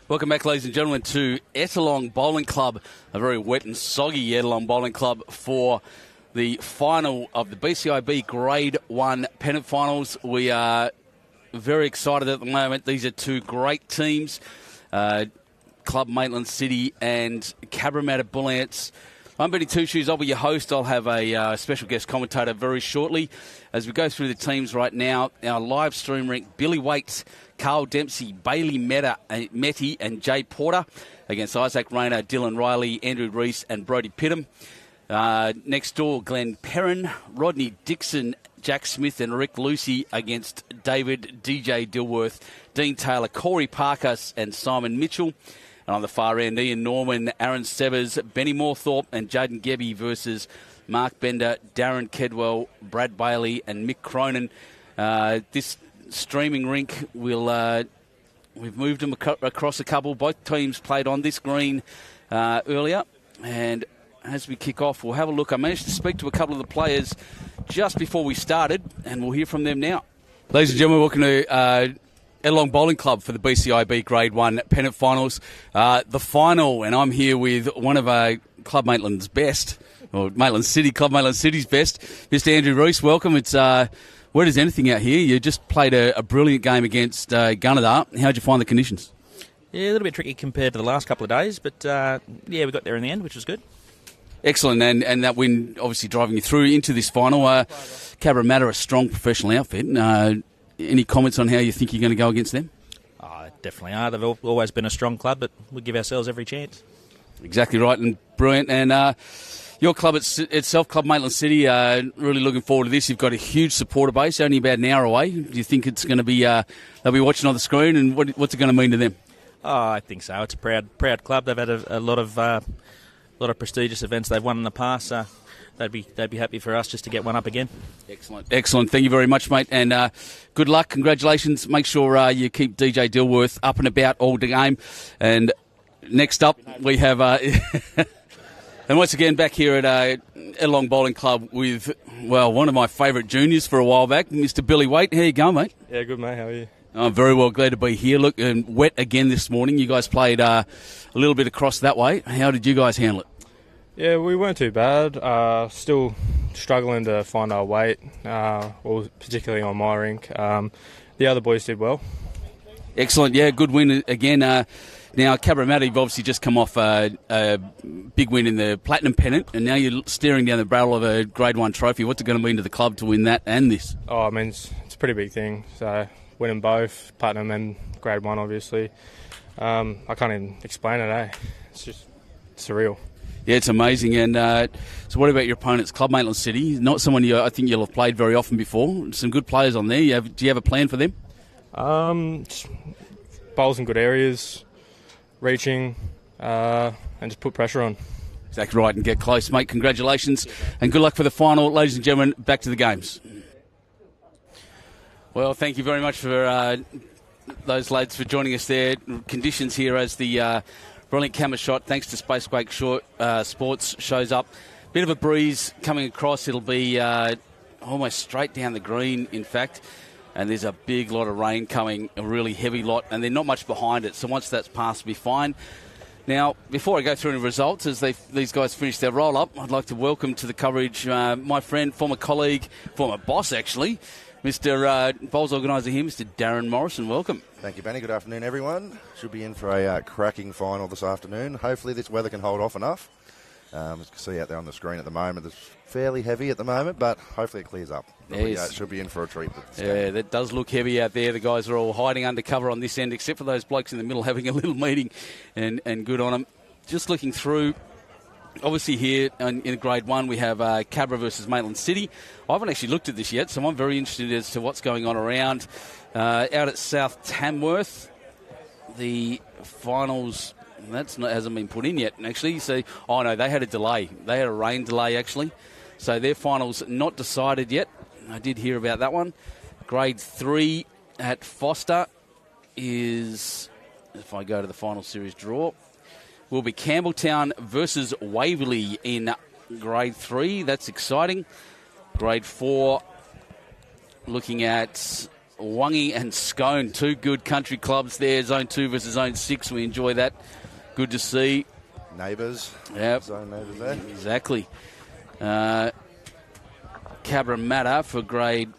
Welcome back, ladies and gentlemen, to Ettalong Bowling Club, a very wet and soggy Ettalong Bowling Club for the final of the BCIB Grade 1 pennant finals. We are very excited at the moment. These are two great teams, Club Maitland City and Cabramatta Bull Ants. I'm Benny Two Shoes. I'll be your host. I'll have a special guest commentator very shortly. As we go through the teams right now, our live stream rank, Billy Waite, Karl Dempsey, Bailey Meti and Jay Porter against Isaac Rayner, Dylan Riley, Andrew Rees and Brody Pitham. Next door, Glenn Perrin, Rodney Dixon, Jack Smith and Rick Lucy against David, DJ Dilworth, Dean Taylor, Corey Parker and Simon Mitchell. And on the far end, Ian Norman, Aaron Severs, Benny Moorthorpe and Jaden Gebby versus Mark Bender, Darren Kedwell, Brad Bailey and Mick Cronin. This streaming rink will we've moved them across a couple. Both teams played on this green earlier. And as we kick off, we'll have a look. I managed to speak to a couple of the players just before we started, and we'll hear from them now. Ladies and gentlemen, welcome to Ettalong Bowling Club for the BCIB Grade 1 pennant finals. The final, and I'm here with one of Club Maitland's best, or Maitland City, Club Maitland City's best, Mr. Andrew Rees. Welcome. It's wet as anything out here. You just played a brilliant game against Gunnedah. How'd you find the conditions? Yeah, a little bit tricky compared to the last couple of days, but yeah, we got there in the end, which was good. Excellent, and that win obviously driving you through into this final. Cabramatta, a strong professional outfit. Any comments on how you think you're going to go against them? Oh, definitely are. They've always been a strong club, but we give ourselves every chance. Exactly right, and brilliant. And your club itself, Club Maitland City, really looking forward to this. You've got a huge supporter base, only about an hour away. Do you think it's going to be, they'll be watching on the screen, and what's it going to mean to them? Oh, I think so. It's a proud club. They've had a lot of prestigious events they've won in the past. So they'd be happy for us just to get one up again. Excellent. Thank you very much, mate. And good luck. Congratulations. Make sure you keep DJ Dilworth up and about all the game. And next up, we have, and once again back here at Ettalong Bowling Club with, well, one of my favourite juniors for a while back, Mr. Billy Waite. How you going, mate? Yeah, good, mate. How are you? I'm very well, glad to be here. Look, wet again this morning. You guys played a little bit across that way. How did you guys handle it? Yeah, we weren't too bad. Still struggling to find our weight, particularly on my rink. The other boys did well. Excellent, yeah, good win again. Now, Cabramatta, you've obviously just come off a big win in the Platinum Pennant, and now you're staring down the barrel of a Grade 1 trophy. What's it going to mean to the club to win that and this? Oh, I mean, it's a pretty big thing. So winning both, Platinum and Grade 1, obviously. I can't even explain it, eh? It's just surreal. Yeah, it's amazing. And so what about your opponents, Club Maitland City? Not someone I think you'll have played very often before. Some good players on there. Do you have a plan for them? Bowls in good areas, reaching, and just put pressure on. Exactly right, and get close, mate. Congratulations, and good luck for the final. Ladies and gentlemen, back to the games. Well, thank you very much for those lads for joining us there. Conditions here as the brilliant camera shot, thanks to Spacequake Sports, shows up. Bit of a breeze coming across. It'll be almost straight down the green, in fact. And there's a big lot of rain coming, a really heavy lot, and there's not much behind it. So once that's passed, we'll be fine. Now, before I go through the results, as these guys finish their roll-up, I'd like to welcome to the coverage my friend, former colleague, former boss, actually, Mr. Bowls organiser here, Mr. Darren Morrison. Welcome. Thank you, Benny. Good afternoon, everyone. Should be in for a cracking final this afternoon. Hopefully this weather can hold off enough. As you can see out there on the screen at the moment, it's fairly heavy at the moment, but hopefully it clears up. Yes. It should be in for a treat. Yeah, that does look heavy out there. The guys are all hiding under cover on this end, except for those blokes in the middle having a little meeting, and good on them. Just looking through, obviously here in Grade 1 we have Cabra versus Maitland City. I haven't actually looked at this yet, so I'm very interested as to what's going on around. Out at South Tamworth, the finals, hasn't been put in yet, actually. So, no, they had a delay. They had a rain delay, actually. So their finals not decided yet. I did hear about that one. Grade 3 at Foster is, if I go to the final series draw, will be Campbelltown versus Waverley in Grade 3. That's exciting. Grade 4, looking at Wangi and Scone, two good country clubs there. Zone 2 versus Zone 6. We enjoy that. Good to see. Neighbours. Yep. Zone neighbours there. Exactly. Cabramatta for grade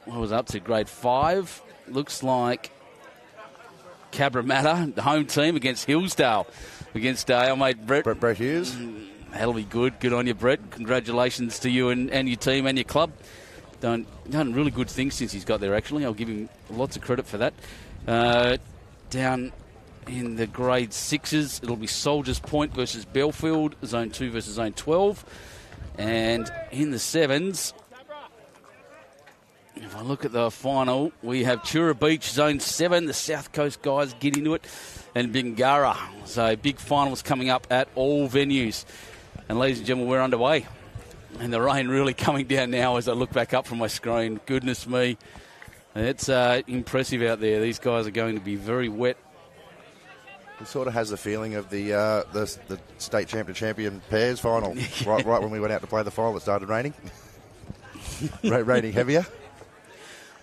5. Looks like Cabramatta, the home team, against Hillsdale. Against our mate Brett Hughes. That'll be good. Good on you, Brett. Congratulations to you and your team and your club. Done really good things since he's got there, actually. I'll give him lots of credit for that. Down in the grade 6s, it'll be Soldiers Point versus Belfield, Zone 2 versus Zone 12. And in the 7s, if I look at the final, we have Chura Beach, Zone 7. The South Coast guys get into it. And Bingara. So big finals coming up at all venues. And ladies and gentlemen, we're underway. And the rain really coming down now as I look back up from my screen. Goodness me. It's impressive out there. These guys are going to be very wet. It sort of has the feeling of the state champion pairs final. right when we went out to play the final, it started raining. Raining heavier.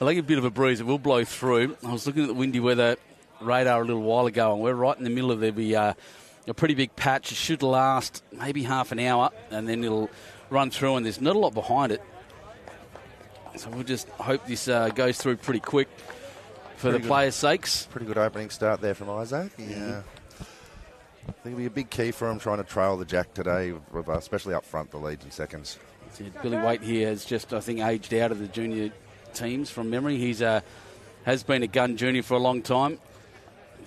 I like a bit of a breeze. It will blow through. I was looking at the windy weather radar a little while ago, and we're right in the middle of a pretty big patch. It should last maybe half an hour, and then it'll run through, and there's not a lot behind it. So we'll just hope this goes through pretty quick for the players' sakes. Pretty good opening start there from Isaac. Yeah. I think it'll be a big key for him trying to trail the jack today, especially up front, the leads in seconds. Billy Waite here has just, I think, aged out of the junior teams from memory. He's has been a gun junior for a long time.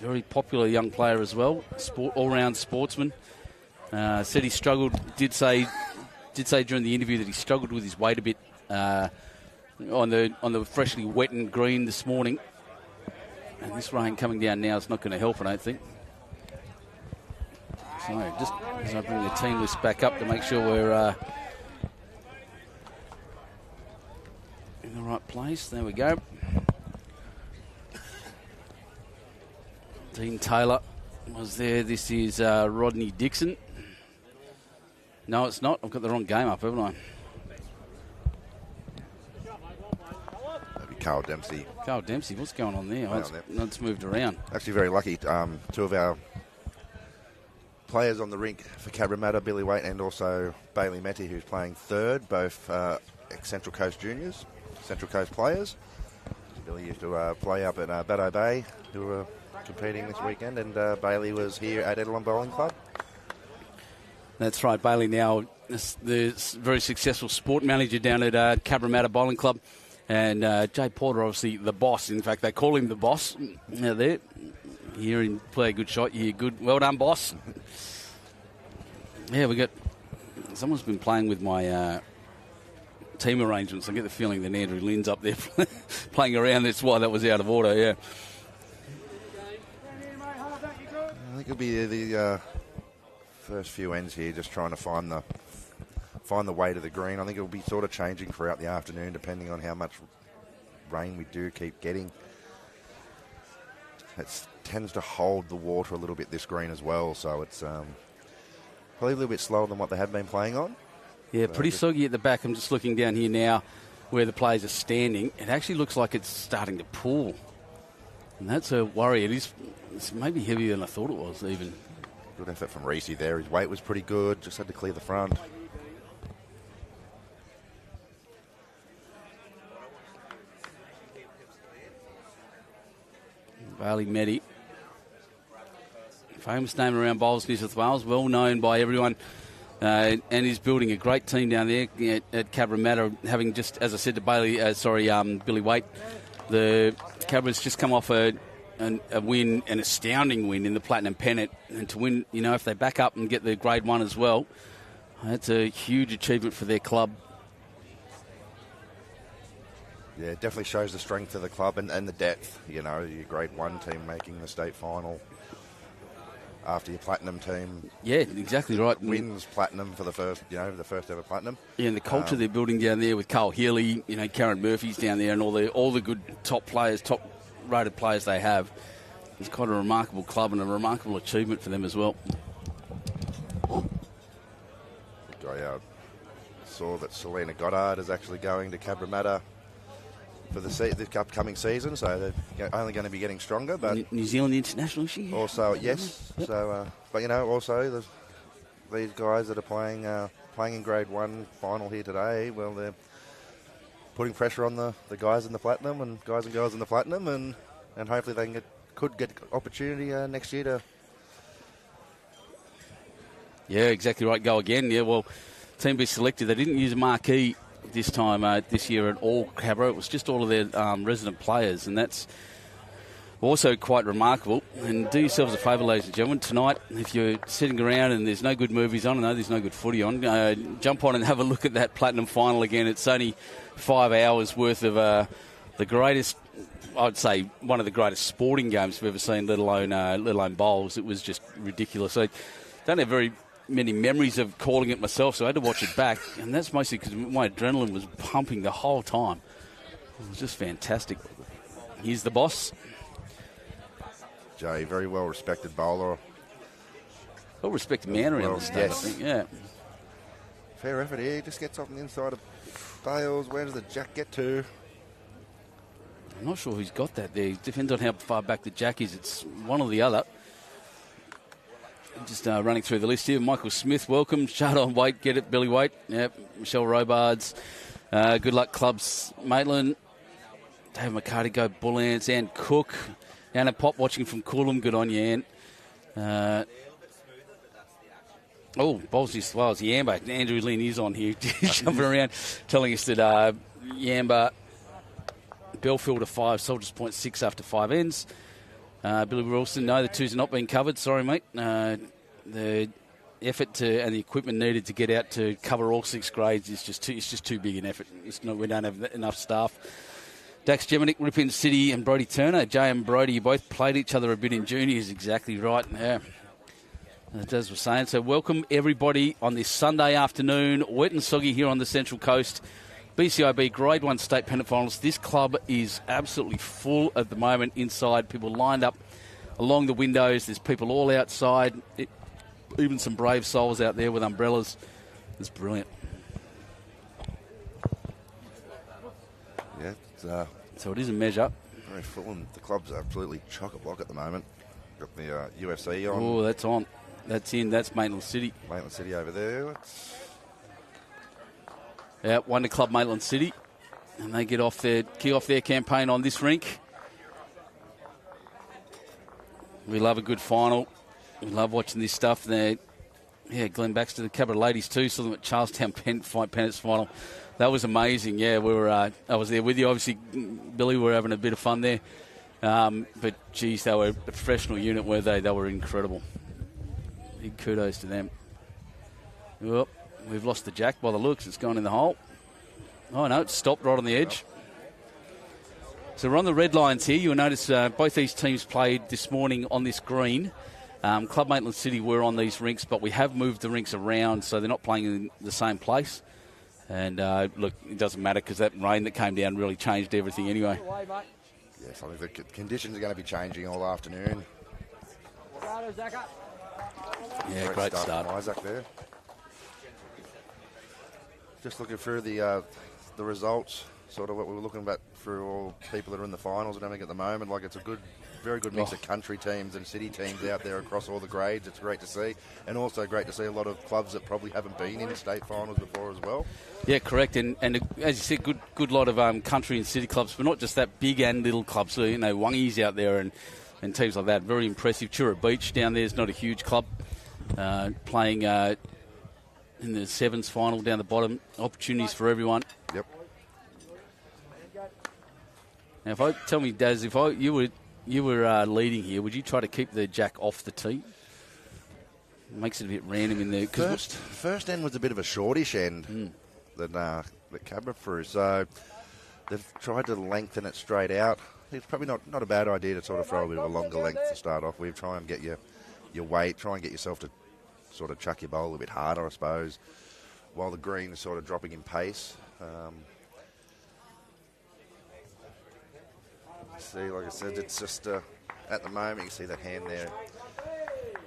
Very popular young player as well. All-round sportsman. Said he struggled. Did say during the interview that he struggled with his weight a bit on the freshly wettened green this morning. And this rain coming down now is not going to help, I don't think. So just as I bring the team list back up to make sure we're in the right place. There we go. Dean Taylor was there. This is Rodney Dixon. No, it's not. I've got the wrong game up, haven't I? That'd be Karl Dempsey. Karl Dempsey, what's going on there? It's moved around. Actually very lucky. Two of our players on the rink for Cabramatta, Billy Waite and also Bailey Meti, who's playing third, both ex-Central Coast juniors, Central Coast players. Billy used to play up at Baddo Bay, who were competing this weekend, and Bailey was here at Ettalong Bowling Club. That's right. Bailey now is the very successful sport manager down at Cabramatta Bowling Club. And Jay Porter, obviously the boss. In fact, they call him the boss. Now there. Here and play a good shot. Yeah, good. Well done, boss. Yeah, we got... Someone's been playing with my team arrangements. I get the feeling that Andrew Lynn's up there playing around. That's why that was out of order, yeah. I think it'll be the first few ends here, just trying to find the weight of the green. I think it'll be sort of changing throughout the afternoon, depending on how much rain we do keep getting. It tends to hold the water a little bit, this green as well, so it's probably a little bit slower than what they have been playing on. Yeah, pretty soggy at the back. I'm just looking down here now where the players are standing. It actually looks like it's starting to pool. And that's a worry. It's maybe heavier than I thought it was even. Good effort from Rees there. His weight was pretty good. Just had to clear the front. Bailey Meti. Famous name around Bowls, New South Wales. Well known by everyone. And he's building a great team down there at Cabramatta, having just, as I said to Billy Waite, the Cabra's just come off a win, an astounding win in the Platinum Pennant, and to win, if they back up and get the Grade 1 as well, that's a huge achievement for their club. Yeah, it definitely shows the strength of the club and the depth. Your Grade 1 team making the state final after your Platinum team. Yeah, exactly right. Wins Platinum for the first ever Platinum. Yeah, and the culture they're building down there with Carl Healy, Karen Murphy's down there, and all the good top rated players they have. It's quite a remarkable club and a remarkable achievement for them as well. I saw that Selena Goddard is actually going to Cabramatta for the upcoming season, so they're only going to be getting stronger. But New Zealand international, she? Also, yes. Yep. So, but you know, also these guys that are playing in Grade 1 final here today, well, they're putting pressure on the guys in the Platinum and guys and girls in the Platinum, and hopefully they could get opportunity next year to. Yeah, exactly right. Go again. Yeah, well, team be selected. They didn't use a marquee this time this year at all, Cabra. It was just all of their resident players, and that's also quite remarkable. And do yourselves a favour, ladies and gentlemen, tonight, if you're sitting around and there's no good movies on, I know there's no good footy on, jump on and have a look at that Platinum final again. It's only 5 hours worth of the greatest, I'd say, one of the greatest sporting games we've ever seen, let alone bowls. It was just ridiculous. I don't have very many memories of calling it myself, so I had to watch it back, and that's mostly because my adrenaline was pumping the whole time. It was just fantastic. Here's the boss. Jay, very well respected bowler. Well respected man around the state, yes. I think. Yeah. Fair effort here. He just gets off the inside of Bales. Where does the jack get to? I'm not sure who's got that there. It depends on how far back the jack is. It's one or the other. Just running through the list here. Michael Smith, welcome. Chardon Waite, get it. Billy Waite. Yep. Michelle Robards. Good luck clubs. Maitland. David McCarty, go Bullants. Ann Cook. Anna Pop watching from Coolum. Good on you, Ann. BowlsNSW, Yamba. Andrew Lynn is on here jumping around telling us that Yamba, Belfield to 5, Soldiers Point 6 after 5 ends. Billy Wilson, no, the twos are not being covered. Sorry, mate. The effort and the equipment needed to get out to cover all 6 grades is just too big an effort. We don't have enough staff. Dax Geminic, Ripon City, and Brody Turner. Jay and Brody, you both played each other a bit in juniors. Exactly right. Yeah, as we're saying. So welcome everybody on this Sunday afternoon. Wet and soggy here on the Central Coast. BCIB Grade 1 State Pennant Finals. This club is absolutely full at the moment inside. People lined up along the windows. There's people all outside. Even some brave souls out there with umbrellas. It's brilliant. Yeah. So it is a measure. Very full, and the club's absolutely chock-a-block at the moment. Got the UFC on. Oh, that's on. That's in. That's Maitland City. Maitland City over there. Yeah, Wonder Club Maitland City. And they kick off their campaign on this rink. We love a good final. We love watching this stuff. Glenn Baxter, the Cabra ladies too. Saw them at Charlestown Pennants final. That was amazing. Yeah, I was there with you. Obviously, Billy, we were having a bit of fun there. But, geez, they were a professional unit, were they? They were incredible. Big kudos to them. Well, we've lost the jack by the looks. It's gone in the hole. Oh, no, it's stopped right on the edge. So we're on the red lines here. You'll notice both these teams played this morning on this green. Club Maitland City were on these rinks, but we have moved the rinks around so they're not playing in the same place. And, look, it doesn't matter because that rain that came down really changed everything anyway. Yes, I think the conditions are going to be changing all afternoon. Yeah, great start. Isaac there. Just looking through the results, sort of what we were looking at through all people that are in the finals and everything at the moment. Like, it's a very good mix of country teams and city teams out there across all the grades. It's great to see. And also great to see a lot of clubs that probably haven't been in state finals before as well. Yeah, correct. And as you said, good lot of country and city clubs, but not just that, big and little clubs. So, Wangi's out there and teams like that. Very impressive. Chura Beach down there is not a huge club. Playing in the sevens final down the bottom. Opportunities for everyone. Yep. Now, tell me, Daz, if you were leading here, would you try to keep the jack off the tee? It makes it a bit random in there. First end was a bit of a shortish end that Cabra threw, so they've tried to lengthen it straight out. It's probably not a bad idea to sort of throw a bit of a longer length to start off with. Try and get your weight, try and get yourself to sort of chuck your bowl a bit harder, I suppose, while the green is sort of dropping in pace. See, like I said, it's just at the moment you see that hand there,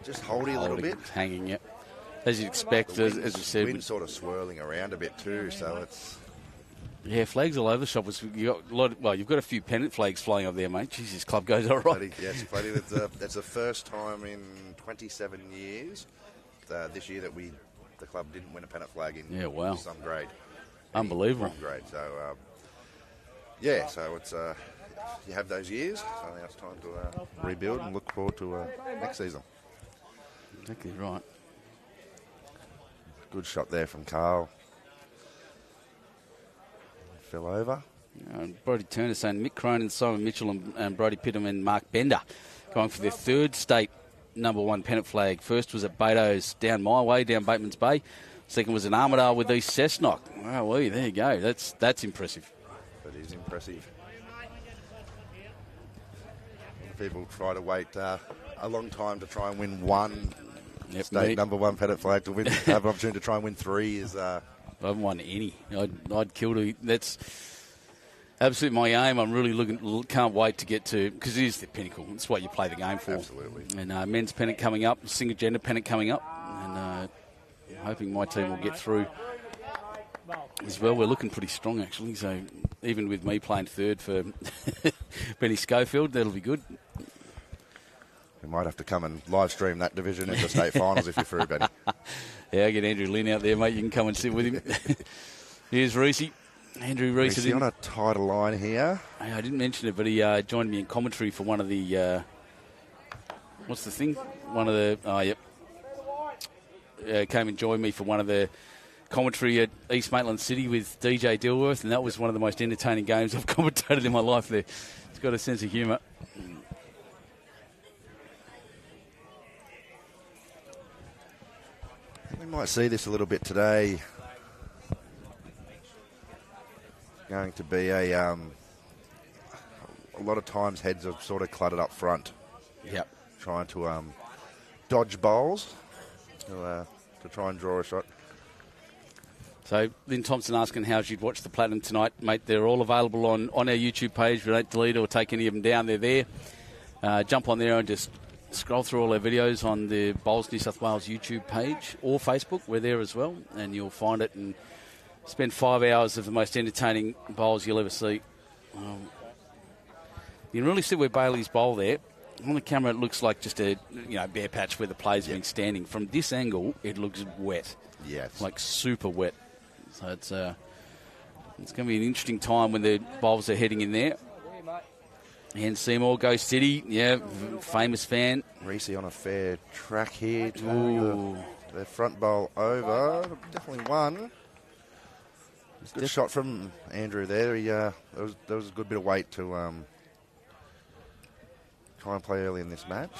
just holding a little bit, hanging it, as you'd expect. As you said, wind sort of swirling around a bit too, so it's Yeah, flags all over the shop. You've got a few pennant flags flying up there, mate. Jesus, club goes all right. Yes, plenty. That's the first time in 27 years this year that the club didn't win a pennant flag in some grade. Unbelievable. Grade. So, so it's you have those years. So now it's time to rebuild and look forward to next season. Exactly right. Good shot there from Karl. Fell over. Brody Turner saying Mick Cronin, Simon Mitchell and Brody Pitham and Mark Bender going for their third state #1 pennant flag. First was at Beto's down my way, down Bateman's Bay. Second was in Armidale with East Cessnock. Wow, there you go. That's impressive. That is impressive. People try to wait a long time to try and win one state #1 pennant flag to win. Have an opportunity to try and win 3 is. I haven't won any. I'd kill to. That's absolutely my aim. I'm really can't wait to get to, because it is the pinnacle. It's what you play the game for. Absolutely. And men's pennant coming up, single gender pennant coming up, and I'm hoping my team will get through as well. We're looking pretty strong actually. So even with me playing third for Benny Schofield, that'll be good. We might have to come and live stream that division into state finals if you're through, Benny. Yeah, I'll get Andrew Lynn out there, mate. You can come and sit with him. Here's Rees. Andrew Rees. On a tighter line here. I didn't mention it, but he joined me in commentary for one of the... what's the thing? One of the... came and joined me for one of the commentary at East Maitland City with DJ Dilworth, and that was one of the most entertaining games I've commentated in my life there. He's got a sense of humour. We might see this a little bit today. Going to be a lot of times heads are sort of cluttered up front. Yep. Trying to dodge bowls to try and draw a shot. So Lynn Thompson asking how you'd watch the Platinum tonight, mate. They're all available on our YouTube page. We don't delete or take any of them down. They're there. Jump on there and just scroll through all our videos on the Bowls New South Wales YouTube page or Facebook. We're there as well, and you'll find it and spend 5 hours of the most entertaining bowls you'll ever see. You can really see where Bailey's bowl there. On the camera, it looks like just a bare patch where the players have been standing. From this angle, it looks wet. Yes. Like super wet. So it's going to be an interesting time when the bowls are heading in there. And Seymour goes City, famous fan. Reese on a fair track here. The front bowl over. Definitely one. Good shot from Andrew there. There was a good bit of weight to try and play early in this match.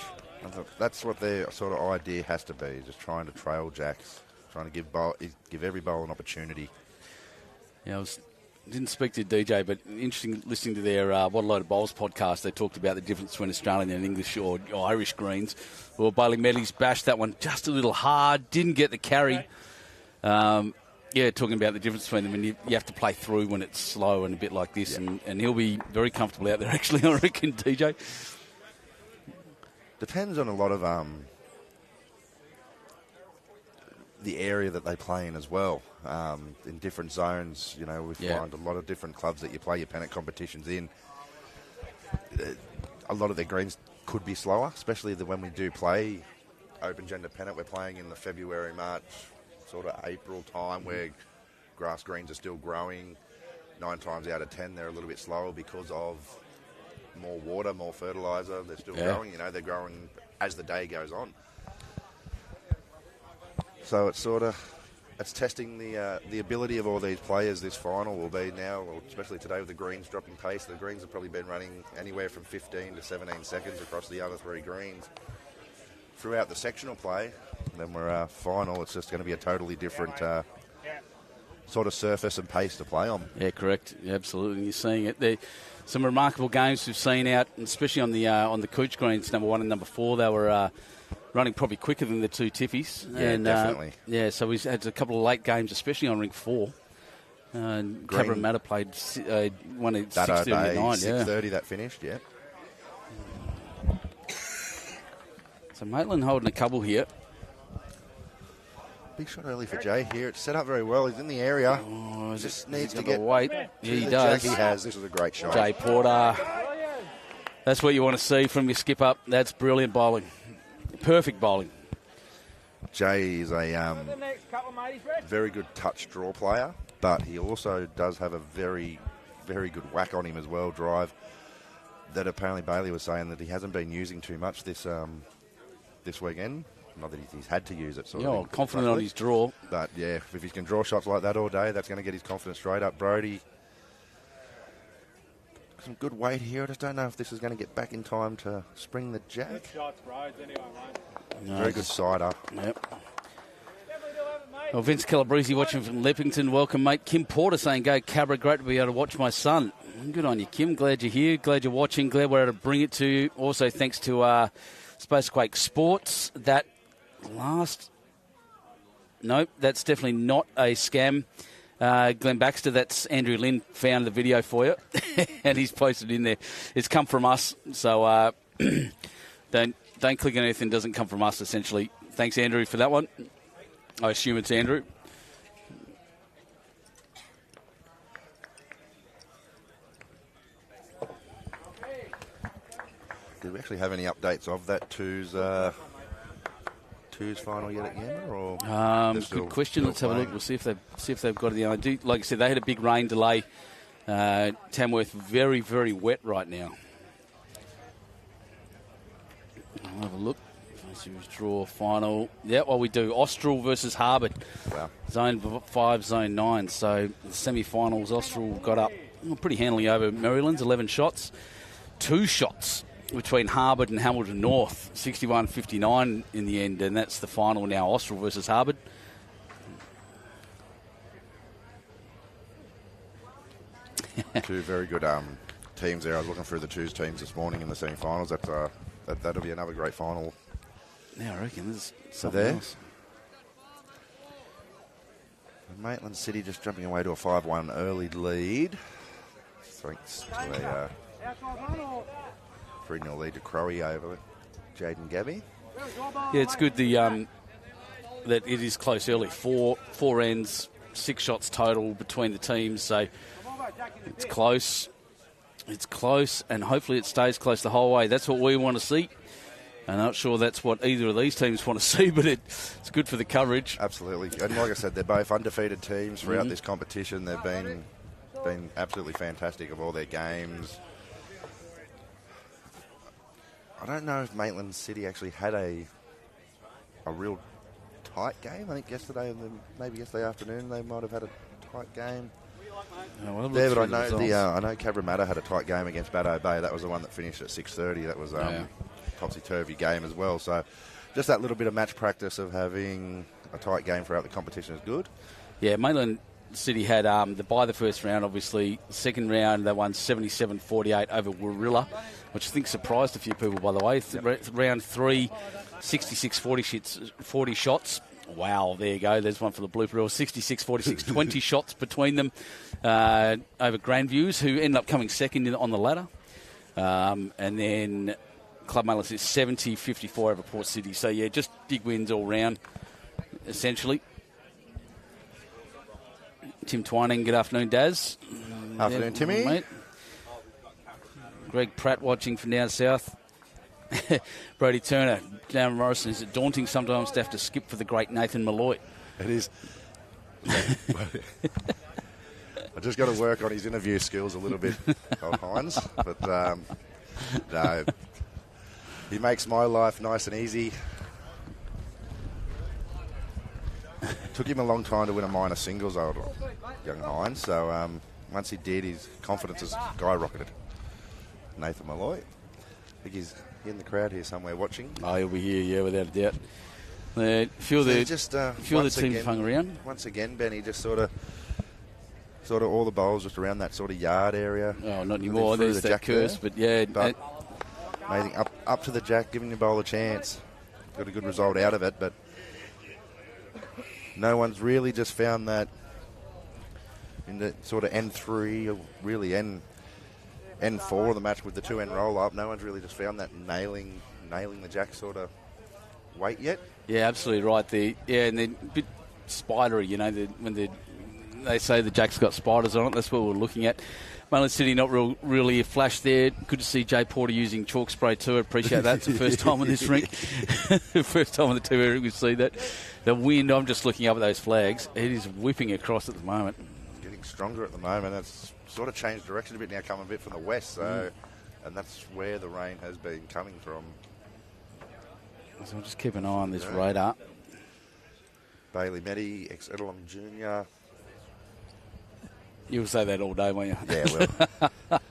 That's what their sort of idea has to be, just trying to trail jacks, trying to give every bowl an opportunity. Yeah, didn't speak to DJ, but interesting listening to their What a Load of Bowls podcast. They talked about the difference between Australian and English or Irish greens. Well, Bailey Medley's bashed that one just a little hard, didn't get the carry. Talking about the difference between them, and you have to play through when it's slow and a bit like this, and he'll be very comfortable out there, actually, I reckon, DJ. Depends on a lot of the area that they play in as well. In different zones, we find a lot of different clubs that you play your pennant competitions in. A lot of their greens could be slower, especially when we do play open gender pennant. We're playing in the February, March, sort of April time where grass greens are still growing. 9 times out of 10, they're a little bit slower because of more water, more fertiliser. They're still growing. They're growing as the day goes on. So it's testing the ability of all these players. This final will be now, especially today with the greens dropping pace. The greens have probably been running anywhere from 15 to 17 seconds across the other 3 greens throughout the sectional play. And then we're final. It's just going to be a totally different sort of surface and pace to play on. Yeah, correct. Yeah, absolutely. You're seeing it. Some remarkable games we've seen out, especially on the 𝐒𝐭𝐞 greens, #1 and _4. They were running probably quicker than the 2 Tiffies. Yeah, and, definitely. So we had a couple of late games, especially on ring 4. Cabramatta played one at 6:39. 6:30 that finished, yeah. So Maitland holding a couple here. Big shot early for Jay here. It's set up very well. He's in the area. Oh, just needs to get weight. Yeah, he the does. jack he has. This was a great shot. Jay Porter. That's what you want to see from your skip up. That's brilliant bowling. Perfect bowling. Jay is a very good touch draw player, but he also does have a very, very good whack on him as well, drive, that apparently Bailey was saying that he hasn't been using too much this weekend. Not that he's had to use it. Confident on his draw. But, yeah, if he can draw shots like that all day, that's going to get his confidence straight up. Brody, some good weight here. I just don't know if this is going to get back in time to spring the jack. Good shots, bro. Anyway, mate. Very good sider. Yep. Well, Vince Calabrese watching from Leppington. Welcome, mate. Kim Porter saying, go Cabra, great to be able to watch my son. Good on you, Kim. Glad you're here. Glad you're watching. Glad we're able to bring it to you. Also, thanks to Spacequake Sports. Nope, that's definitely not a scam. Glenn Baxter, that's Andrew Lynn, found the video for you, and he's posted in there. It's come from us, so don't click on anything that doesn't come from us, essentially. Thanks, Andrew, for that one. I assume it's Andrew. Do we actually have any updates of that twos final yet at Yammer? Or good question. Let's have a look. We'll see if they've got it. I do, like I said, they had a big rain delay. Tamworth very, very wet right now. I'll have a look. Series draw final. Yeah, well, we do. Austral versus Harbord. Wow. Zone 5, Zone 9. So the semi-finals, Austral got up pretty handily over Maryland's 11 shots. 2 shots between Harbord and Hamilton North, 61-59 in the end, and that's the final now, Austral versus Harbord. Two very good teams there. I was looking through the twos teams this morning in the semi-finals. That'll be another great final. Yeah, I reckon there's something else. Maitland City just jumping away to a 5-1 early lead. Thanks to a 3-0 lead to Crowe over Jaden Gabby. Yeah, it's good that it is close early. Four ends, 6 shots total between the teams, so it's close. It's close, and hopefully it stays close the whole way. That's what we want to see. I'm not sure that's what either of these teams want to see, but it's good for the coverage. Absolutely. And like I said, they're both undefeated teams throughout this competition. They've been absolutely fantastic of all their games. I don't know if Maitland City actually had a real tight game. I think yesterday, maybe yesterday afternoon, they might have had a tight game. But I know Cabramatta had a tight game against Baddo Bay. That was the one that finished at 6:30. That was topsy-turvy game as well. So just that little bit of match practice of having a tight game throughout the competition is good. Yeah, Maitland City had the first round, obviously. Second round, they won 77-48 over Warilla, which I think surprised a few people, by the way. Round 3, 66-40 shots. Wow, there you go. There's one for the blooper reel. 66-46, 20 shots between them over Grandviews, who ended up coming second on the ladder. And then Club Maitland is 70-54 over Port City. So, yeah, just big wins all round, essentially. Tim Twining, good afternoon, Daz. Afternoon, Timmy. Mate. Greg Pratt watching from down south. Brody Turner, down Morrison. Is it daunting sometimes to have to skip for the great Nathan Malloy? It is. I just got to work on his interview skills a little bit, old Hines. But no, he makes my life nice and easy. Took him a long time to win a minor singles, old young Hines. So once he did, his confidence has skyrocketed. Nathan Malloy. I think he's in the crowd here somewhere watching. Oh, he'll be here, yeah, without a doubt. A few of the teams hung around. Once again, Benny, just sort of all the bowls just around that sort of yard area. Oh, not anymore. There's that curse, but yeah. But amazing. Up to the jack, giving the bowl a chance. Got a good result out of it, but no one's really just found that in the sort of N3 or really N4 of the match with the 2N roll-up. No one's really just found that nailing the jack sort of weight yet. Yeah, absolutely right there. Yeah, and then spidery. You know, when they say the jack's got spiders on it. That's what we're looking at. Maitland City not really a flash there. Good to see Jay Porter using chalk spray too. I appreciate that. It's the first time on this rink. First time on the two area we see that. The wind, I'm just looking up at those flags. It is whipping across at the moment. Getting stronger at the moment. It's sort of changed direction a bit now, coming a bit from the west. So, and that's where the rain has been coming from. So we'll just keep an eye on this radar. Bailey Meti, ex-Edelon Junior. You'll say that all day, won't you? Yeah, well.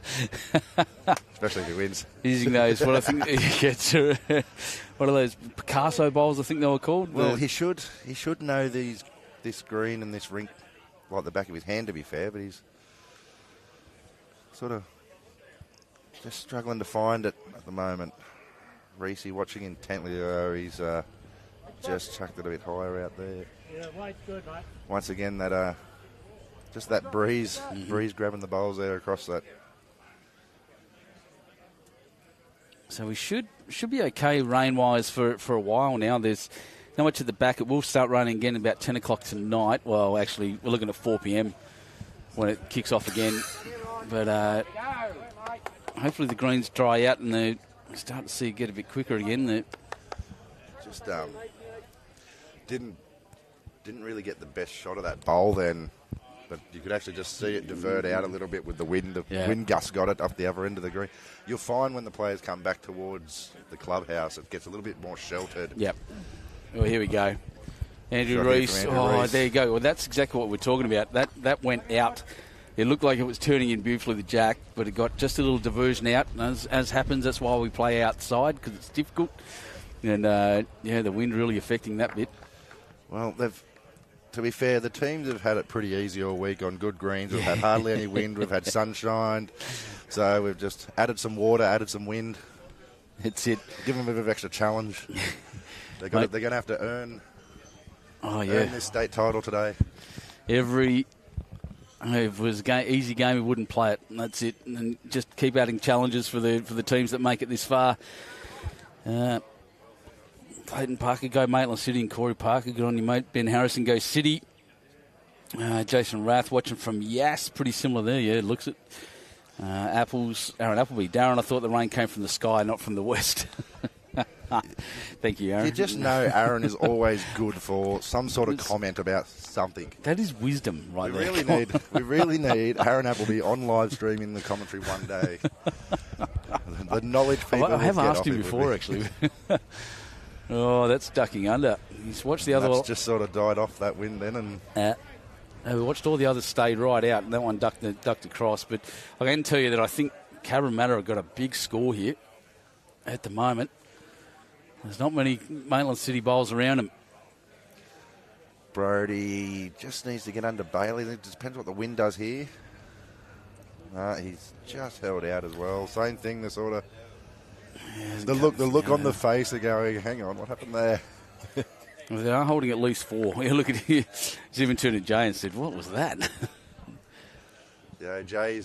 Especially if he wins. Using those, what I think he gets, what are those, Picasso bowls, I think they were called? Well, he should know this green and this rink like the back of his hand, to be fair, but he's sort of just struggling to find it at the moment. Rees watching intently, though, he's just chucked it a bit higher out there. Yeah, Waite's good, mate. Once again, that just that breeze grabbing the bowls there across that. So we should be okay rain-wise for a while now. There's not much at the back. It will start raining again about 10 o'clock tonight. Well, actually, we're looking at 4 p.m. when it kicks off again. But hopefully the greens dry out and they start to see it get a bit quicker again. Just didn't really get the best shot of that bowl then. But you could actually just see it divert out a little bit with the wind. The wind gust got it up the other end of the green. You'll find when the players come back towards the clubhouse, it gets a little bit more sheltered. Yep. Well, here we go. Andrew Rees. Rees. There you go. Well, that's exactly what we're talking about. That went out. It looked like it was turning in beautifully, the jack, but it got just a little diversion out. And as happens, that's why we play outside, because it's difficult. And, the wind really affecting that bit. Well, to be fair, the teams have had it pretty easy all week on good greens. We've had hardly any wind. We've had sunshine. So we've just added some water, added some wind. That's it. Give them a bit of extra challenge. They're going to have to earn this state title today. If it was an easy game, we wouldn't play it. And that's it. And just keep adding challenges for the teams that make it this far. Clayton Parker go Maitland City and Corey Parker. Good on you, mate. Ben Harrison go City. Jason Rath watching from Yass. Pretty similar there, yeah, looks it. Apples, Aaron Appleby. Darren, I thought the rain came from the sky, not from the west. Thank you, Aaron. You just know Aaron is always good for some sort of comment about something. That is wisdom right there. We really need Aaron Appleby on live streaming the commentary one day. The knowledge people I have get asked off him it before, actually. Oh, that's ducking under. He's watched the other one. Just sort of died off that wind then. We watched all the others stay right out, and that one ducked across. But I can tell you that I think Cabramatta have got a big score here at the moment. There's not many Maitland City bowls around him. Brody just needs to get under Bailey. It depends what the wind does here. He's just held out as well. Same thing, the sort of... The look on the face of going, hang on, what happened there? Well, they are holding at least 4. Yeah, look at here. He's even turned to Jay and said, what was that? Yeah, Jay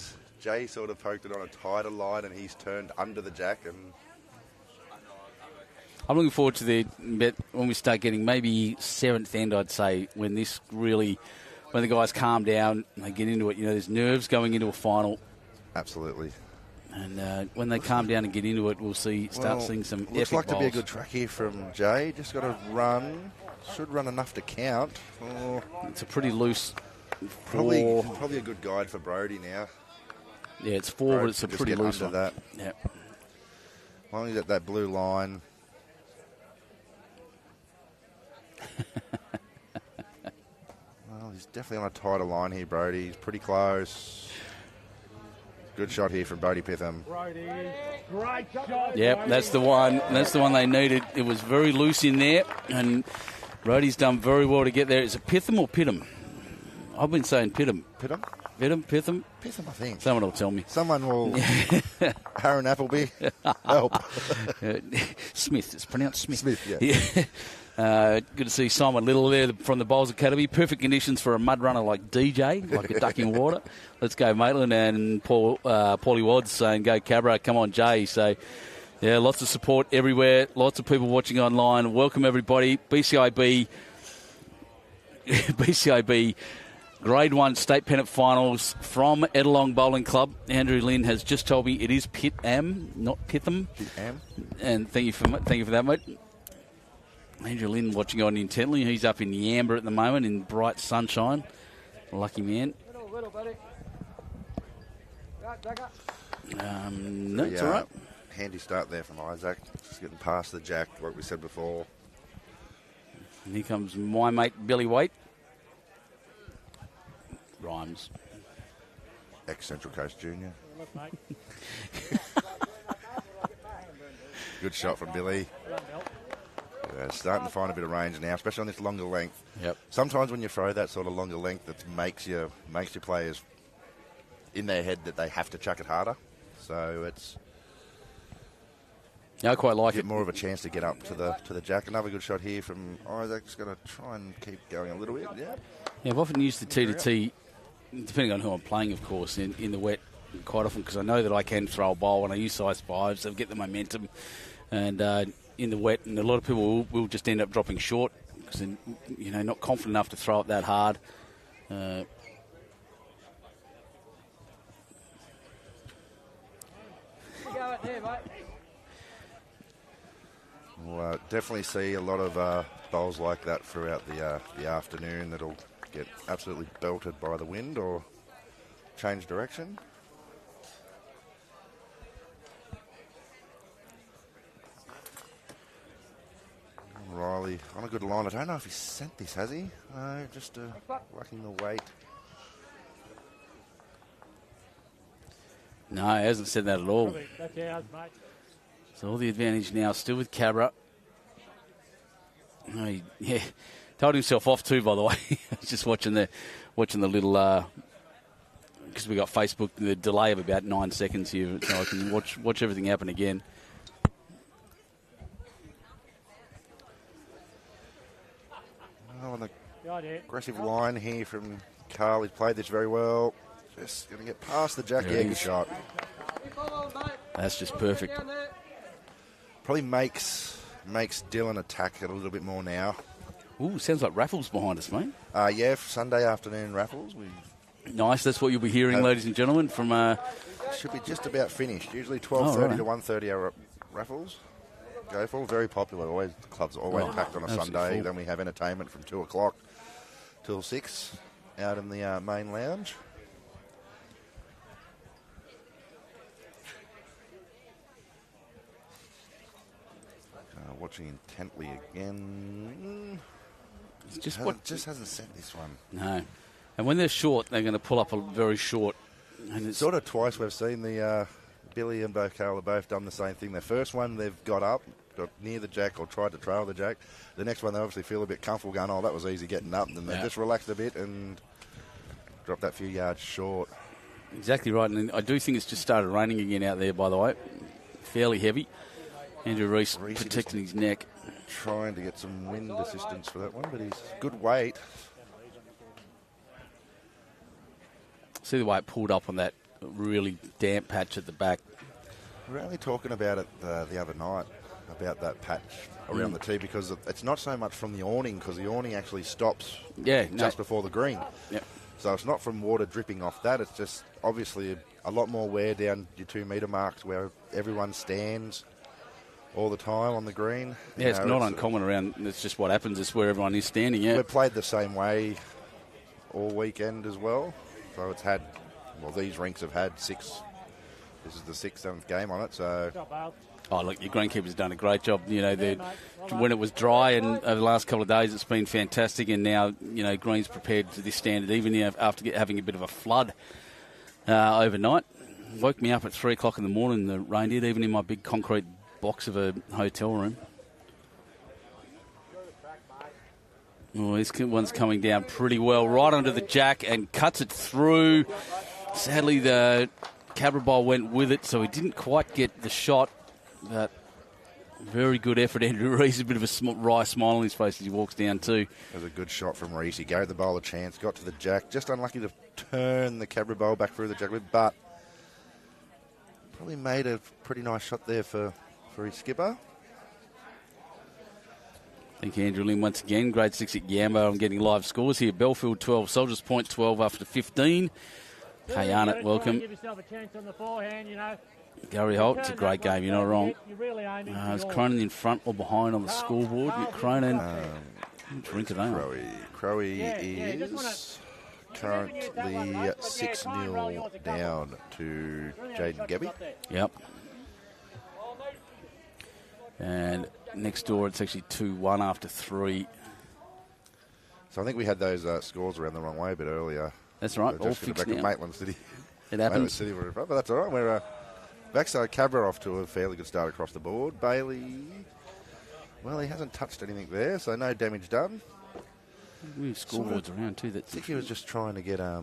sort of poked it on a tighter line and he's turned under the jack. And I'm looking forward to the bet when we start getting maybe 7th end, I'd say, when the guys calm down and they get into it. You know, there's nerves going into a final. Absolutely. And when they calm down and get into it, we'll start seeing some epic looks like bowls. To be a good track here from Jay. Just got to run. Should run enough to count. It's a pretty loose 4. Probably a good guide for Brody now. Yeah, it's 4, but it's a pretty loose one. That. Yeah. As long as you get that blue line. Well, he's definitely on a tighter line here, Brody. He's pretty close. Good shot here from Brody Pitham. Brody, great shot. Yep, that's the one. That's the one they needed. It was very loose in there, and Brody's done very well to get there. Is it Pitham or Pitham? I've been saying Pitham. Pitham? Pitham, I think. Someone will tell me. Someone will. Aaron Appleby, help. Smith. It's pronounced Smith. Smith, yeah. Good to see Simon Little there from the Bowls Academy. Perfect conditions for a mud runner like DJ, like a duck in water. Let's go Maitland, and Paulie Wadd's saying go Cabra, come on Jay. So, yeah, lots of support everywhere. Lots of people watching online. Welcome everybody. BCIB BCIB Grade 1 State Pennant Finals from Ettalong Bowling Club. Andrew Lynn has just told me it is Pitham, not Pitham. Pitham. And thank you for that, mate. Andrew Lynn watching on intently. He's up in Yamba at the moment in bright sunshine. Lucky man. No, it's all right. Handy start there from Isaac. Just getting past the jack, like we said before. And here comes my mate Billy Waite. Rhymes. Ex-Central Coast Junior. Good shot from Billy. Starting to find a bit of range now, especially on this longer length. Yep. Sometimes when you throw that sort of longer length, it makes your players in their head that they have to chuck it harder. So it's I quite like get it. more of a chance to get up to the jack. Another good shot here from Isaac's going to try and keep going a little bit. Yeah. Yeah, I've often used the T to T, depending on who I'm playing, of course, in the wet quite often, because I know that I can throw a bowl when I use size 5s, so get the momentum. And in the wet, and a lot of people will just end up dropping short because they're not confident enough to throw it that hard. We'll definitely see a lot of bowls like that throughout the afternoon that'll get absolutely belted by the wind or change direction. Riley on a good line. I don't know if he's sent this, has he? No, just lacking the weight. No, he hasn't said that at all. That's ours, mate. So all the advantage now still with Cabra. Oh, yeah, told himself off too, by the way. Just watching the little, because we got Facebook, the delay of about 9 seconds here, so I can watch everything happen again. Oh, and the aggressive line here from Karl. He's played this very well. Just going to get past the jack. Yeah, good shot. That's just perfect. Probably makes Dylan attack it a little bit more now. Ooh, sounds like raffles behind us, mate. Yeah, Sunday afternoon raffles. Nice, that's what you'll be hearing, ladies and gentlemen, from... should be just about finished. Usually 12:30 to 1:30 hour raffles go for. Very popular. Always the club's always packed on a Sunday. Full. Then we have entertainment from 2 o'clock till 6 out in the main lounge. Watching intently again. Just hasn't sent this one. No. And when they're short, they're going to pull up a very short. And it's sort of twice we've seen the Billy and both Karl have both done the same thing. The first one, they've got up, got near the jack or tried to trail the jack. The next one, they obviously feel a bit comfortable going, oh, that was easy getting up. And then they just relaxed a bit and dropped that few yards short. Exactly right. And I do think it's just started raining again out there, by the way. Fairly heavy. Andrew Rees protecting his neck. Trying to get some wind assistance for that one, but he's good weight. See the way it pulled up on that really damp patch at the back. We were only talking about it the other night, about that patch around the tee, because it's not so much from the awning, because the awning actually stops just before the green. Yep. So it's not from water dripping off that, it's just obviously a lot more wear down your 2 metre marks where everyone stands all the time on the green. Yeah, it's not uncommon around. It's just what happens. It's where everyone is standing, yeah. We've played the same way all weekend as well. So it's had, these rinks have had 6. This is the 6th, 7th game on it, so... Oh, look, your greenkeeper's done a great job. You know, when it was dry and over the last couple of days, it's been fantastic. And now, you know, green's prepared to this standard, even after having a bit of a flood overnight. Woke me up at 3 o'clock in the morning, the rain did, even in my big concrete box of a hotel room. Oh, this one's coming down pretty well, right onto the jack and cuts it through. Sadly, the Cabra ball went with it, so he didn't quite get the shot. But very good effort, Andrew Rees. A bit of a wry smile on his face as he walks down too. It was a good shot from Rees. He gave the bowl a chance, got to the jack. Just unlucky to turn the Cabra bowl back through the jack with, but probably made a pretty nice shot there for his skipper. Thank you, Andrew Lynn, once again. Grade 6 at Yambo. I'm getting live scores here. Belfield 12, Soldiers Point 12 after 15. Kayana, welcome. Give yourself a chance on the forehand, you know. Gary Holt, it's a great game, you're not wrong. You're really aiming Is Cronin in front or behind on the scoreboard? Cronin, drink it on. Crowie is currently 6-0 down to Jaden Gebby. Yep. And next door, it's actually 2-1 after 3. So I think we had those scores around the wrong way a bit earlier. That's right, So all just fixed back at now. Maitland City. It Maitland happens. City were in front, but that's all right. We're back, so Cabra off to a fairly good start across the board. Bailey, well, he hasn't touched anything there, so no damage done. We have scoreboards around too. I think he was just trying to get, I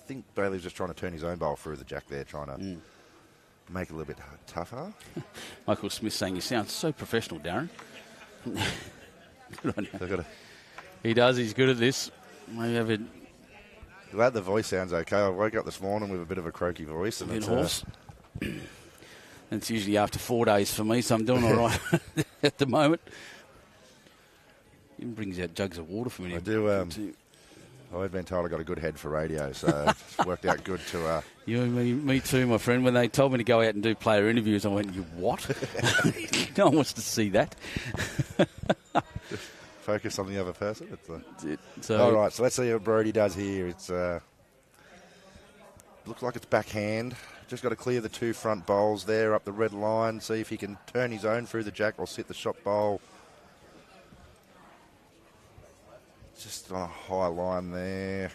think Bailey was just trying to turn his own bowl through the jack there, trying to make it a little bit tougher. Michael Smith saying, you sound so professional, Darren. Good on you. He does, he's good at this. Maybe have a Glad the voice sounds okay. I woke up this morning with a bit of a croaky voice. And bit it's, hoarse. It's usually after 4 days for me, so I'm doing all right at the moment. He brings out jugs of water for me. I do. I've been told I got a good head for radio, so it's worked out good to. You and me too, my friend. When they told me to go out and do player interviews, I went, "You what? No one wants to see that." Focus on the other person. That's it. So, all right, so let's see what Brody does here. It's looks like it's backhand. Just got to clear the two front bowls there up the red line. See if he can turn his own through the jack or sit the shot bowl. Just on a high line there.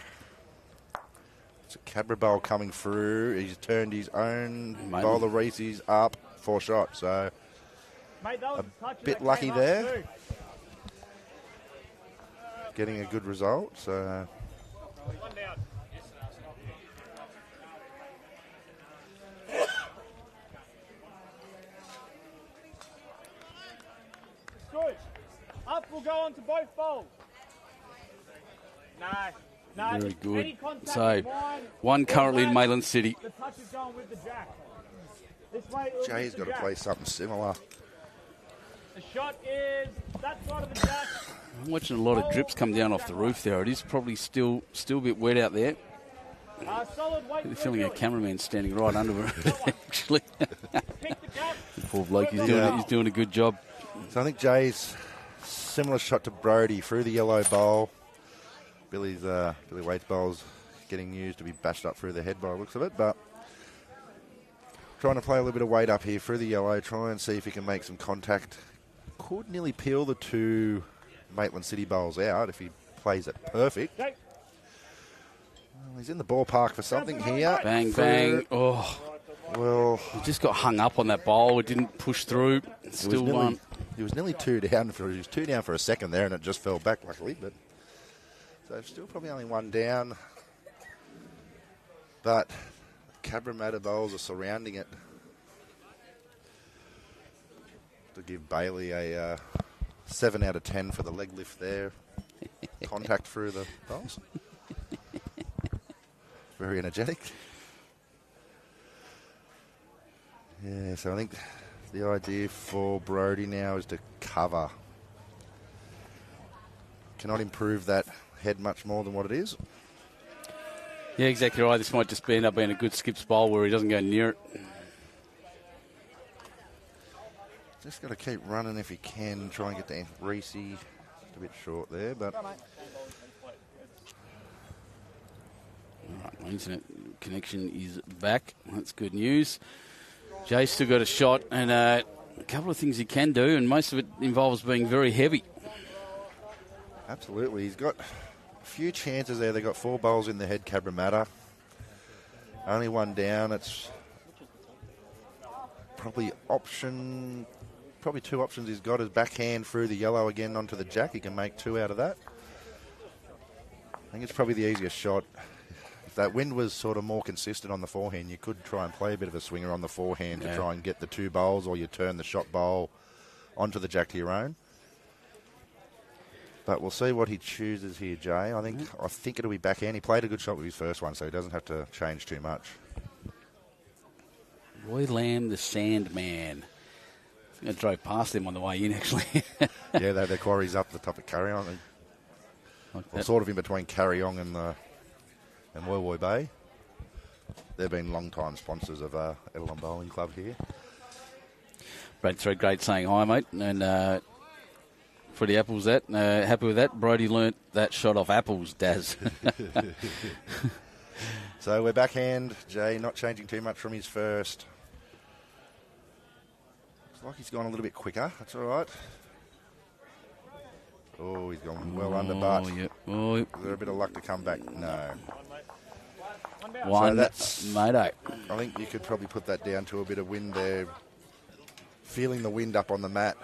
It's a Cabra bowl coming through. He's turned his own bowler Rees's up for shot. So Mate, that was a bit lucky there. Getting a good result. So One down. Good. Up will go on to both bowls. No. very good. Any contact So, with mine, one currently in or Maitland City. The touch is going with the jack. This way it will Jay's hit got the to jack. play something similar. The shot is that side of the jack. I'm watching a lot of drips come down off the roof there. It is probably still a bit wet out there. Solid weight. I'm feeling a cameraman standing right under it, actually. Pick the cap. Poor bloke, he's doing a good job. So I think Jay's similar shot to Brody through the yellow bowl. Billy Waite's bowl's getting used to be bashed up through the head by the looks of it, but trying to play a little bit of weight up here through the yellow, try and see if he can make some contact. Could nearly peel the two Maitland City bowls out if he plays it perfect. Jake. Well, he's in the ballpark for something here. Bang, bang. Oh, Well, he just got hung up on that bowl. It didn't push through. Still won. He was nearly two down. He was two down for a second there, and it just fell back luckily. But so still probably only one down. But Cabramatta bowls are surrounding it to give Bailey a 7 out of 10 for the leg lift there. Contact through the bowls. Very energetic. Yeah, so I think the idea for Brody now is to cover. Cannot improve that head much more than what it is. Yeah, exactly right. This might just end up being a good skips bowl where he doesn't go near it. Just got to keep running if he can. Try and get to Rees. Just a bit short there, but All right, my internet connection is back. That's good news. Jay's still got a shot and a couple of things he can do, and most of it involves being very heavy. absolutely. He's got a few chances there. They got 4 bowls in the head, Cabramatta. Only one down. It's probably two options he's got is backhand through the yellow again onto the jack. He can make 2 out of that. I think it's probably the easiest shot. If that wind was sort of more consistent on the forehand, you could try and play a bit of a swinger on the forehand to try and get the 2 bowls, or you turn the shot bowl onto the jack to your own. But we'll see what he chooses here, Jay. I think it'll be backhand. He played a good shot with his first one, so he doesn't have to change too much. Roy Lamb, the Sandman. I drove past them on the way in, actually. Yeah, their quarry's up the top of Carryong. Well, sort of in between Carryong and Woy Bay. They've been long-time sponsors of Edelon Bowling Club here. Brad Threadgate saying hi, mate. And Freddie Apples, happy with that. Brody learnt that shot off Apples, Daz. So we're backhand. Jay not changing too much from his first. Looks like he's gone a little bit quicker. That's all right. Oh, he's gone well under butt. Yeah. Oh, Is there a bit of luck to come back? No. One, So that's, mate. I think you could probably put that down to a bit of wind there. Feeling the wind up on the mat,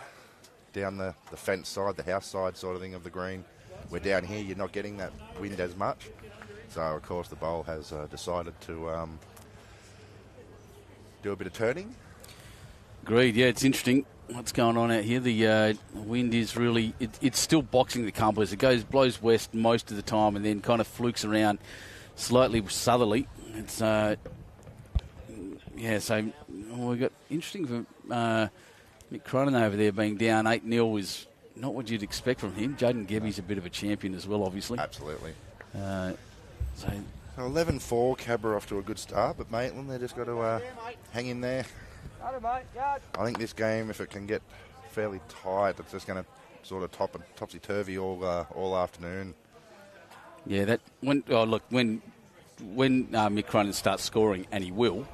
down the fence side, the house side sort of thing of the green. Where down here you're not getting that wind as much. So, of course, the bowl has decided to do a bit of turning. Agreed, yeah, it's interesting what's going on out here. The wind is really, it's still boxing the compass. It blows west most of the time and then kind of flukes around slightly southerly. It's, so we've got interesting for Mick Cronin over there being down 8-0 is not what you'd expect from him. Jaden Gebby's a bit of a champion as well, obviously. Absolutely. So 11-4, Cabra off to a good start, but Maitland, they just got to hang in there. I think this game, if it can get fairly tight, it's just going to sort of topsy-turvy all afternoon. Yeah, when Mick Cronin starts scoring, and he will,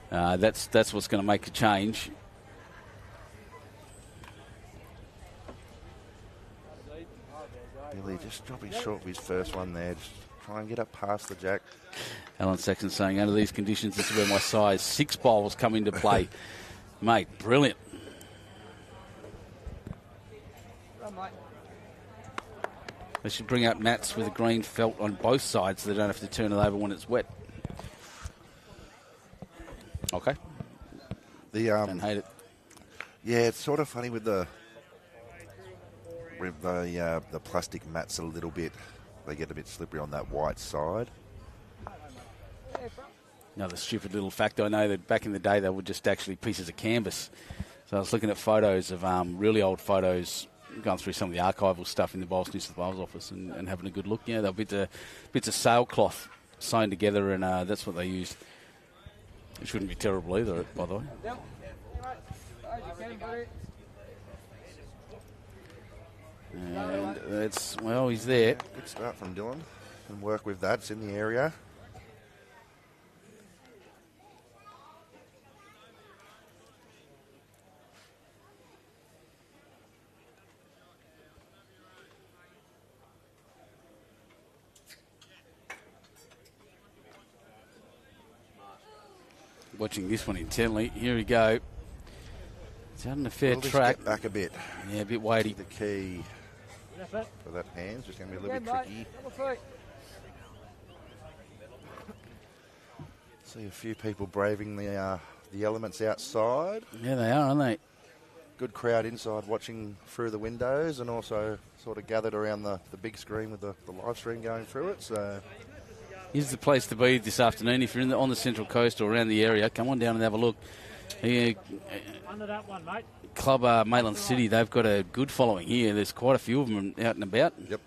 that's what's going to make a change. Billy just dropping short of his first one there. Just try and get up past the jack. Alan Saxon saying, under these conditions, this is where my size 6 bowls come into play. Mate, brilliant. They should bring up mats with a green felt on both sides so they don't have to turn it over when it's wet. Okay. Don't hate it. Yeah, it's sort of funny with the plastic mats a little bit. They get a bit slippery on that white side. Another stupid little fact, I know that back in the day they were just actually pieces of canvas. So I was looking at photos of really old photos, going through some of the archival stuff in the BowlsNSW office and having a good look. Yeah, they were bits of sailcloth sewn together, and that's what they used. It shouldn't be terrible either, by the way. And he's there. Good start from Dylan. And work with that. It's in the area. Watching this one intently. Here we go. It's out on a fair track. Get back a bit. Yeah, a bit weighty. The key for that hand's just going to be a little bit tricky. See a few people braving the elements outside. Yeah, they are, aren't they? Good crowd inside watching through the windows and also sort of gathered around the big screen with the live stream going through it. So here's the place to be this afternoon. If you're on the Central Coast or around the area, come on down and have a look. Under that one, mate. Club Maitland City, they've got a good following here. There's quite a few of them out and about. Yep.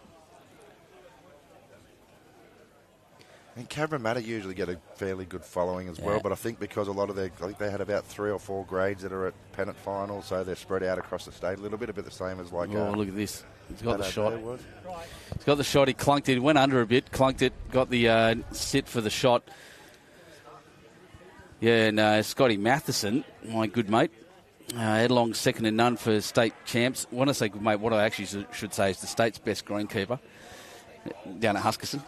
And Cabramatta usually get a fairly good following as well, but I think because I think they had about 3 or 4 grades that are at pennant finals, so they're spread out across the state a little bit the same as like. Oh, look at this! He's got the shot. He's got the shot. He clunked it. He went under a bit, clunked it, got the sit for the shot. Yeah, and Scotty Matheson, my good mate, Edelong second and none for state champs. When I say good mate, what I actually should say is the state's best greenkeeper down at Huskerson.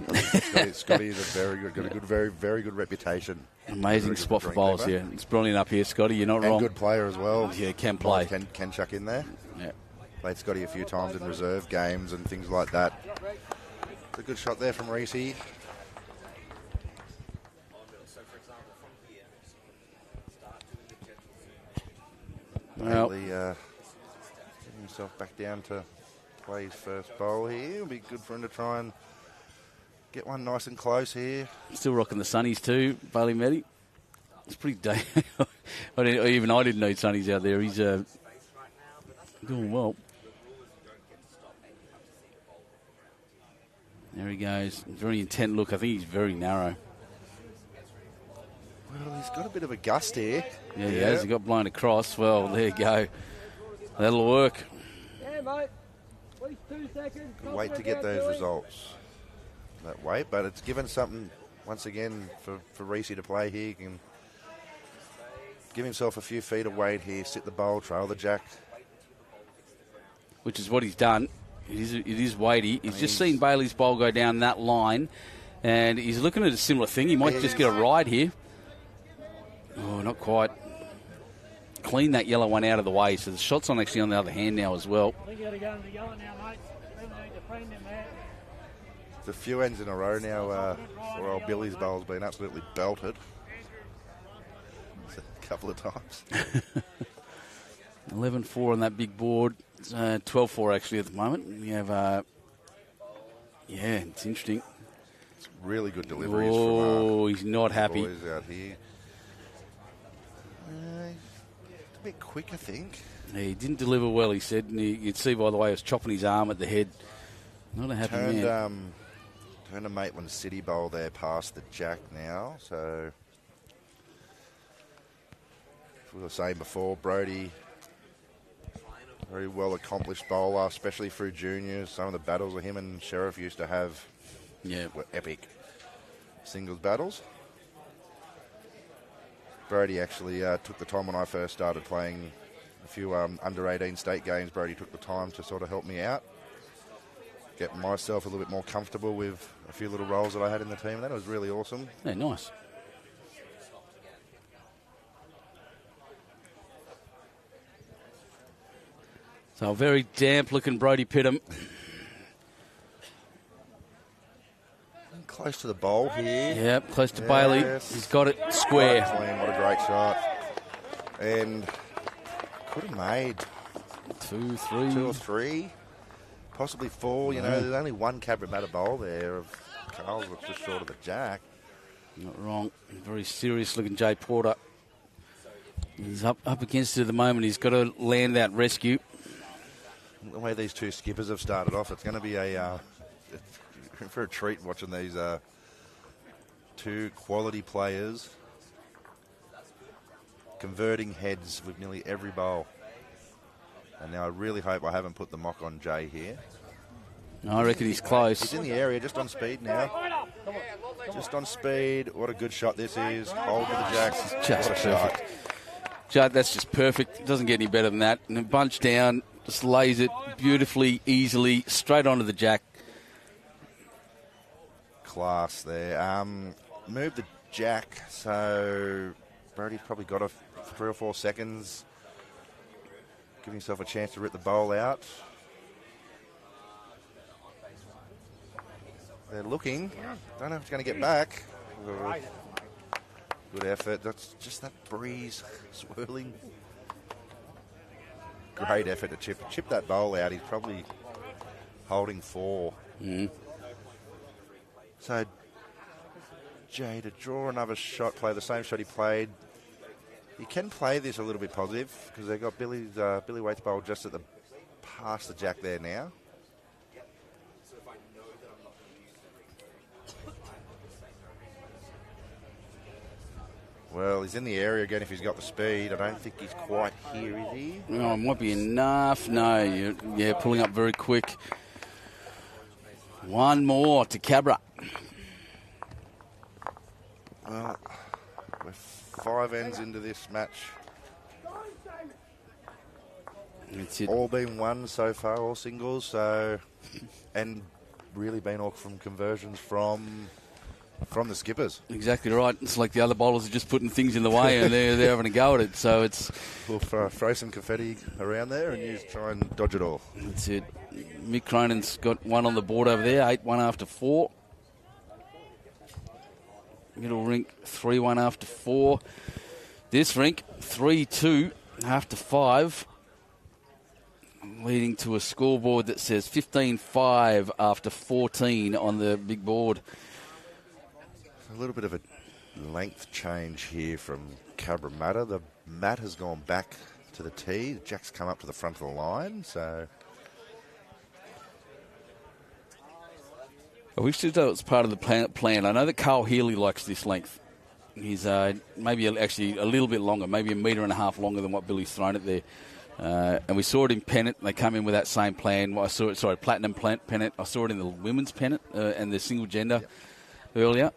Scotty is got a good, very, very good reputation. Amazing spot for bowls here. It's brilliant up here, Scotty. You're not wrong. And good player as well. Yeah, can play. Can chuck in there. Yeah. Played Scotty a few times in reserve games and things like that. It's a good shot there from Rees. Well, getting himself back down to play his first bowl here. It'll be good for him to try and get one nice and close here. Still rocking the sunnies too, Bailey Meti. It's pretty day. I didn't need sunnies out there. He's Doing well. There he goes. Very intent look. I think he's very narrow. Well, he's got a bit of a gust here. Yeah, he has. He got blown across. Well, there you go. That'll work. Yeah, mate. At least 2 seconds. Wait to get those results. That Waite, but it's given something once again for Rees to play here. He can give himself a few feet of weight here, sit the bowl, trail the jack. Which is what he's done. It is weighty. He's just seen Bailey's bowl go down that line, and he's looking at a similar thing. He might just get a ride here. Oh, not quite. Clean that yellow one out of the way. So the shot's on actually on the other hand now as well. I think you got to go into the yellow now, mate. Really need to frame them there. It's a few ends in a row now where old Billy's bowl's been absolutely belted. A couple of times. 11-4 on that big board. 12-4 actually at the moment. We have, it's interesting. It's really good deliveries from he's not happy. Boys out here. It's a bit quick, I think. Yeah, he didn't deliver well, he said. And you'd see by the way he was chopping his arm at the head. Not a happy man. Turned a Maitland City bowl there past the jack now. So, as we were saying before, Brody, very well accomplished bowler, especially through juniors. Some of the battles that him and Sheriff used to have were epic singles battles. Brody actually took the time when I first started playing a few under-18 state games. Brody took the time to sort of help me out, get myself a little bit more comfortable with a few little roles that I had in the team. That was really awesome. Yeah, nice. So a very damp-looking Brody Pitham. Close to the bowl here. Yep, close to Bailey. He's got it square. What a great shot. And could have made 2 or 3, possibly 4. You know, there's only one Cabramatta bowl there of Karl was just short of the jack. Not wrong. Very serious-looking Jay Porter. He's up against it at the moment. He's got to land that rescue. The way these two skippers have started off, it's going to be for a treat watching these two quality players converting heads with nearly every bowl. And now I really hope I haven't put the mock on Jay here. No, I reckon he's close. He's in the area, just on speed now. Just on speed. What a good shot this is. Hold with the jacks. Just what a perfect. shot. Judd, that's just perfect. It doesn't get any better than that. And then bunch down, just lays it beautifully, easily, straight onto the jack. Class there. Move the jack, so Brody's probably got 3 or 4 seconds. Give himself a chance to rip the bowl out. They're looking. Don't know if it's going to get back. Good effort. That's just that breeze swirling. Great effort to chip that bowl out. He's probably holding 4. So Jay to draw another shot, play the same shot he played. You can play this a little bit positive because they've got Billy Waite's bowl just at the past the jack there now. Well, he's in the area again if he's got the speed. I don't think he's quite here, is he? Oh, it might be enough. No, you're pulling up very quick. One more to Cabra. Well, we're 5 ends into this match. That's it. All been won so far, all singles. So, and really been all from conversions from the skippers. Exactly right. It's like the other bowlers are just putting things in the way and they're having a go at it. So it's... We'll throw some confetti around there and you try and dodge it all. That's it. Mick Cronin's got one on the board over there, 8-1 after 4. Middle rink, 3-1 after 4. This rink, 3-2 after 5. Leading to a scoreboard that says 15-5 after 14 on the big board. A little bit of a length change here from Cabramatta. The mat has gone back to the tee. Jack's come up to the front of the line, so... I wish that was part of the plan. I know that Karl Healy likes this length. He's maybe actually a little bit longer, maybe 1.5 meters longer than what Billy's thrown it there. And we saw it in pennant. They come in with that same plan. I saw it, platinum pennant. I saw it in the women's pennant and the single gender earlier.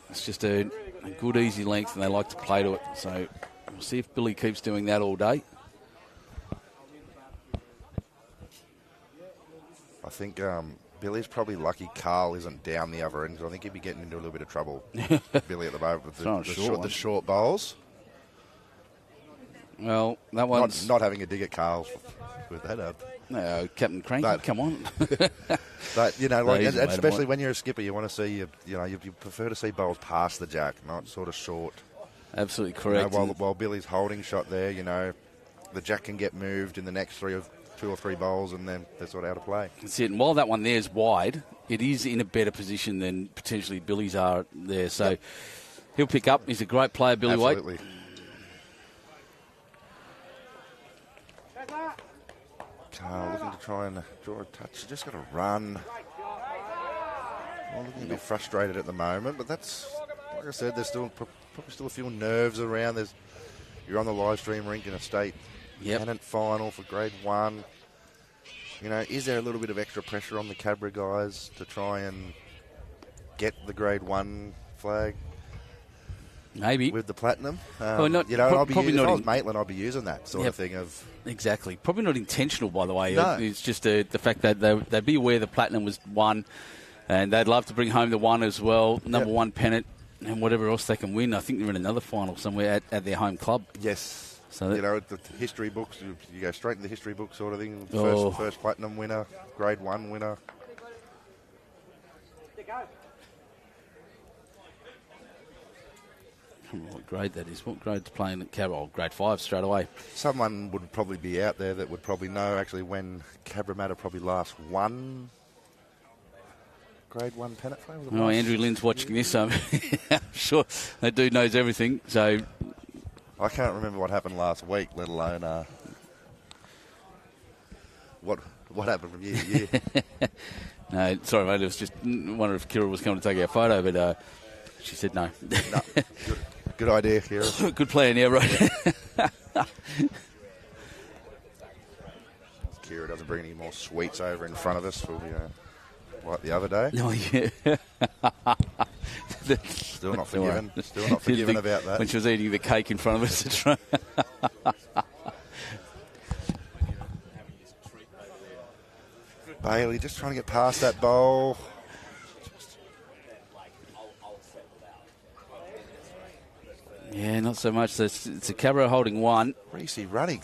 It's just a good, easy length, and they like to play to it. So we'll see if Billy keeps doing that all day. I think Billy's probably lucky Karl isn't down the other end, because I think he'd be getting into a little bit of trouble, Billy, at the moment with the short bowls. Well, that one's... Not having a dig at Karl with that up. No, Captain Cranky, come on. But, you know, especially when you're a skipper, you want to see, you prefer to see bowls past the jack, not sort of short. Absolutely correct. While Billy's holding shot there, the jack can get moved in the next 2 or 3 bowls, and then they're sort of out of play. That's it. And while that one there is wide, it is in a better position than potentially Billy's are there. So he'll pick up. He's a great player, Billy Waite. Absolutely. Karl looking to try and draw a touch. Just got to run. Looking a bit frustrated at the moment, but that's, like I said, there's still probably still a few nerves around. You're on the live stream rink in a state pennant final for Grade 1. Is there a little bit of extra pressure on the Cabra guys to try and get the Grade 1 flag? Maybe. With the platinum. Probably not. If I was Maitland, I'd be using that sort of thing. Exactly. Probably not intentional, by the way. No. It's just the fact that they'd be aware the platinum was won, and they'd love to bring home the one as well, number 1 pennant, and whatever else they can win. I think they're in another final somewhere at their home club. Yes. So the history books, you go straight in the history book sort of thing. First platinum winner, Grade 1 winner. What grade that is? What grade's playing at Cabra? Oh, Grade 5 straight away. Someone would probably be out there that would probably know actually when Cabramatta probably last won Grade 1 pennant flag. Oh, Andrew Lynn's watching this. I'm sure that dude knows everything. So I can't remember what happened last week, let alone what happened from year to year. No, sorry, mate. I was just wondering if Kira was coming to take our photo, but she said no. No. Good idea, Kira. Good plan, yeah, right. Kira doesn't bring any more sweets over in front of us, like the other day. Oh, yeah. Still not forgiven. Still not forgiven about that. When she was eating the cake in front of us. Bailey just trying to get past that bowl. Yeah, not so much. It's a Cabra holding 1. Rees running.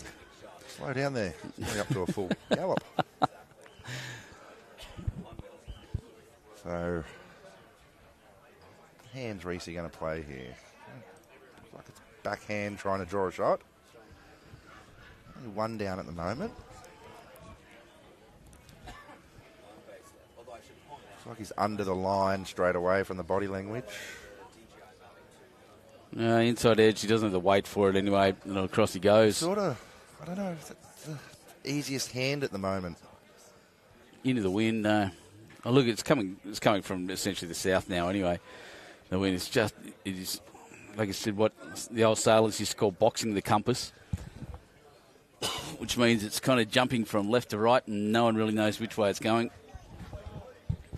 Slow down there. Going up to a full gallop. So, hands Rees going to play here. Looks like it's backhand trying to draw a shot. Only 1 down at the moment. Looks like he's under the line straight away from the body language. Inside edge, he doesn't have to wait for it anyway, and across he goes. Sort of, I don't know if that's the easiest hand at the moment. Into the wind. Oh, look, it's coming from essentially the south now anyway. The wind is it is, like I said, what the old sailors used to call boxing the compass, which means it's kind of jumping from left to right, and no one really knows which way it's going.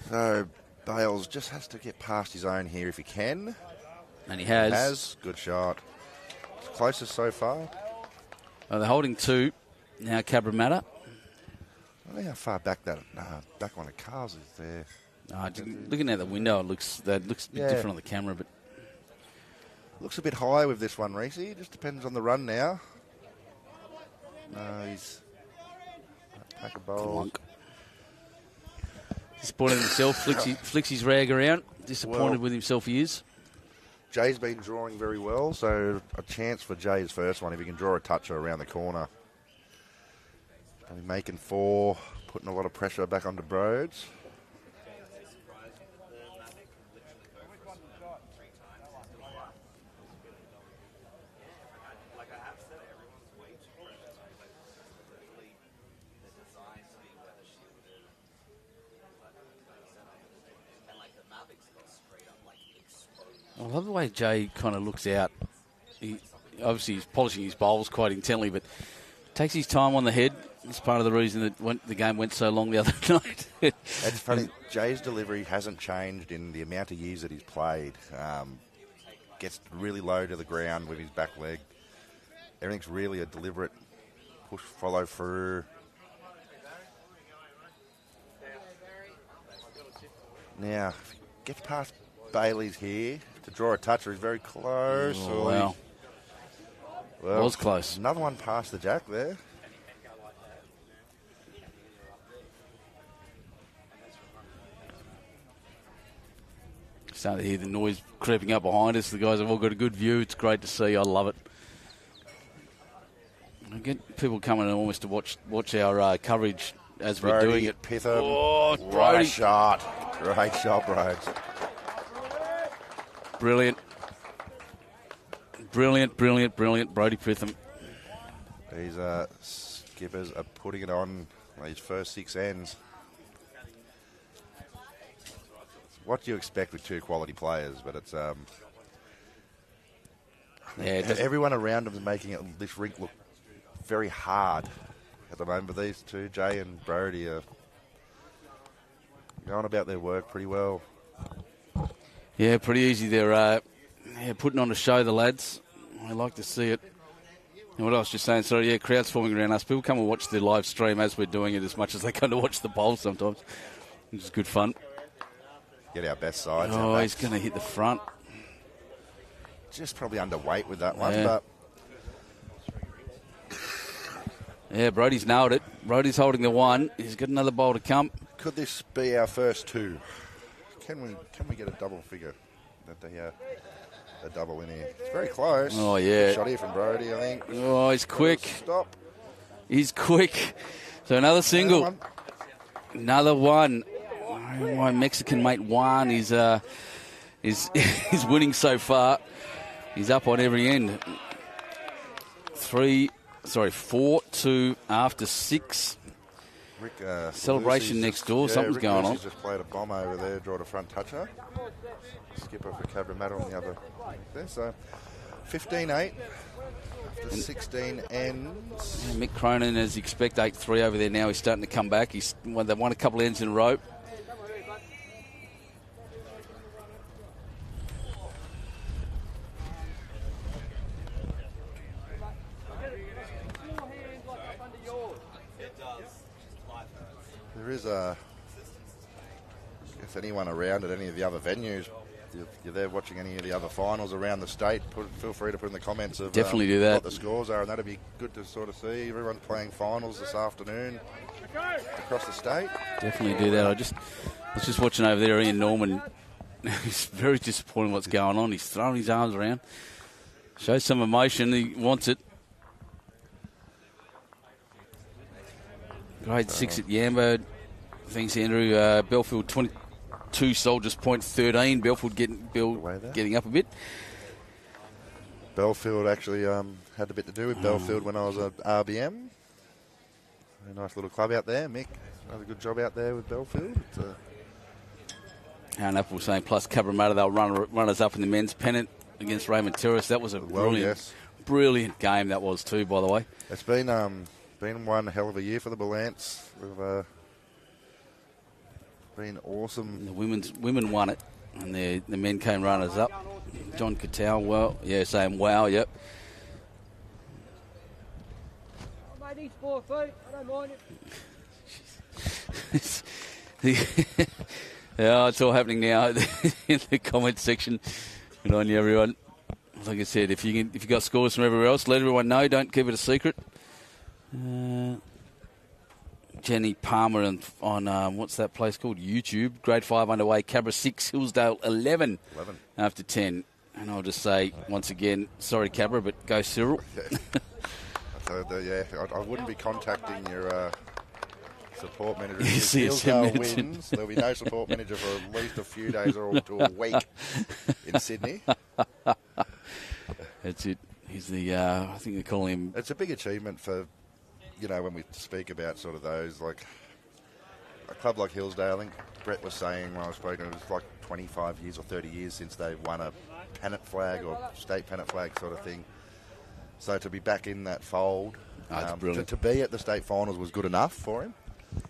So, Bales just has to get past his own here if he can. And he has. Good shot. It's closest so far. Oh, they're holding 2. Now Cabramatta. I don't know how far back that back one of Karl's is there. Looking out the window, it looks a bit different on the camera, but looks a bit high with this one, Rees. Just depends on the run now. No, he's pack of bowls. Disappointed himself. Flicks his rag around. Disappointed with himself he is. Jay's been drawing very well, so a chance for Jay's first one if he can draw a toucher around the corner. Probably making 4, putting a lot of pressure back onto Broads. I love the way Jay kind of looks out. Obviously, he's polishing his bowls quite intently, but takes his time on the head. That's part of the reason that the game went so long the other night. It's funny. Jay's delivery hasn't changed in the amount of years that he's played. Gets really low to the ground with his back leg. Everything's really a deliberate push, follow through. Now, if he gets past Bailey's here to draw a toucher, he's very close. Oh, wow. Well, was close. Another one past the jack there. Starting to hear the noise creeping up behind us. The guys have all got a good view. It's great to see. I love it. I get people coming in almost to watch our coverage as Brody, we're doing it. Pitham. Oh, What Brody. a shot. Great shot, Brody. Brilliant. Brilliant, brilliant, brilliant. Brody Pitham. These skippers are putting it on these first 6 ends. What do you expect with 2 quality players? But it's everyone around them is making this rink look very hard at the moment. But these two, Jay and Brody, are going about their work pretty well. Yeah, pretty easy. They're putting on a show, the lads. I like to see it. And what I was just saying, sorry, yeah, crowds forming around us. People come and watch the live stream as we're doing it as much as they come to watch the bowl sometimes, which is good fun. Get our best sides. Oh, he's going to hit the front. Just probably underweight with that one, Yeah. but Yeah, Brody's nailed it. Brody's holding the one. He's got another bowl to come. could this be our first 2? Can we get a double figure? A double in here. It's very close. Oh, yeah. Good shot here from Brody, I think. Oh, he's quick. Stop. He's quick. So another single. Another one. My Mexican mate Juan is winning so far. He's up on every end. 4-2 after 6. Rick, Celebration Lucy's next door. Something's Rick going on. Lucy's just played a bomb over there, drawed a front toucher. Skipper for Cabramatta on the other there. So 15-8 after 16 ends. Yeah, Mick Cronin, as you expect, 8-3 over there now. He's starting to come back. They've won a couple of ends in a row. There is if anyone around at any of the other venues, you're there watching any of the other finals around the state, feel free to put in the comments of Definitely do that. what the scores are, and that'd be good to sort of see. Everyone's playing finals this afternoon across the state. Definitely do that. I was just watching over there, Ian Norman. He's very disappointed what's going on. He's throwing his arms around. Shows some emotion. He wants it. Grade 6 at Yambo. Thanks, Andrew. Belfield 22, Soldiers Point 13. Belfield getting up a bit. Belfield actually had a bit to do with Belfield when I was at RBM. A nice little club out there. Mick does a good job out there with Belfield. Aaron Apple was saying, plus Cabramatta, they'll run us up in the men's pennant against Raymond Terrace. That was a brilliant game that was too, by the way. It's been one hell of a year for the Ballants. We've been awesome. The women won it, and the men came runners up. John Cattell, saying wow, yep. Mate, he's 4 feet. I don't mind it. Yeah, it's all happening now in the comment section. Good on you, everyone. Like I said, if you got scores from everywhere else, let everyone know. Don't keep it a secret. Jenny Palmer on what's that place called? YouTube. Grade 5 underway. Cabra 6, Hillsdale 11 after 10. And I'll just say once again, sorry Cabra, but go Cyril. I wouldn't be contacting your support manager. If Yes, Hillsdale wins, there'll be no support manager for at least a few days or to a week in Sydney. That's it. He's the, I think they call him... It's a big achievement for, when we speak about sort of those, like a club like Hillsdale. I think Brett was saying when I was speaking, it was like 25 years or 30 years since they won a pennant flag or state pennant flag sort of thing. So to be back in that fold, to be at the state finals was good enough for him.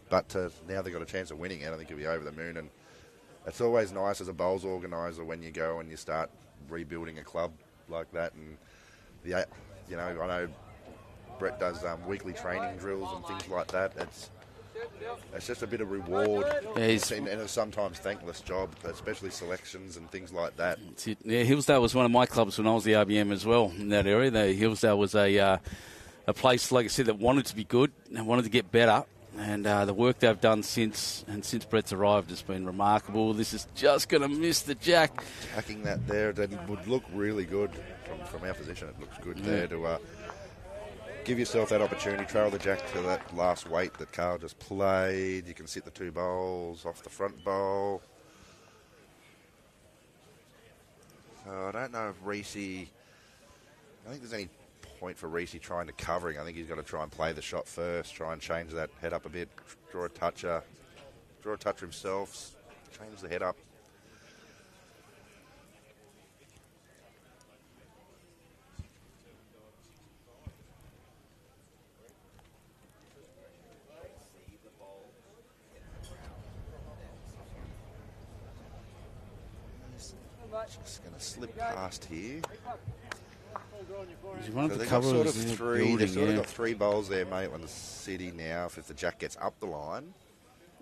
But now they've got a chance of winning it. I think he'll be over the moon. And it's always nice as a bowls organiser when you go and you start rebuilding a club like that. And I know Brett does weekly training drills and things like that. It's just a bit of reward, and a sometimes thankless job, especially selections and things like that. Yeah, Hillsdale was one of my clubs when I was the RBM as well in that area. Hillsdale was a place, like I said, that wanted to be good and wanted to get better. And the work they've done since Brett's arrived has been remarkable. This is just going to miss the jack. Hacking that there, that would look really good from our position. It looks good there to give yourself that opportunity, trail the jack to that last weight that Karl just played. You can sit the two bowls off the front bowl. So I don't know if Rees, I think there's any point for Rees trying to covering. I think he's got to try and play the shot first, try and change that head up a bit, draw a toucher himself, change the head up. Just going to slip past here. So they've got sort of three. They've sort of got three bowls there, Maitland City now. If the jack gets up the line,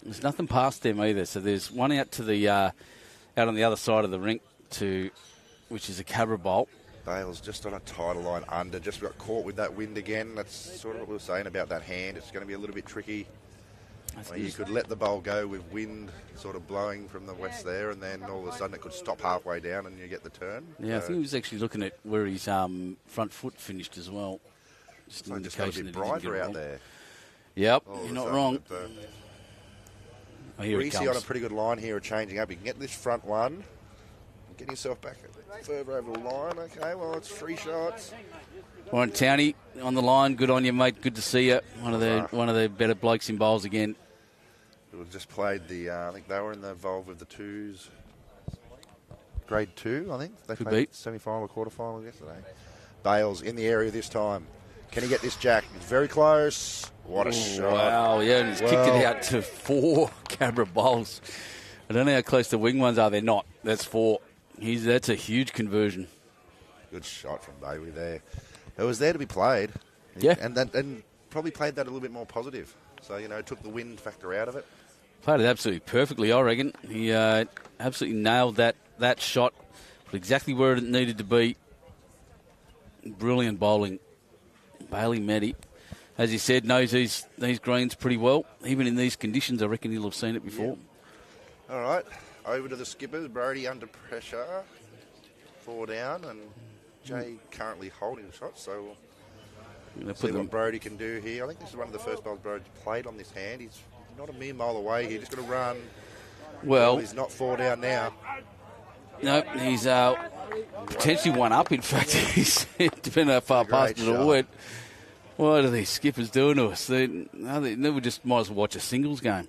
there's nothing past them either. So there's one out to the out on the other side of the rink which is a Cabra bolt. Bale's just on a tighter line under. Just got caught with that wind again. That's sort of what we were saying about that hand. It's going to be a little bit tricky. You could let the bowl go with wind sort of blowing from the west there, and then all of a sudden it could stop halfway down and you get the turn. Yeah, I think he was actually looking at where his front foot finished as well. Just an indication just got a bit brighter out there. Yep, you're not wrong. Rees on a pretty good line here of changing up. You can get this front one, get yourself back further over the line. Okay, well, it's 3 shots. Warren Towney on the line. Good on you, mate. Good to see you. One of the better blokes in bowls again. We've just played I think they were involved with the twos. Grade 2, I think. They played semi-final or quarter-final yesterday. Bales in the area this time. Can he get this jack? It's very close. What a shot. Wow, yeah, and he's kicked it out to 4 Cabra bowls. I don't know how close the wing ones are. They're not. That's 4. That's a huge conversion. Good shot from Bailey there. It was there to be played. Yeah. And probably played that a little bit more positive. So, took the wind factor out of it. Played it absolutely perfectly, I reckon. He absolutely nailed that shot. Put exactly where it needed to be. Brilliant bowling. Bailey Meti, as he said, knows these greens pretty well. Even in these conditions, I reckon he'll have seen it before. Yeah. All right. Over to the skippers. Brody under pressure. 4 down, and Jay currently holding the shot, so we'll see what Brody can do here. I think this is one of the first balls Brody played on this hand. He's not a mere mile away. He's just going to run. Well, he's not 4 down now. No, he's potentially 1 up. In fact, he's depending how far past it all went. What are these skippers doing to us? They never just might as well watch a singles game.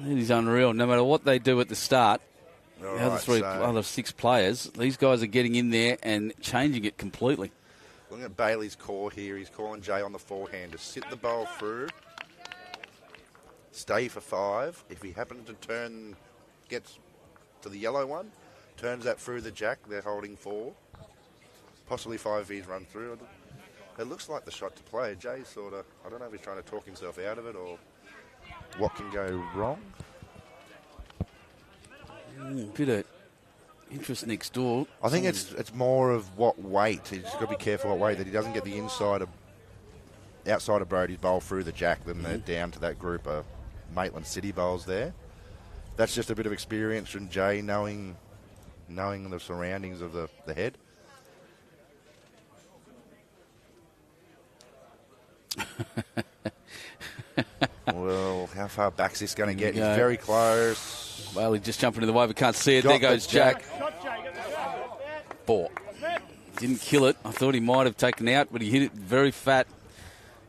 It is unreal. No matter what they do at the start, other 6 players, these guys are getting in there and changing it completely. Looking at Bailey's core here, he's calling Jay on the forehand to sit the bowl through, stay for 5. If he happens to gets to the yellow one, turns that through the jack, they're holding 4. Possibly 5 if he's run through. It looks like the shot to play. Jay's sort of, I don't know if he's trying to talk himself out of it or what can go wrong. Bit of interest next door. I think it's more of what weight. He's got to be careful what weight, that he doesn't get the outside of Brody's bowl through the jack, then they're down to that group of Maitland City bowls there. That's just a bit of experience from Jay, knowing the surroundings of the head. Well, how far back's this going to get? He's very close. Well, he's just jumping to the wave. I can't see it. There goes Jack. 4. Didn't kill it. I thought he might have taken out, but he hit it very fat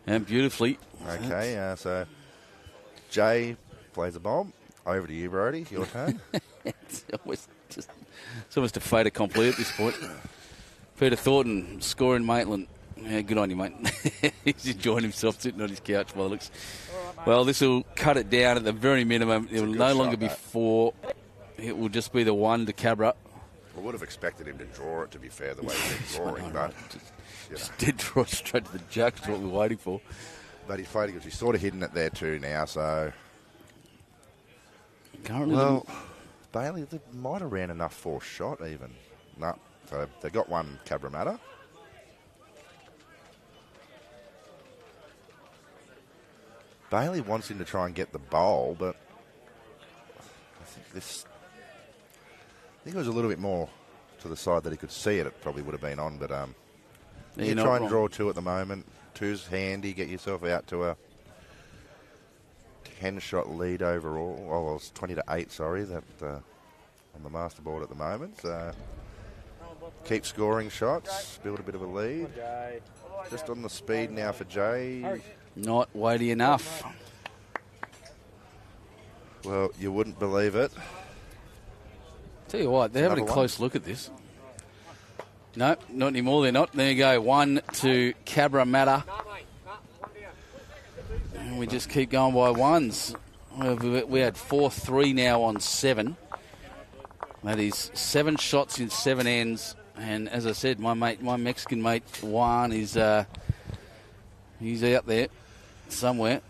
and beautifully. Okay, so Jay plays a bomb. Over to you, Brody. Your turn. It's almost a fait accompli at this point. Peter Thornton scoring Maitland. Yeah, good on you, mate. He's enjoying himself sitting on his couch by the looks. Well, this will cut it down at the very minimum. It will no longer be 4. It will just be the 1 to Cabra. I would have expected him to draw it, to be fair, the way he's been drawing, but... Just did draw straight to the jack, is what we're waiting for. But he's played because he's sort of hidden it there too now, so... Currently, Well, Bailey, they might have ran enough for shot even. No, so they got one Cabramatta. Bailey wants him to try and get the bowl, but I think it was a little bit more to the side that he could see it. It probably would have been on, but you try and draw 2 at the moment. 2's handy. Get yourself out to a 10-shot lead overall. Oh, well, it's 20-8. Sorry, that on the master board at the moment. Keep scoring shots. Build a bit of a lead. Just on the speed now for Jay. not weighty enough. Well, you wouldn't believe it. Tell you what, they're having a close look at this. No, not anymore. They're not. There you go. 1 to Cabramatta. And we just keep going by ones. We had 4-3 now on 7. That is 7 shots in 7 ends. And as I said, my Mexican mate Juan is he's out there somewhere.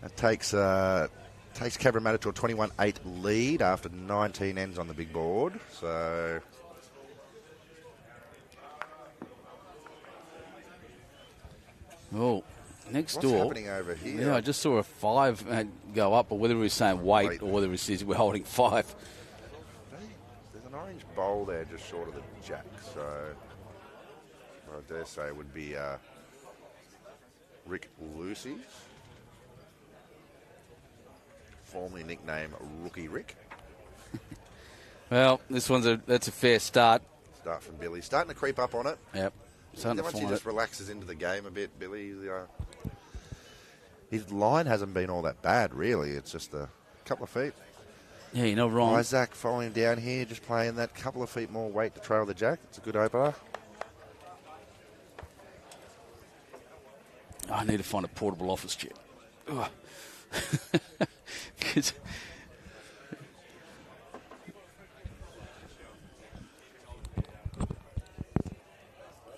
That takes Cabramatta to a 21-8 lead after 19 ends on the big board. So oh, next what's door. happening over here? Yeah, I just saw a 5 go up, or whether he was saying wait. Or whether he says we're holding 5. There's an orange bowl there just short of the jack, so I dare say it would be Rick Lucy's, formerly nicknamed Rookie Rick. Well, that's a fair start. Start from Billy. Starting to creep up on it. Yep. Once he just relaxes into the game a bit, Billy, his line hasn't been all that bad, really. It's just a couple of feet. Yeah, you're not wrong. Isaac following him down here, just playing that couple of feet more weight to trail the jack. It's a good opener. I need to find a portable office chair.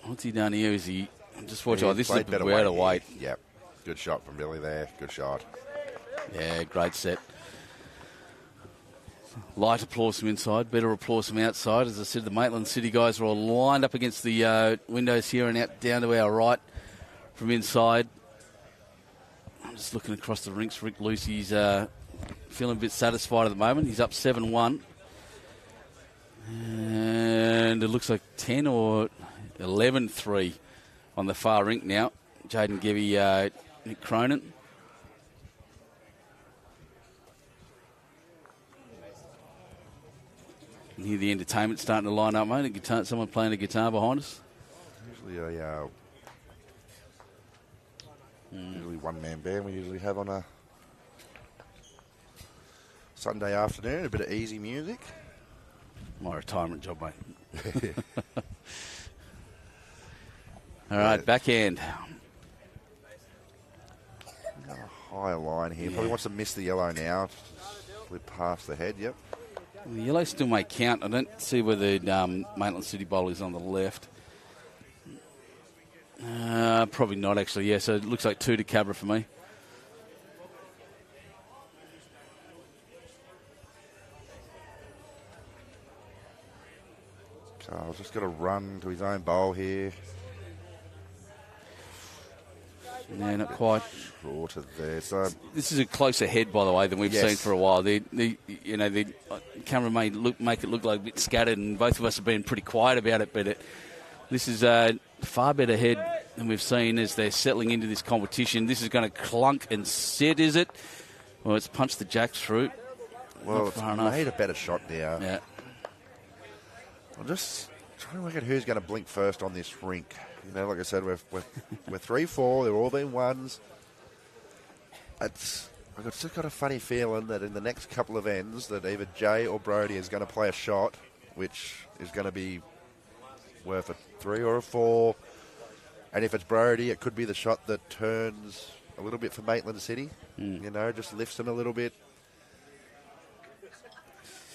What's he done here? Is he just watch? This is a way to wait. Yep. Good shot from Billy there. Good shot. Yeah, great set. Light applause from inside, better applause from outside. As I said, the Maitland City guys are all lined up against the windows here and out down to our right from inside. I'm just looking across the rinks. Rick Lucy's feeling a bit satisfied at the moment. He's up 7-1. And it looks like 10 or 11-3 on the far rink now. Jaden Gebby, Nick Cronin. You hear the entertainment starting to line up, mate. Someone playing a guitar behind us. Usually usually one-man band we usually have on a Sunday afternoon. A bit of easy music. My retirement job, mate. All right, backhand. Got a higher line here. Probably wants to miss the yellow now. Slip past the head, yep. The yellow still may count. I don't see where the Maitland City bowl is on the left. Probably not, actually. Yeah, so it looks like 2 to Cabra for me. Karl's just got to run to his own bowl here. No, not quite. Short of there. So this is a closer head, by the way, than we've seen for a while. The camera may make it look like a bit scattered, and both of us have been pretty quiet about it. But this is a far better head than we've seen as they're settling into this competition. This is going to clunk and sit, is it? Well, it's punched the jacks through. Well, it's made a better shot there. Yeah. I'm just trying to work out who's going to blink first on this rink. You know, like I said, we're 3-4. They've all been ones. I've just got a funny feeling that in the next couple of ends that either Jay or Brody is going to play a shot which is going to be worth a 3 or a 4. And if it's Brody, it could be the shot that turns a little bit for Maitland City. You know, just lifts them a little bit.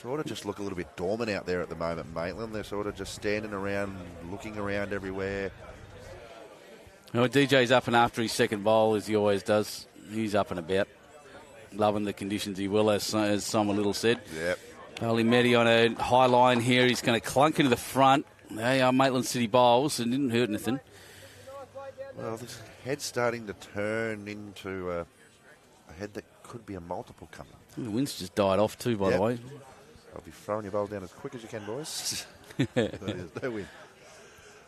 Sort of just look a little bit dormant out there at the moment, Maitland. They're sort of just standing around, looking around everywhere. Well, DJ's up and after his second bowl, as he always does. He's up and about. Loving the conditions he will, as Simon Little said. Yep. Early Meti on a high line here. He's going to clunk into the front. They are Maitland City bowls and didn't hurt anything. Well, this head's starting to turn into a head that could be a multiple coming. The wind's just died off too, by the way. I'll be throwing your bowl down as quick as you can, boys. No win.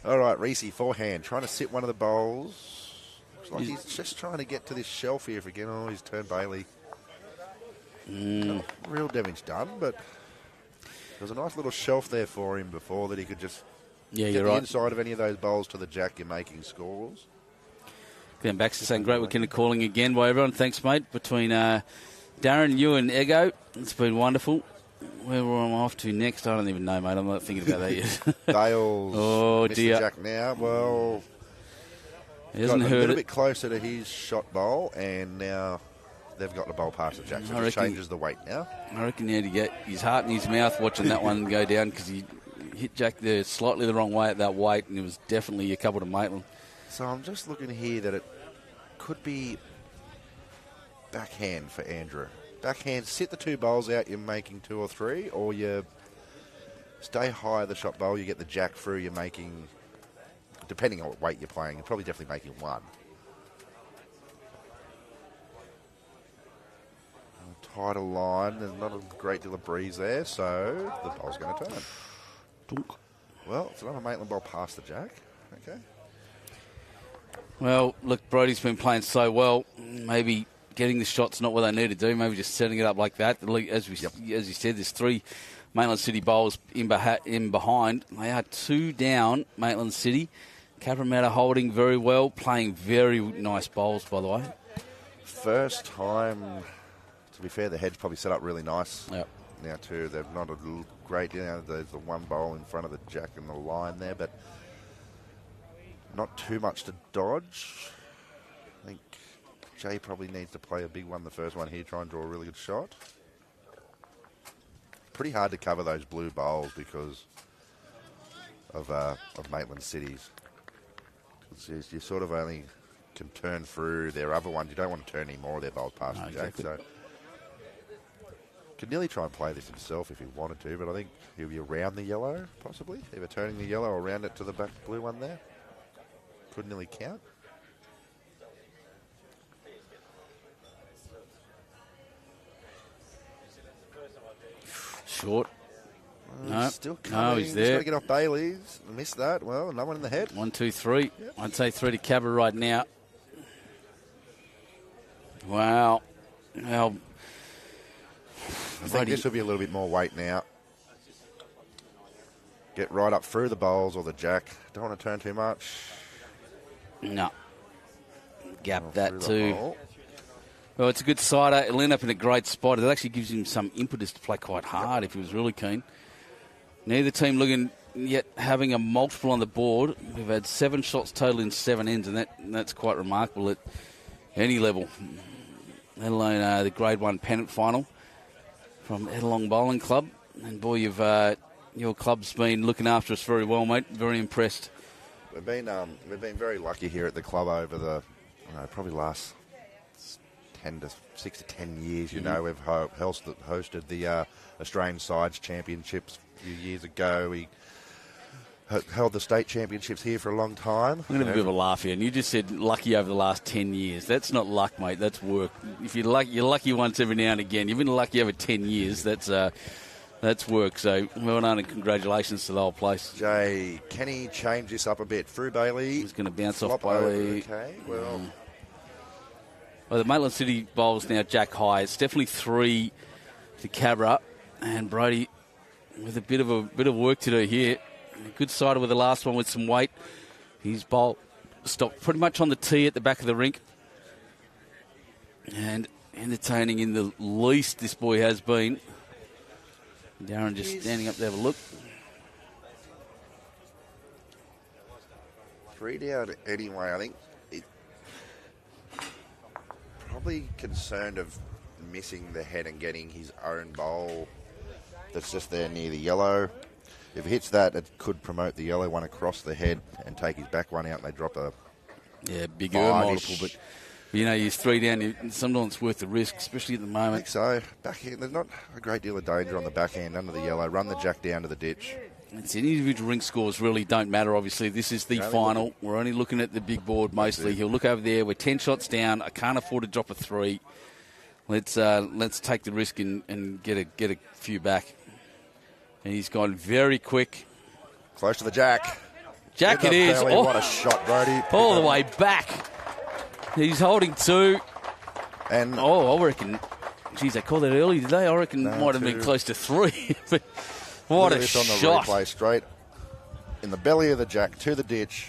All right, Rees, forehand, trying to sit one of the bowls. Looks like he's just trying to get to this shelf here again. Oh, he's turned Bailey. Not real damage done, but there's a nice little shelf there for him before that he could just get the inside of any of those bowls to the jack. You're making scores. Glenn Baxter saying great weekend of calling again by everyone. Thanks, mate. Between Darren, you and Ego, it's been wonderful. Where we're off to next, I don't even know, mate. I'm not thinking about that yet. Dale's missed the jack now. Well, he hasn't got a heard little it. bit closer to his shot bowl, and now they've got the bowl past the jack, so it changes the weight now. I reckon he had to get his heart in his mouth watching that one go down because he hit Jack there slightly the wrong way at that weight, and it was definitely a couple to Maitland. So I'm just looking here that it could be backhand for Andrew. Backhand, sit the 2 bowls out, you're making 2 or 3, or you stay high the shot bowl, you get the jack through, you're making, depending on what weight you're playing, you're probably definitely making 1. Tighter line, there's not a great deal of breeze there, so the bowl's going to turn. Dunk. Well, it's another Maitland bowl past the jack. Okay. Well, look, Brody's been playing so well. Maybe getting the shots not what they need to do. Maybe just setting it up like that. As you said, there's 3 Maitland City bowls in behind. They are 2 down, Maitland City. Cabramatta holding very well, playing very nice bowls, by the way. First time, to be fair, the head's probably set up really nice. Yep. Now, too, they've not a great, there's the 1 bowl in front of the jack and the line there, but not too much to dodge. I think Jay probably needs to play a big one, the first one here, try and draw a really good shot. Pretty hard to cover those blue bowls because of Maitland City's. You sort of only can turn through their other ones. You don't want to turn any more of their bowls past the jack. Exactly. So could nearly try and play this himself if he wanted to, but I think he'll be around the yellow, possibly. Either turning the yellow or around it to the back blue one there. Could nearly count. Short. No, Still coming. no, he's Just there. got to get off Bailey's. Missed that. Well, no one in the head. 1, 2, 3. Yep. I'd say 3 to Cabra right now. Wow. Well, I think this will be a little bit more weight now. Get right up through the bowls or the jack. Don't want to turn too much. no. Gap Through that the too. hole. Well, it's a good sider. It'll end up in a great spot. It actually gives him some impetus to play quite hard if he was really keen. Neither team looking yet having a multiple on the board. We've had 7 shots total in 7 ends, and that's quite remarkable at any level, let alone the Grade 1 pennant final from Ettalong Bowling Club. And boy, your club's been looking after us very well, mate. Very impressed. We've been very lucky here at the club over the probably last 6 to 10 years. You know, we've hosted the Australian Sides Championships a few years ago. We held the state championships here for a long time. I'm going to have a bit of a laugh here. And you just said lucky over the last 10 years. That's not luck, mate. That's work. If you're lucky once every now and again. You've been lucky over 10 years. That's work. So well done and congratulations to the whole place. Jay, can he change this up a bit? Through Bailey. He's going to bounce off Flop over. Bailey. Okay, well. Well, the Maitland City bowls now jack high. It's definitely 3 to Cabra. And Brody with a bit of work to do here. A good sider with the last one with some weight. His bowl stopped pretty much on the tee at the back of the rink. And entertaining in the least this boy has been. Darren just standing up to have a look. 3 down anyway. I think it probably concerned of missing the head and getting his own bowl that's just there near the yellow. If he hits that, it could promote the yellow one across the head and take his back one out, and they drop a bigger multiple. But he's 3 down. Sometimes it's worth the risk, especially at the moment. I think so. Backhand, there's not a great deal of danger on the backhand under the yellow. Run the jack down to the ditch. It's individual ring scores really don't matter, obviously. This is the final. We're only looking at the big board mostly. He'll look over there. We're 10 shots down. I can't afford to drop a 3. Let's take the risk and get a few back. And he's gone very quick. Close to the jack. Jack it is. Oh. What a shot, Brody. All the way back. He's holding 2. And I reckon, geez, they called that early, did they? I reckon it might have been close to 3. But what a shot. On the replay, straight in the belly of the jack to the ditch.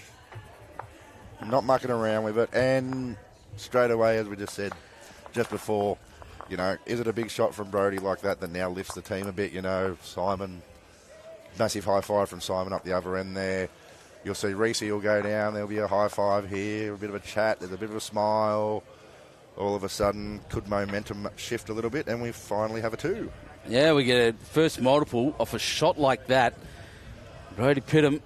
Not mucking around with it. And straight away, as we just said, just before, is it a big shot from Brody like that now lifts the team a bit? Simon, massive high five from Simon up the other end there. You'll see Rees will go down. There'll be a high five here, a bit of a chat. There's a bit of a smile. All of a sudden, could momentum shift a little bit, and we finally have a 2. Yeah, we get a first multiple off a shot like that. Brody Pitham,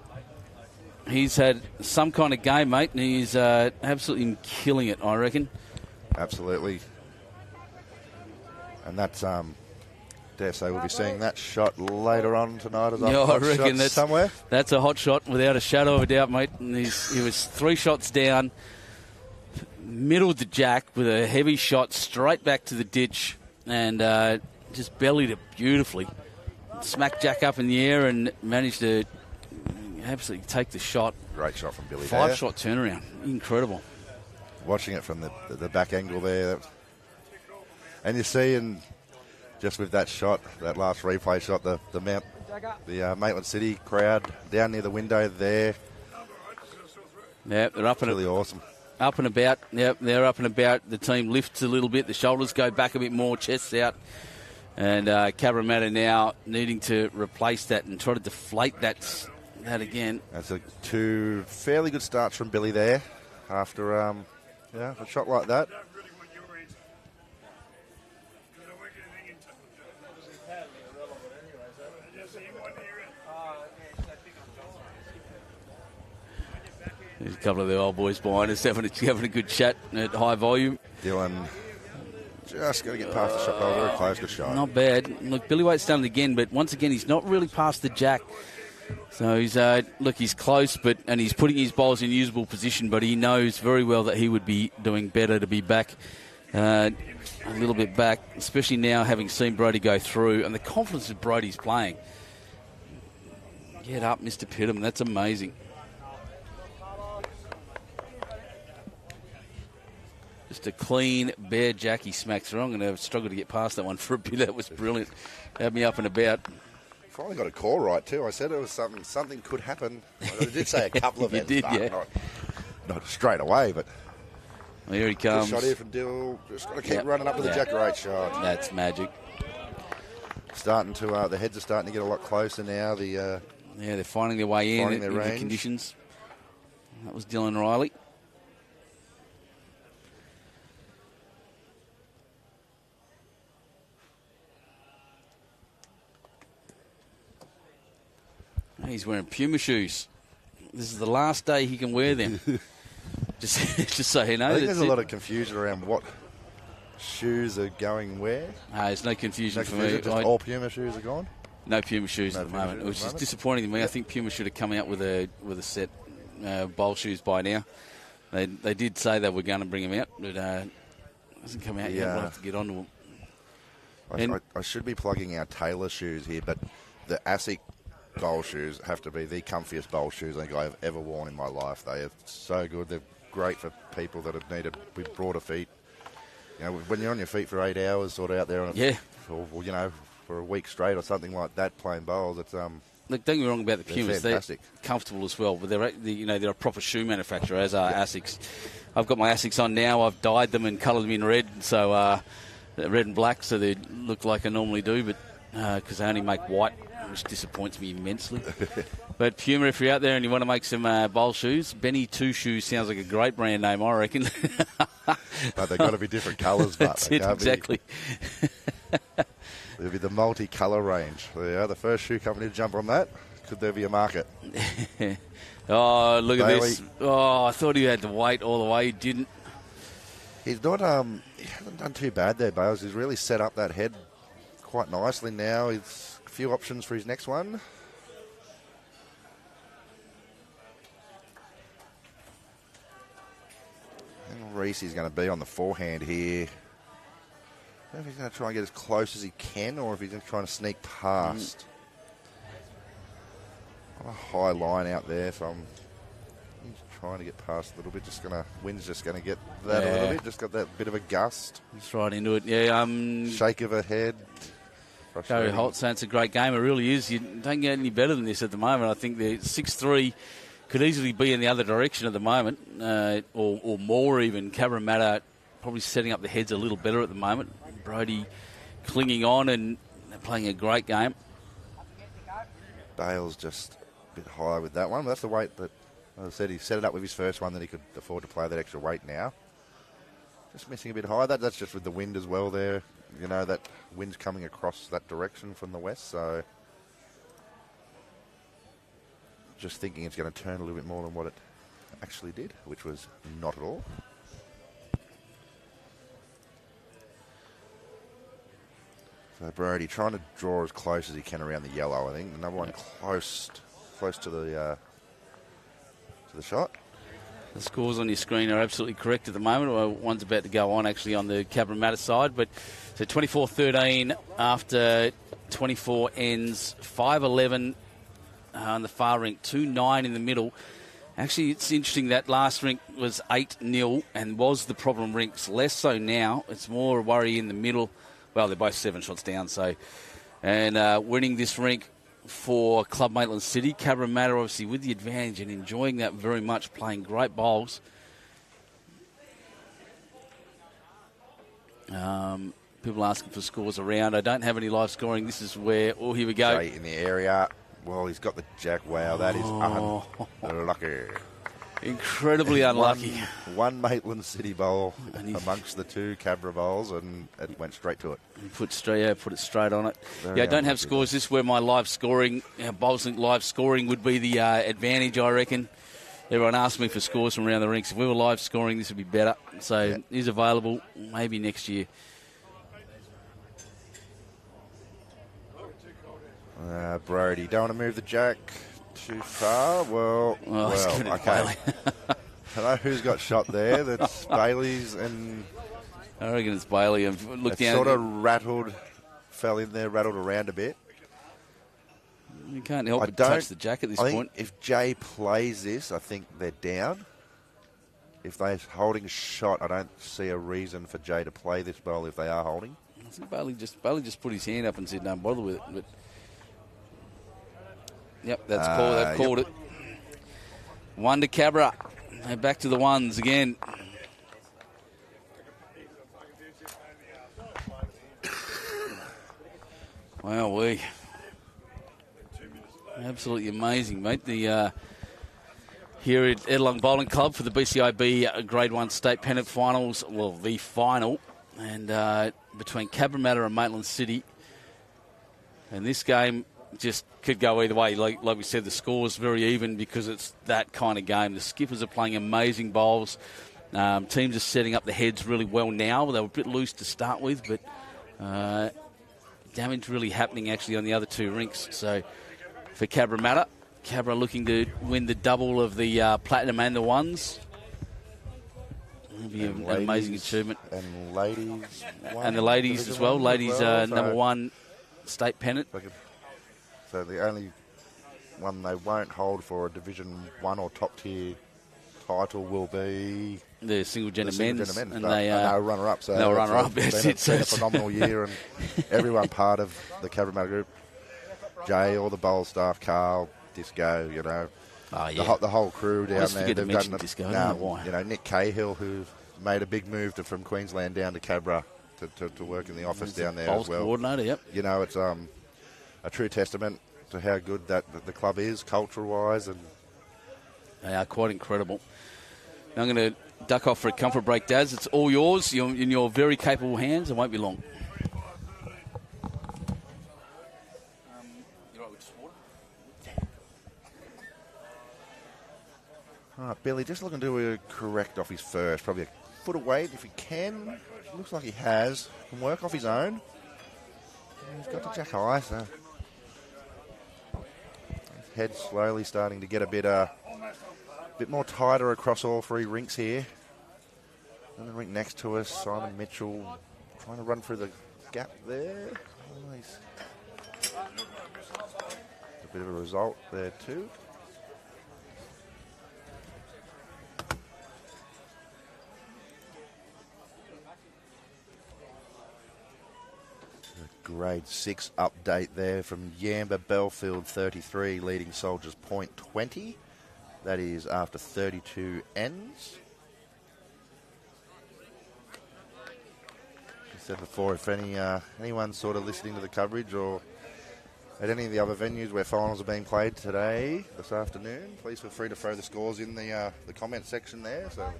he's had some kind of game, mate, and he's absolutely killing it, I reckon. Absolutely. And that's, dare say we'll be seeing that shot later on tonight as I reckon that's somewhere. That's a hot shot without a shadow of a doubt, mate. And he was 3 shots down, middled the jack with a heavy shot straight back to the ditch, and just bellied it beautifully. Smacked Jack up in the air and managed to absolutely take the shot. Great shot from Billy. 5-shot turnaround. Incredible. Watching it from the back angle there. And you see, and just with that shot, that last replay shot, the Maitland City crowd down near the window there. Yeah, they're up and really awesome. Up and about. Yep, they're up and about. The team lifts a little bit. The shoulders go back a bit more, chests out. And Cabramatta now needing to replace that and try to deflate that again. That's 2 fairly good starts from Billy there after a shot like that. There's a couple of the old boys behind us having a good chat at high volume. Dylan just going to get past the shot. Oh, very close, good shot. Not bad. Look, Billy Waite's done it again, but once again, he's not really past the jack. So he's he's close, and he's putting his bowls in usable position, but he knows very well that he would be doing better to be back a little bit back, especially now having seen Brody go through and the confidence that Brody's playing. Get up, Mr. Pitham. That's amazing. Just a clean, bare jack he smacks through. I'm going to struggle to get past that one for a bit. That was brilliant. Had me up and about. Finally got a call right, too. I said it was something could happen. I did say a couple of ends. You did, yeah. Not straight away, but... Well, here he comes. Good shot here from Dill. Just got to keep running up to the jack. Great shot. That's magic. Starting to... the heads are starting to get a lot closer now. They're finding their way in their the range. Conditions. That was Dylan Riley. He's wearing Puma shoes. This is the last day he can wear them. just so you know. I think there's a lot of confusion around what shoes are going where. There's no confusion for me. Just all Puma shoes are gone? No Puma shoes at the moment. Which is disappointing to me. I think Puma should have come out with a set bowl shoes by now. They did say they were going to bring them out, but it hasn't come out yet. We'll have to get on to them. I should be plugging our Taylor shoes here, but the ASIC bowl shoes have to be the comfiest bowl shoes I think I've ever worn in my life. They are so good. They're great for people that have needed with broader feet. When you're on your feet for 8 hours, sort of out there, for a week straight or something like that, playing bowls, it's Look, don't get me wrong about the Pumas. They're comfortable as well, but they're a proper shoe manufacturer, as are ASICs. I've got my ASICs on now. I've dyed them and coloured them in red, so red and black, so they look like I normally do, but because they only make white. which disappoints me immensely. But Puma, if you're out there and you want to make some bowl shoes, Benny Two Shoes sounds like a great brand name, I reckon. But they've got to be different colours. That's it, exactly. There'll be the multi-colour range. They are the first shoe company to jump on that. Could there be a market? Oh, look Bailey. at this. Oh, I thought he had to wait all the way. He didn't. He's not. He hasn't done too bad there, Bales. He's really set up that head quite nicely now. He's a few options for his next one. And Rees is going to be on the forehand here. I don't know if he's going to try and get as close as he can, or if he's going to try and sneak past. A high line out there, so he's trying to get past a little bit. Wind's just going to get that a little bit. Just got that bit of a gust. He's right into it. Yeah. Shake of a head. 𝐒𝐭𝐚𝐞 saying it's a great game. It really is. You don't get any better than this at the moment. I think the 6-3 could easily be in the other direction at the moment, or more even. Cabramatta probably setting up the heads a little better at the moment. Brody clinging on and playing a great game. Bales just a bit higher with that one. But that's the weight that, as I said, he set it up with his first one, that he could afford to play that extra weight now. Just missing a bit higher. That's just with the wind as well there. You know, that wind's coming across that direction from the west, so just thinking it's going to turn a little bit more than what it actually did, which was not at all. So Brody trying to draw as close as he can around the yellow, I think. Another one close to the shot. The scores on your screen are absolutely correct at the moment. Well, one's about to go on actually on the Cabramatta side, but so 24-13 after 24 ends, 5-11 on the far rink, 2-9 in the middle. Actually, it's interesting that last rink was 8-0 and was the problem rinks. Less so now. It's more a worry in the middle. Well, they're both 7 shots down, so. And winning this rink for Club Maitland City. Cabramatta obviously with the advantage and enjoying that very much, playing great bowls. People asking for scores around. I don't have any live scoring. This is where, oh, here we go. Jay in the area. Well, he's got the jack. Wow, that is unlucky. Incredibly unlucky. One Maitland City bowl amongst the two Cabra bowls, and it went straight to it. Put it straight on it. I don't have scores. This is where my live scoring, BowlsNSW live scoring would be the advantage, I reckon. Everyone asked me for scores from around the rinks. If we were live scoring, this would be better. So it is available maybe next year. Brody, don't want to move the jack too far. Well, okay. I don't know who's got shot there. That's Bailey's, and I reckon it's Bailey. And look down. Sort of fell in there, rattled around a bit. You can't help but touch the jack at this point. If Jay plays this, I think they're down. If they're holding a shot, I don't see a reason for Jay to play this bowl if they are holding. I think Bailey just put his hand up and said, "Don't bother with it." But yep, that's called. They've called it. 1 to Cabra. They're back to the ones again. Wow, absolutely amazing, mate. The here at 𝐿𝐿𝐿 Bowling Club for the BCIB Grade 1 State Pennant Finals, well, the final, and between Cabramatta and Maitland City. And this game just could go either way. Like we said, the score's very even because it's that kind of game. The skippers are playing amazing bowls. Teams are setting up the heads really well now. They were a bit loose to start with, but damage really happening actually on the other two rinks. So for Cabramatta, Cabra looking to win the double of the platinum and the ones. It'll be an amazing achievement. And ladies. And the ladies as well. Ladies number 1 state pennant. So the only one they won't hold for a Division 1 or top tier title will be the single gender men's. And they are runner-up. So they were runner-up. It's been a phenomenal year, and everyone part of the Cabramatta group. Jay, all the bowl staff, Karl, Disco, you know. Oh, yeah. The whole crew down there. They've done Disco. I don't know why. You know, Nick Cahill, who made a big move from Queensland down to Cabra to work in the office down there as well. Coordinator, yep. You know, it's a true testament. to how good that the club is, culture-wise. And They are quite incredible. Now I'm going to duck off for a comfort break, Daz. It's all yours. You're in your very capable hands. It won't be long. All right, Billy, just looking to correct off his first. Probably a foot of weight if he can. Looks like he has. Can work off his own. He's got the jack high, so his head slowly starting to get a bit more tighter across all three rinks here. And the rink next to us, Simon Mitchell trying to run through the gap there. Nice. A bit of a result there too. Grade 6 update there from Yamba Belfield 33, leading Soldiers point 20. That is after 32 ends. I said before, if anyone's sort of listening to the coverage or at any of the other venues where finals are being played today, this afternoon, please feel free to throw the scores in the comment section there so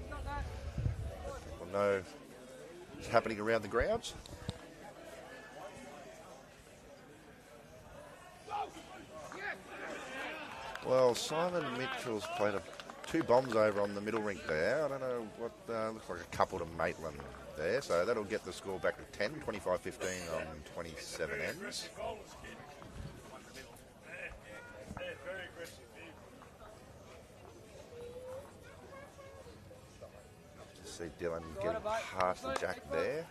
we'll know what's happening around the grounds. Well, Simon Mitchell's played two bombs over on the middle rink there. I don't know what looks like a couple to Maitland there. So that'll get the score back to 10, 25-15 on 27 ends. Just see Dylan getting past the jack there.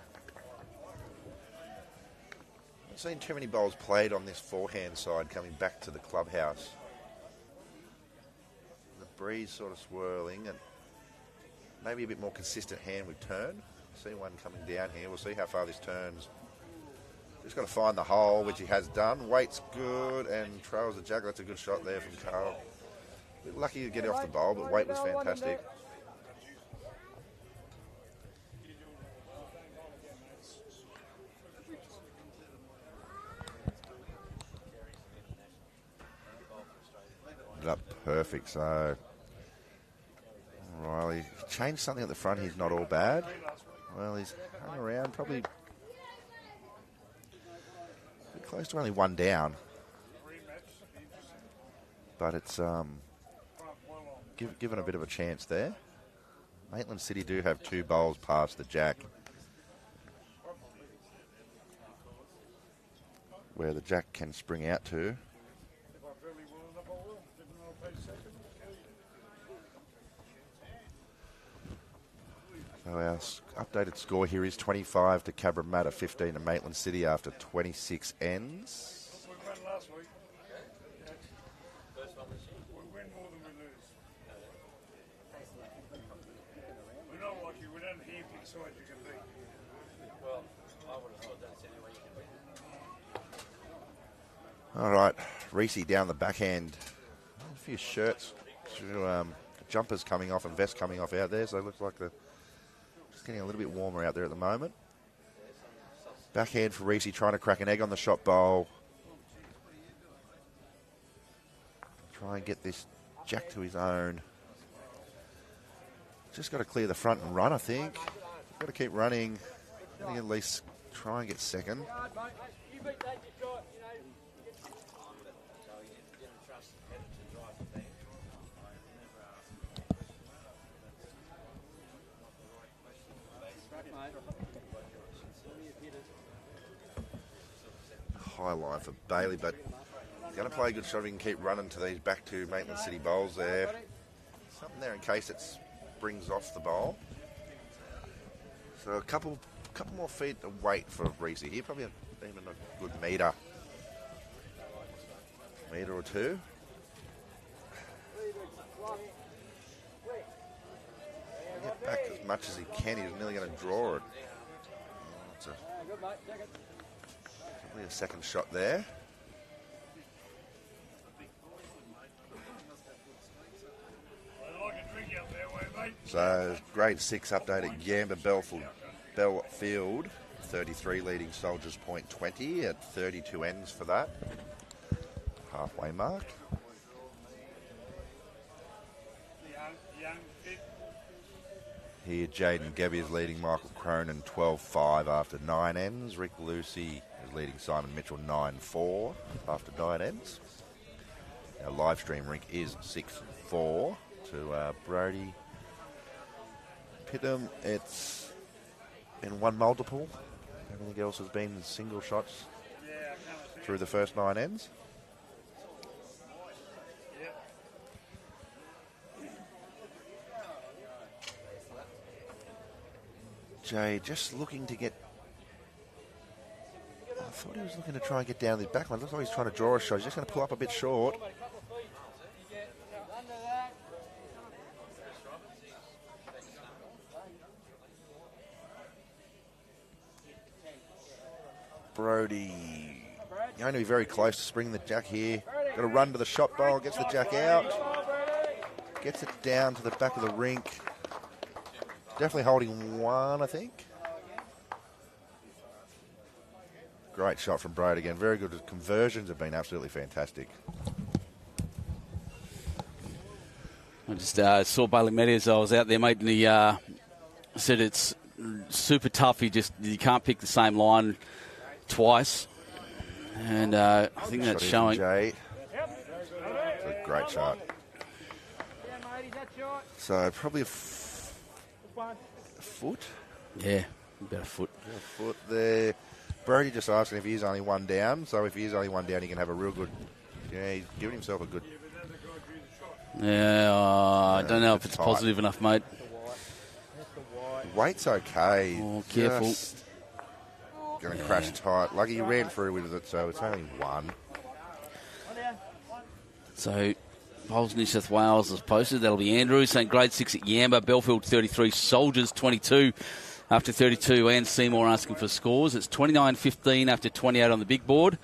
I've seen too many bowls played on this forehand side coming back to the clubhouse. Breeze sort of swirling and maybe a bit more consistent hand with turn. See one coming down here. We'll see how far this turns. Just got to find the hole, which he has done. Waite's good and trails the jack. That's a good shot there from Karl. A bit lucky to get it off the bowl, but Waite was fantastic. Up perfect, so Riley changed something at the front. He's not all bad. Well, he's hung around, probably close to only one down, but it's given a bit of a chance there. Maitland City do have two bowls past the jack, where the jack can spring out to. So our updated score here is 25 to Cabramatta, 15 to Maitland City after 26 ends. We won last week. We win more than we lose. We're not like you. We don't hear big side you can beat. Well, I would have thought that's any way you can beat. All right, Reese down the backhand. A few shirts, jumpers coming off and vests coming off out there, so it looks like the getting a little bit warmer out there at the moment. Backhand for Reese, trying to crack an egg on the shot bowl. Try and get this jack to his own. Just got to clear the front and run, I think. Got to keep running. I think at least try and get second. High line for Bailey, but he's going to play a good shot if he can keep running to these back to Maitland City bowls there. Something there in case it springs off the bowl. So a couple more feet to wait for Reese here. Probably even a good metre or two. Get back as much as he can. He's nearly going to draw it. It's probably a second shot there. So grade 6 update at Yamba Belfield 33 leading Soldiers point 20 at 32 ends for that. halfway mark. Here, Jaden Gebby is leading Michael Cronin 12-5 after 9 ends. Rick Lucy is leading Simon Mitchell 9-4 after 9 ends. Our live stream rink is 6-4 to Brody. Pitham, it's in one multiple. Everything else has been single shots through the first 9 ends. Jay just looking to get... I thought he was looking to try and get down the back line. Looks like he's trying to draw a shot. He's just going to pull up a bit short. Brody, you're going to be very close to springing the jack here. Got to run to the shot bowl, gets the jack out. Gets it down to the back of the rink. Definitely holding one, I think. Great shot from Brody again. Very good. Conversions have been absolutely fantastic. I just saw Bailey Meti as I was out there, mate, and he said it's super tough. You can't pick the same line twice. And I think that's showing. Jay. It's a great shot. So probably a foot? Yeah, about a foot. A foot there. Brody just asking if he is only one down. So if he is only one down, he can have a real good... Yeah, he's giving himself a good... Yeah, I don't know if it's tight. positive enough, mate. Waite's okay. Oh, careful. Going to crash tight. Lucky he ran through with it, so it's only one. So... Bowls New South Wales has posted. That'll be Andrew saying grade 6 at Yamba. Belfield 33. Soldiers 22 after 32. And Seymour asking for scores. It's 29-15 after 28 on the big board.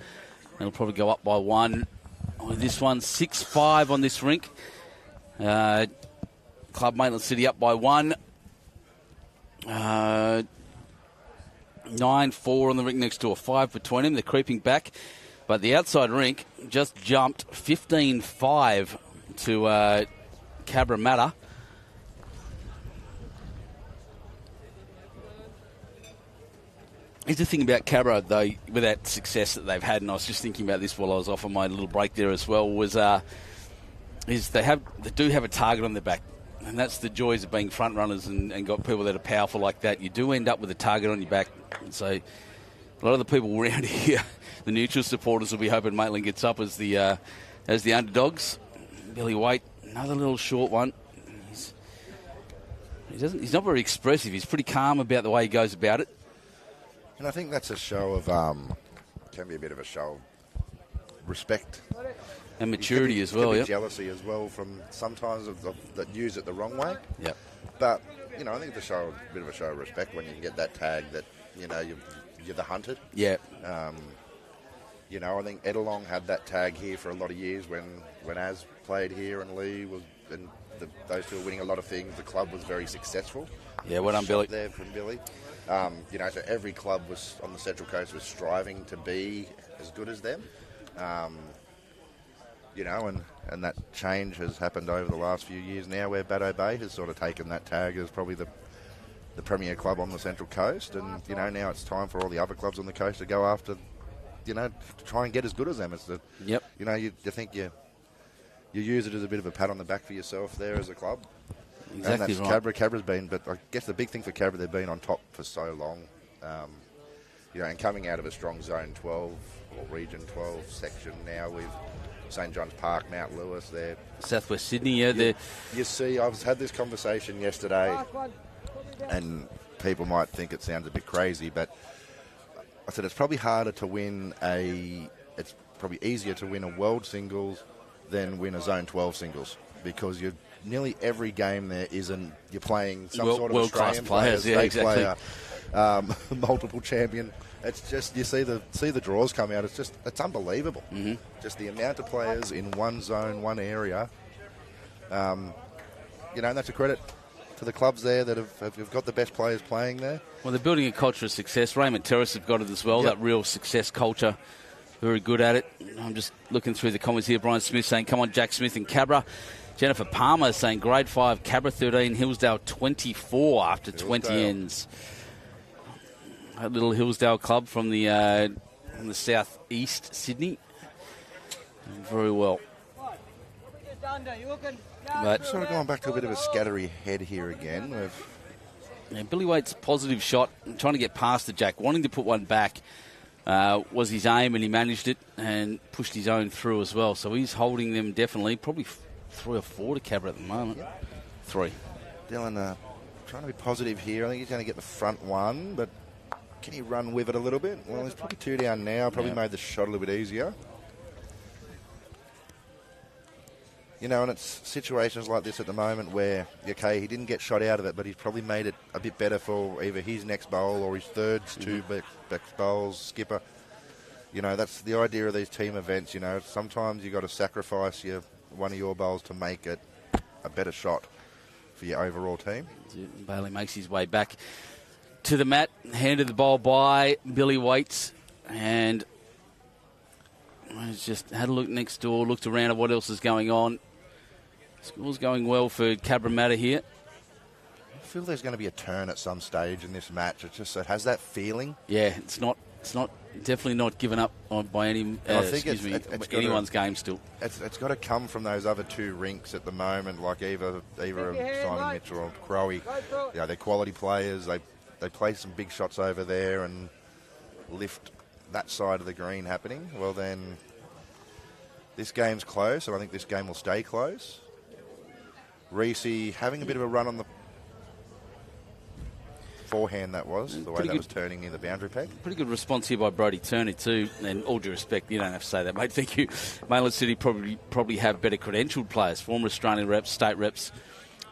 It'll probably go up by one on this one. 6-5 on this rink. Club Maitland City up by one. 9-4 on the rink next door. 5 between them. They're creeping back. But the outside rink just jumped 15-5 to Cabramatta. Here's the thing about Cabra, though, with that success that they've had, and I was just thinking about this while I was off on my little break there as well, was is they do have a target on their back. And that's the joys of being front runners and got people that are powerful like that. You do end up with a target on your back. So a lot of the people around here, the neutral supporters, will be hoping Maitland gets up as the underdogs. Billy Waite, another little short one. He's not very expressive. He's pretty calm about the way he goes about it. And I think that's a show of, can be a bit of a show of respect. And maturity as well, yeah. Jealousy as well from sometimes that use it the wrong way. Yep. But, I think it's a bit of a show of respect when you can get that tag that, you're the hunted. Yeah. I think Edelong had that tag here for a lot of years when Az played here and Lee was, and those two were winning a lot of things. The club was very successful. Yeah, well done, Billy. There from Billy. So every club was on the Central Coast was striving to be as good as them. And that change has happened over the last few years now, where Baddo Bay has sort of taken that tag as probably the premier club on the Central Coast, and now it's time for all the other clubs on the coast to go after, to try and get as good as them. It's the, yep. You think you use it as a bit of a pat on the back for yourself there as a club. Exactly and that's right. Cabra's been, but I guess the big thing for Cabra, they've been on top for so long. And coming out of a strong Zone 12 or Region 12 section now with St John's Park, Mount Lewis there. Southwest Sydney, yeah. You see, I've had this conversation yesterday, and people might think it sounds a bit crazy, but I said it's probably harder to win it's probably easier to win a world singles than win a Zone 12 singles, because nearly every game there you're playing some sort of world-class Australian players, yeah, exactly. Player, multiple champion. It's just, you see the draws come out. It's unbelievable. Mm-hmm. Just the amount of players in one zone, one area. And that's a credit to the clubs there that have got the best players playing there. Well, they're building a culture of success. Raymond Terrace have got it as well, Yep. that real success culture very good at it. I'm just looking through the comments here. Brian Smith saying, come on, Jack Smith and Cabra. Jennifer Palmer saying, grade 5, Cabra 13, Hillsdale 24 after 20 ends. A little Hillsdale club from the southeast Sydney. Very well. But Sort of going back to a bit of a scattery head here again. Billy Waite's positive shot, trying to get past the Jack, wanting to put one back, was his aim, and he managed it and pushed his own through as well. So he's holding them definitely, probably 3 or 4 to Cabra at the moment. 3. Dylan trying to be positive here. I think he's going to get the front one, but can he run with it a little bit? Well, he's probably 2 down now. Probably made the shot a little bit easier. You know, and it's situations like this at the moment where, okay, he didn't get shot out of it, but he's probably made it a bit better for either his next bowl or his third 2 back bowls, skipper. You know, that's the idea of these team events. You know, sometimes you got to sacrifice one of your bowls to make it a better shot for your overall team. Bailey makes his way back to the mat, handed the bowl by Billy Waite, and he's just had a look next door, looked around at what else is going on. Score's going well for Cabramatta here. I feel there's going to be a turn at some stage in this match. It has that feeling. Yeah, it's not definitely not given up on by any. I think it's anyone's game still. It's got to come from those other 2 rinks at the moment, like either Simon Mitchell or Crowe. Yeah, they're quality players. They play some big shots over there and lift that side of the green happening. Well, then this game's close, and I think this game will stay close. Rees having a bit of a run on the forehand, that was, the way that was turning near the boundary peg. Pretty good response here by Brody Turner too, and all due respect, you don't have to say that, mate. Thank you. Maitland City probably have better credentialed players, former Australian reps, state reps.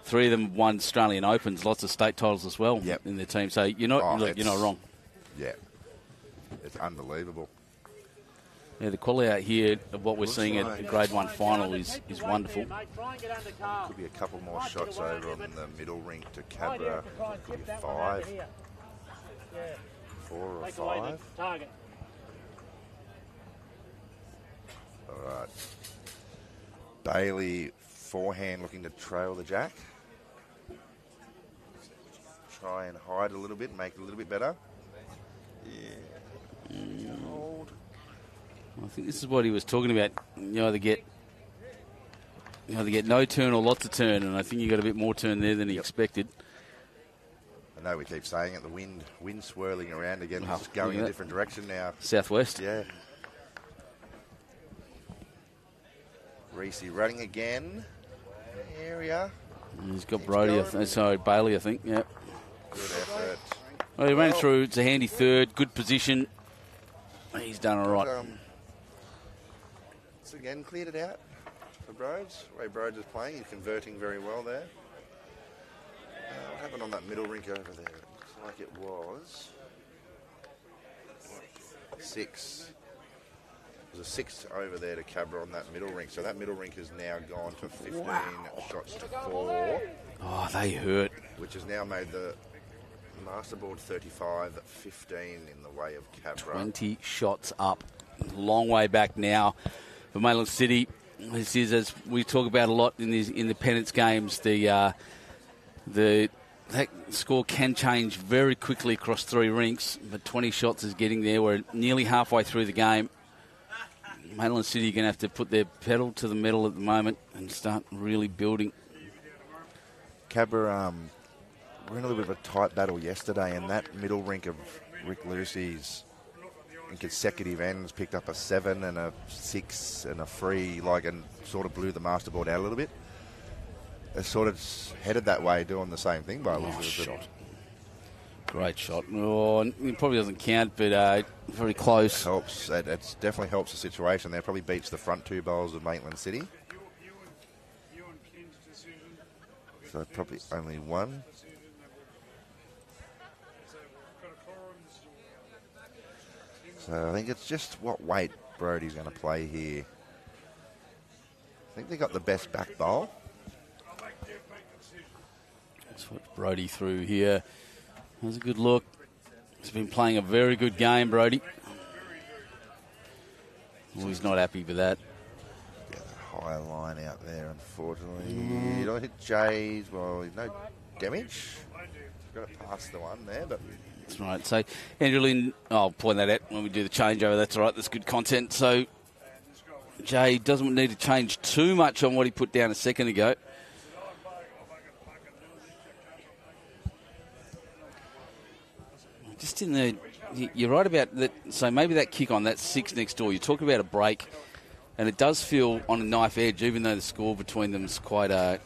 3 of them won Australian Opens, lots of state titles as well in their team. So you're not wrong. Yeah, it's unbelievable. Yeah, the quality out here of what we're seeing at the Grade 1 final is wonderful. Could be a couple more shots over on the middle rink to Cabra. Could be 5. 4 or 5. All right. Bailey forehand looking to trail the Jack. Try and hide a little bit, make it a little bit better. Yeah. Hold. I think this is what he was talking about. You either get no turn or lots of turn, and I think you got a bit more turn there than he expected. I know we keep saying it. The wind swirling around again. It's going in a different direction now. Southwest. Yeah. Rees running again. Area. He's got Brody. Bailey, I think. Yeah. Good effort. Well, he ran through. It's a handy third. Good position. He's done all right. It's again cleared it out for Broads. The way Broads is playing, he's converting very well there. What happened on that middle rink over there? It looks like it was 6. There's a 6 over there to Cabra on that middle rink. So that middle rink has now gone to 15 shots to 4. Oh, they hurt. Which has now made the masterboard 35 at 15 in the way of Cabra. 20 shots up. Long way back now for Maitland City. This is, as we talk about a lot in the Pennants games, that score can change very quickly across 3 rinks, but 20 shots is getting there. We're nearly halfway through the game. Maitland City are going to have to put their pedal to the metal at the moment and start really building. Cabra were in a little bit of a tight battle yesterday, and that middle rink of Rick Lucy's in consecutive ends picked up a 7 and a 6 and a 3, and sort of blew the masterboard out a little bit. They sort of headed that way, doing the same thing by a little bit. Great shot. Oh, it probably doesn't count, but very close. Helps. It definitely helps the situation there. Probably beats the front 2 bowls of Maitland City. So probably only 1. So I think it's just what weight Brody's going to play here. I think they got the best back bowl. Let's put Brody through here. That's a good look. He's been playing a very good game, Brody. Well, he's not happy with that. Yeah, the high line out there, unfortunately. You don't hit J's. Well, no damage. Got to pass the one there, but... That's right. So, Andrew Lynn, I'll point that out when we do the changeover. That's all right. That's good content. So, Jay doesn't need to change too much on what he put down a second ago. Just in the... You're right about that. So, maybe that kick on that 6 next door. You talk about a break, and it does feel on a knife edge, even though the score between them is quite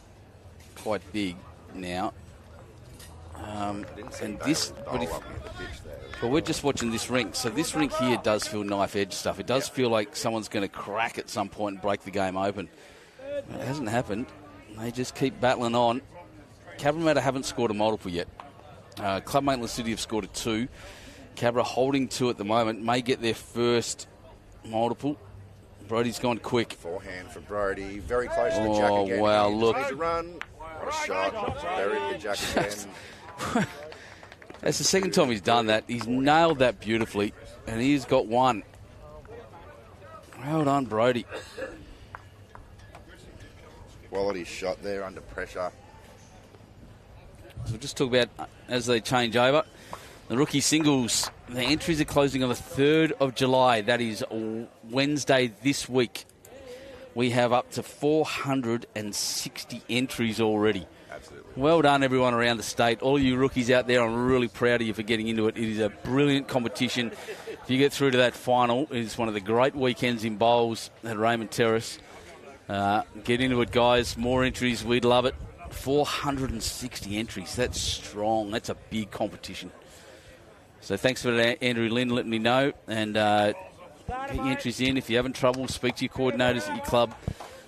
big now. And this, but we're just watching this rink. So this rink here does feel knife edge stuff. It does feel like someone's going to crack at some point and break the game open. It hasn't happened. They just keep battling on. Cabramatta haven't scored a multiple yet. Club Maitland City have scored a 2. Cabra holding 2 at the moment. May get their first multiple. Brody's gone quick. Forehand for Brody. Very close to the jack again. Oh, wow, look. Needs a run. What a shot. Buried the jack again. That's the second time he's done that. He's nailed that beautifully, and he's got one. Well done, Brody. Quality shot there under pressure. So we'll just talk about, as they change over, the rookie singles. The entries are closing on the 3rd of July. That is Wednesday this week. We have up to 460 entries already. Absolutely. Well done, everyone around the state. All you rookies out there, I'm really proud of you for getting into it. It is a brilliant competition. If you get through to that final, it is one of the great weekends in bowls at Raymond Terrace. Get into it, guys. More entries. We'd love it. 460 entries. That's strong. That's a big competition. So thanks for that, Andrew Lynn, letting me know. And get your entries in. If you're having trouble, speak to your coordinators at your club.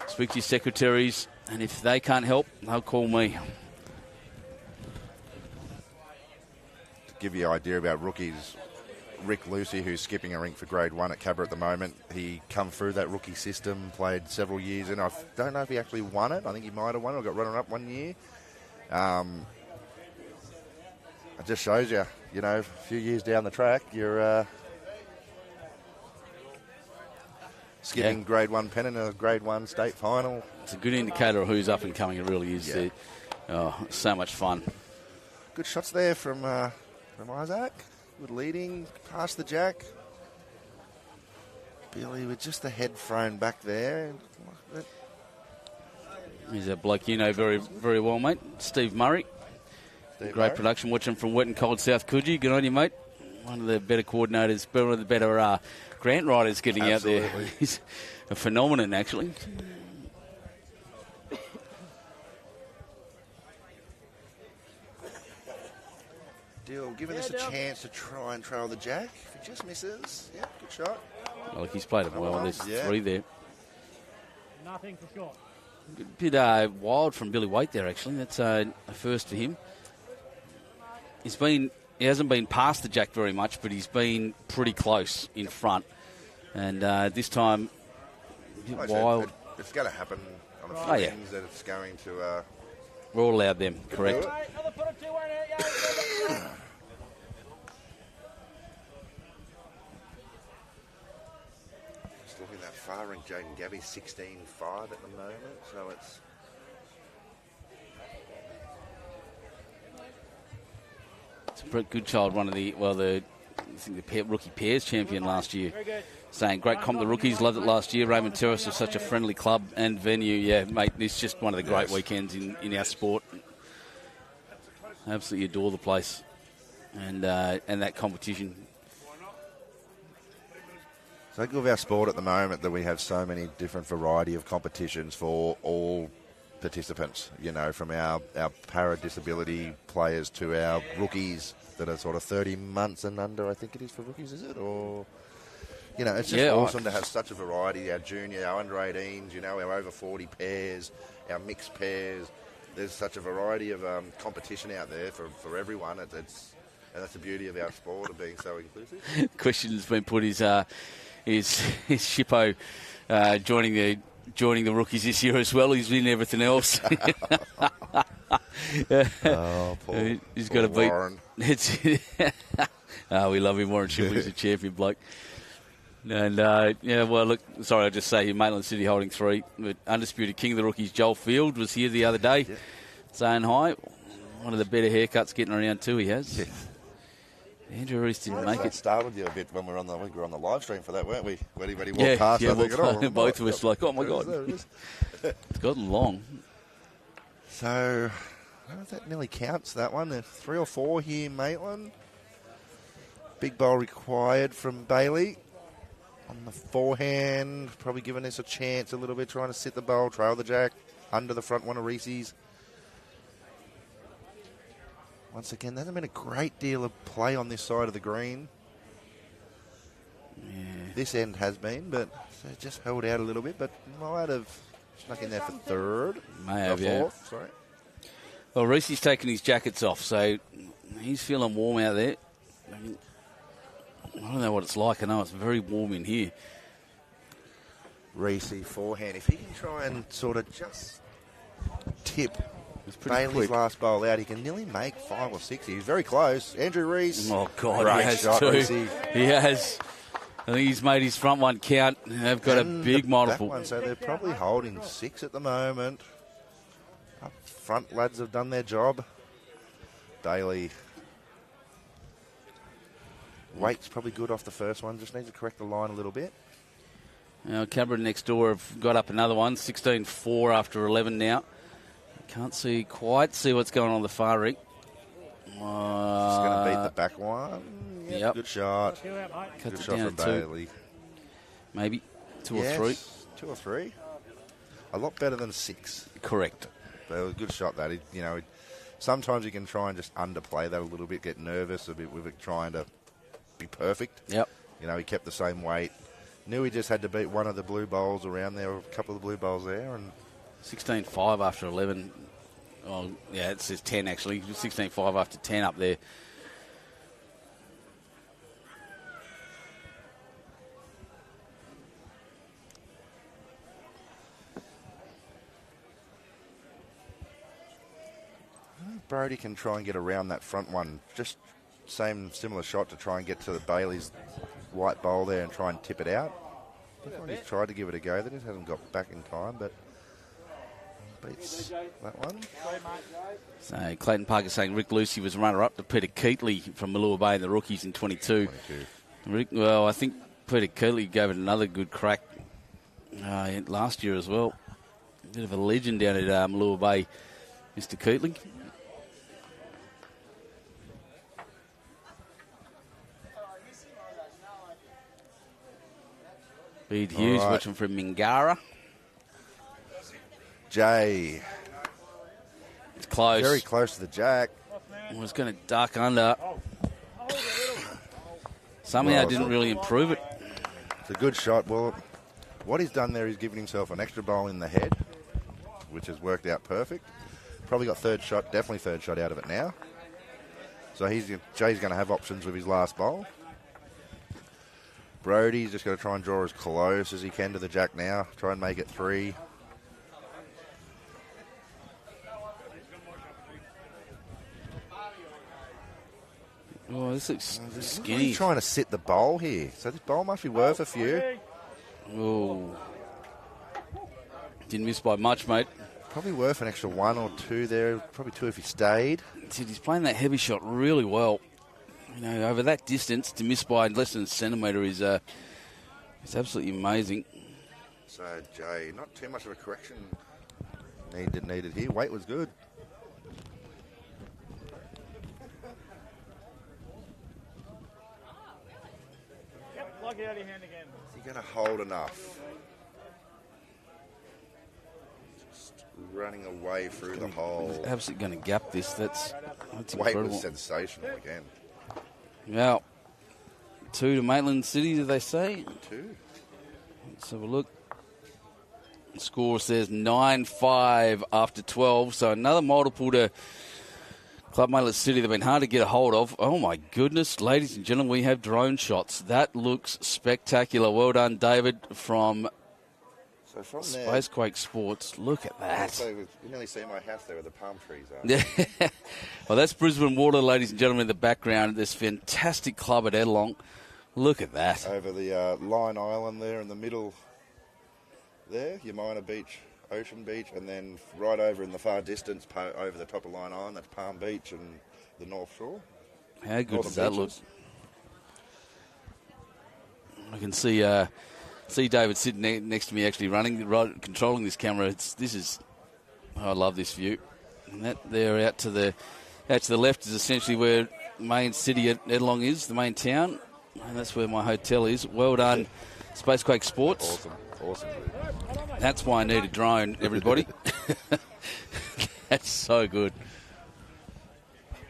Speak to your secretaries. And if they can't help, they'll call me. To give you an idea about rookies, Rick Lucy, who's skipping a rink for Grade 1 at Cabra at the moment, he come through that rookie system, played several years in. I don't know if he actually won it. I think he might have won it or got runner-up one year. It just shows you, a few years down the track, you're skipping Grade 1 pennant in a Grade 1 state final. It's a good indicator of who's up and coming. It really is. Yeah. So much fun. Good shots there from Isaac. Good leading, past the jack. Billy with just the head thrown back there. He's a bloke you know very, very well, mate. Steve Murray. Great production. Watching from wet and cold South Coogee. Good on you, mate. One of the better coordinators, one of the better grant writers getting Absolutely. out there. He's a phenomenon, actually. Dill giving this a chance to try and trail the jack. If he just misses, good shot. Well, he's played it well. There's 3 there. Nothing for short. A bit wild from Billy Waite there, actually. That's a first for him. He hasn't been past the jack very much, but he's been pretty close in front. And this time, a bit wild. It's going to happen on a few things that it's going to... We're all allowed them, correct. Another foot or two, Just looking that far rank, Jaden Gabby 16-5 at the moment, so it's... It's a good child, one of the rookie pairs champion last year. Saying, great comp, the rookies loved it last year. Raymond Terrace was such a friendly club and venue. Yeah, mate, it's just one of the great weekends in our sport. Absolutely adore the place and that competition. So good of our sport at the moment that we have so many different variety of competitions for all participants, from our para-disability players to our rookies that are sort of 30 months and under, I think it is for rookies, is it? Or, it's just awesome to have such a variety. Our junior, our under-18s, our over 40 pairs, our mixed pairs. There's such a variety of competition out there for everyone. And that's the beauty of our sport of being so inclusive. The question that's been put is Shippo joining the rookies this year as well. He's in everything else. He's got to beat Warren. We love him, Warren Shippo. He's a champion bloke. And, yeah, well, look, sorry, I'll just say here, Maitland City holding 3. But undisputed king of the rookies, Joel Field, was here the other day, saying hi. One of the better haircuts getting around too, he has. Yeah. Andrew Rees didn't make it. Startled you a bit when we were on the live stream for that, weren't we? When he walked past, I think, both of us like, oh my God. It's gotten long. So, that nearly counts, that one. There's 3 or 4 here, Maitland. Big bowl required from Bailey. On the forehand, probably giving us a chance a little bit, trying to sit the bowl, trail the jack, under the front one of Reese's. Once again, there hasn't been a great deal of play on this side of the green. Yeah. This end has been, but so just held out a little bit, but might have snuck in there for third. May have, fourth, sorry. Well, Reese's taking his jackets off, so he's feeling warm out there. I don't know what it's like. I know it's very warm in here. Reese forehand. If he can try and sort of just tip Bailey's quick. last bowl out, he can nearly make 5 or 6. He's very close. Andrew Rees. Oh, God, Great he has shot, too. Reese. He has. I think he's made his front one count. They've got And a big multiple. That one, so they're probably holding 6 at the moment. Up front, lads have done their job. Bailey. Waite's probably good off the first one. Just needs to correct the line a little bit. Now, Cabra next door have got up another one. 16-4 after 11 now. Can't quite see what's going on the far rig. Just going to beat the back one. Yep. Good shot. Cuts Good it shot down from to Bailey. maybe 2 or Yes, 3. 2 or 3. A lot better than 6. Correct. But it was a good shot, that. Sometimes you can try and just underplay that a little bit, get nervous a bit with it, trying to be perfect. Yep. He kept the same weight. Knew he just had to beat one of the blue bowls around there, or a couple of the blue bowls there. And 16-5 after 11. Oh, yeah, it says 10 actually. 16-5 after 10 up there. Brody can try and get around that front one. Just similar shot to try and get to the Bailey's white bowl there and try and tip it out. He's tried to give it a go. That just hasn't got back in time, but beats that one. So Clayton Parker saying Rick Lucy was runner-up to Peter 𝐒𝐈𝐕𝐄 from Malua Bay in the rookies in 22. Well, I think Peter 𝐒𝐈𝐕𝐄 gave it another good crack last year as well. A bit of a legend down at Malua Bay, Mr. 𝐒𝐈𝐕𝐄. Bede Hughes watching from Mingara. Jay. It's close. Very close to the jack. Was going to duck under. Somehow didn't really improve it. It's a good shot. Well, what he's done there is given himself an extra bowl in the head, which has worked out perfect. Probably got definitely third shot out of it now. So Jay's going to have options with his last bowl. Brody's just got to try and draw as close as he can to the jack now. Try and make it 3. Oh, this looks Really skinny. trying to sit the bowl here. So this bowl must be worth a few. Oh. Didn't miss by much, mate. Probably worth an extra 1 or 2 there. Probably 2 if he stayed. He's playing that heavy shot really well. Over that distance, to miss by less than a centimetre is it's absolutely amazing. So, Jay, not too much of a correction needed here. Weight was good. Yep, lock it out of your hand again. Is he going to hold enough? Just running away through the hole. He's absolutely going to gap this. That's Weight incredible. was sensational again. Now, 2 to Maitland City, did they say? 2. Let's have a look. The score says 9-5 after 12. So another multiple to Club Maitland City. They've been hard to get a hold of. Oh, my goodness. Ladies and gentlemen, we have drone shots. That looks spectacular. Well done, David, from So from there, Spacequake Sports. Look at that. so you can nearly see my house there where the palm trees are. Yeah. Well, that's Brisbane Water, ladies and gentlemen, in the background. This fantastic club at 𝐿𝐿𝐿. Look at that. Over the Line Island there in the middle there, Yamina Beach, Ocean Beach, and then right over in the far distance over the top of Line Island, that's Palm Beach and the North Shore. How good Northern does that beaches. look? I can see David sitting next to me actually controlling this camera. I love this view. And that there out to the left is essentially where main city at Ettalong is, the main town. And that's where my hotel is. Well done, Spacequake Sports. Awesome. That's why I need a drone, everybody. That's so good.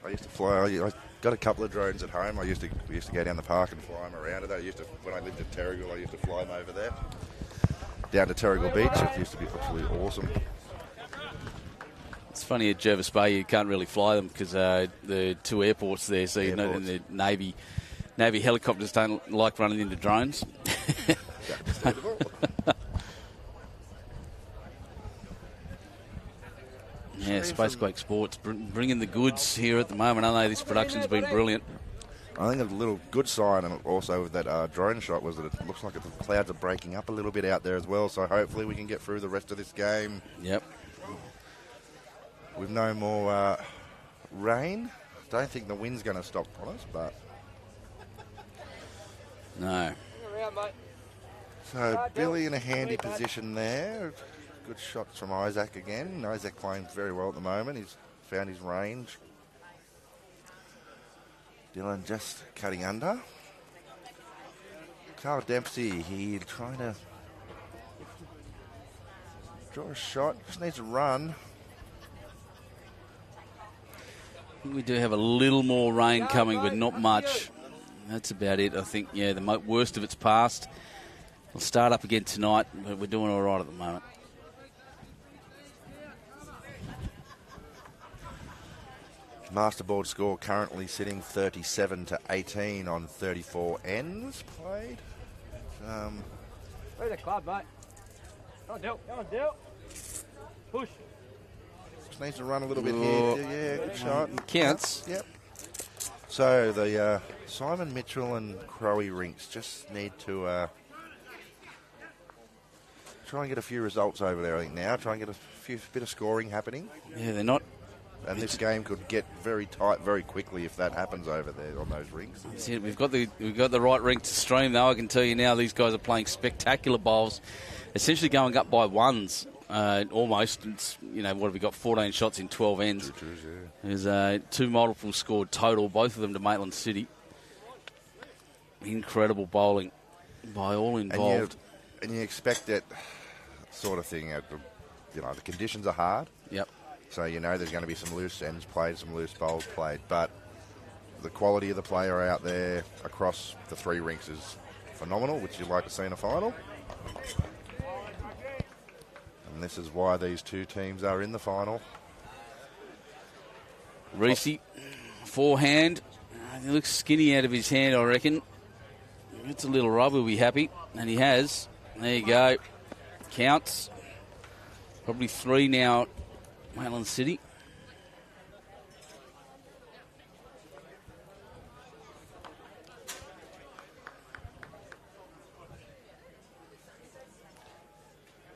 I used to fly. I got a couple of drones at home. We used to go down the park and fly them around. When I lived in Terrigal, I used to fly them over there. Down to Terrigal Beach. It used to be absolutely awesome. It's funny at Jervis Bay you can't really fly them because the two airports there, so you know, and the Navy helicopters don't like running into drones. Yeah, Spacequake Sports bringing the goods here at the moment. I know this production's been brilliant. I think a little good sign, and also with that drone shot, was that it looks like the clouds are breaking up a little bit out there as well. So hopefully we can get through the rest of this game. Yep. With no more rain. Don't think the wind's going to stop on us, but No. so Billy in a handy position there. Good shots from Isaac again. Isaac playing very well at the moment. He's found his range. Dylan just cutting under. Karl Dempsey, he trying to draw a shot. Just needs to run. We do have a little more rain coming, but not much. That's about it. I think, yeah, the worst of it's past. We'll start up again tonight, but we're doing all right at the moment. Masterboard score currently sitting 37-18 on 34 ends played. Where's the club, mate? Go on, Dill. Push. Just needs to run a little bit here. Yeah, good shot. Counts. Yep. So the Simon Mitchell and Crowe rinks just need to try and get a few results over there, I think, now. Try and get a bit of scoring happening. Yeah, they're not. And this game could get very tight very quickly if that happens over there on those rings. That's it. We've got the right rink to stream, though. I can tell you now these guys are playing spectacular bowls, essentially going up by ones almost. It's, what have we got, 14 shots in 12 ends. There's 2 multiple scored total, both of them to Maitland City. Incredible bowling by all involved. And you expect that sort of thing. The conditions are hard. Yep. So there's going to be some loose ends played, some loose bowls played, but the quality of the player out there across the 3 rinks is phenomenal, which you'd like to see in a final. And this is why these 2 teams are in the final. Rees, forehand. He looks skinny out of his hand, I reckon. It's a little rub, he'll be happy. And he has. There you go. Counts. Probably 3 now. Maitland City.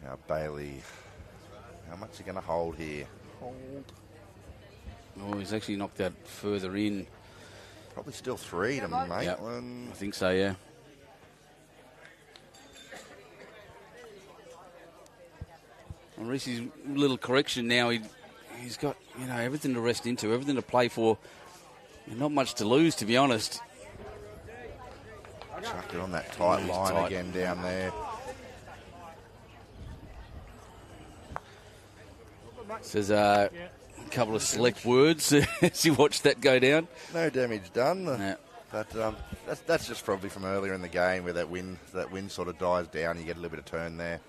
Now Bailey, how much is he going to hold here? Hold. Oh, he's actually knocked that further in. Probably still 3 to Maitland. I think so, yeah. And Reese's little correction now, he's got, everything to rest into, everything to play for. And not much to lose, to be honest. Chucked it on that tight line again down there. Says a couple of select words as you watch that go down. No damage done. Yeah. But that's just probably from earlier in the game where that wind sort of dies down. You get a little bit of turn there.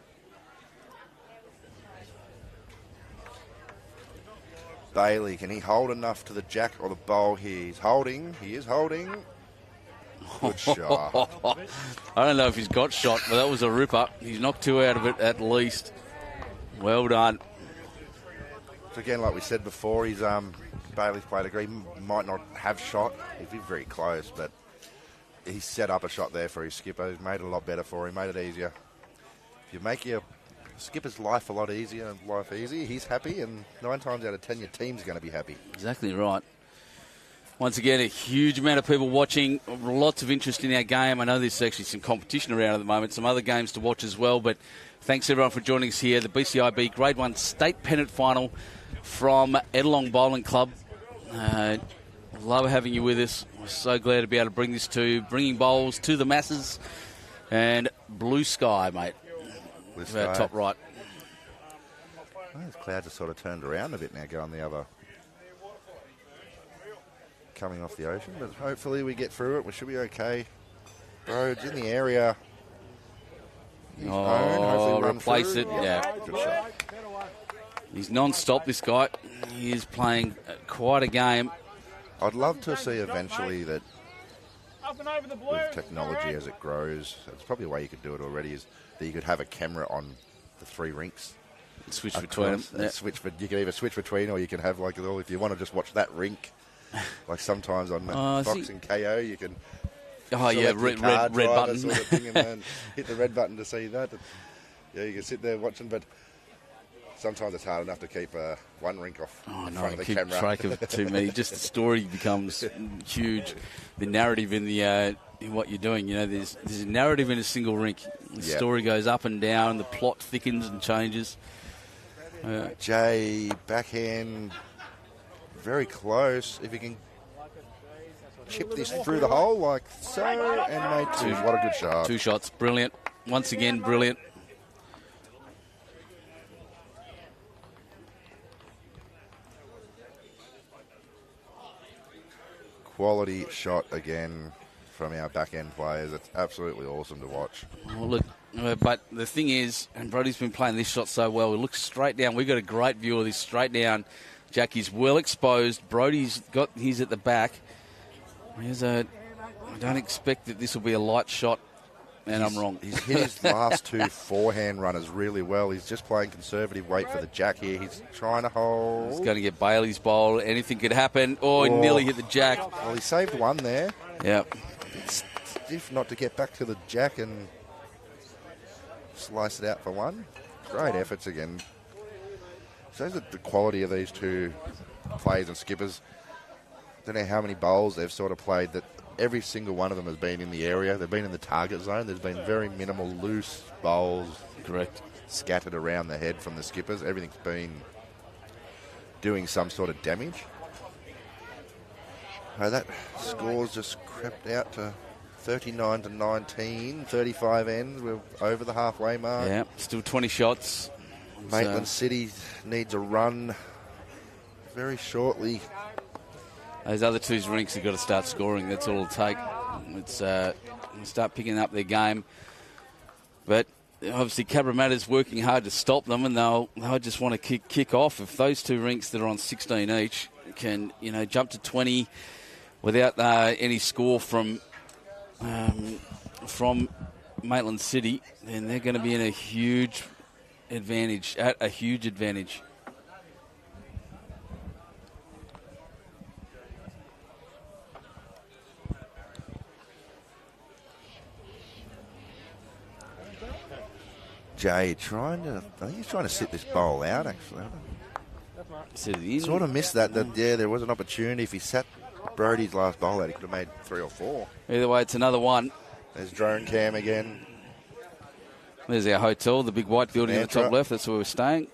Bailey, can he hold enough to the jack or the bowl here? He's holding. He is holding. Good shot. I don't know if he's got shot, but that was a ripper. He's knocked 2 out of it at least. Well done. So again, like we said before, Bailey's played a great. Might not have shot. He'd be very close, but he set up a shot there for his skipper. He's made it a lot better for him, made it easier. If you make your skipper's life a lot easier and life easy, he's happy, and 9 times out of 10 your team's going to be happy. Exactly right. Once again, a huge amount of people watching, lots of interest in our game. I know there's actually some competition around at the moment, some other games to watch as well, but thanks everyone for joining us here. The BCIB Grade 1 State Pennant Final from 𝐻𝐸𝐿ong Bowling Club. Love having you with us. We're so glad to be able to bring this to bringing bowls to the masses. And blue sky, mate. Blue sky. Top right. Well, those clouds have sort of turned around a bit now, going the other, coming off the ocean, but hopefully we get through it. We should be okay. Brody's in the area. Replace it. Yeah. Good shot. He's non-stop, this guy. He is playing quite a game. I'd love to see eventually that with technology as it grows, it's probably a way you could do it already, is that you could have a camera on the 3 rinks. Switch between them. Yeah. You can either switch between, or you can have, like, if you want to just watch that rink, like sometimes on Fox and KO, you can red button. Sort of thing, and then hit the red button to see that. Yeah, you can sit there watching, but sometimes it's hard enough to keep one rink off in front of the camera. Track of too many. Just the story becomes huge. The narrative in what you're doing. You know, there's a narrative in a single rink. The story goes up and down. The plot thickens and changes. Jay, backhand, very close. If he can chip this through the hole like so, and made 2. What a good shot. 2 shots. Brilliant. Once again, brilliant. Quality shot again from our back-end players. It's absolutely awesome to watch. Well, look, but the thing is, and Brody's been playing this shot so well, we look straight down. We've got a great view of this straight down. Jackie's well exposed. Brody's got his at the back. I don't expect that this will be a light shot, and I'm wrong. He's hit his last 2 forehand runners really well. He's just playing conservative weight for the jack here. He's trying to hold. He's going to get Bailey's bowl. Anything could happen. He nearly hit the jack. Well, he saved one there. Yep. It's stiff not to get back to the jack and slice it out for 1. Great efforts again. Shows the quality of these 2 players and skippers. Don't know how many bowls they've sort of played that every single one of them has been in the area. They've been in the target zone. There's been very minimal loose bowls. Correct. Scattered around the head from the skippers. Everything's been doing some sort of damage. That score's just crept out to 39-19, 35 ends. We're over the halfway mark. Yeah, still 20 shots. Maitland City needs a run very shortly. Those other 2 rinks have got to start scoring. That's all it'll take. It's start picking up their game. But obviously Cabramatta's working hard to stop them, and they'll just want to kick off. If those 2 rinks that are on 16 each can jump to 20 without any score from Maitland City, then they're going to be in a huge advantage. Jay I think he's trying to sit this bowl out, actually. Sort of missed that. There was an opportunity. If he sat Brody's last bowl out, he could have made 3 or 4. Either way, it's another one. There's drone cam again. There's our hotel, the big white building in the top left. That's where we're staying.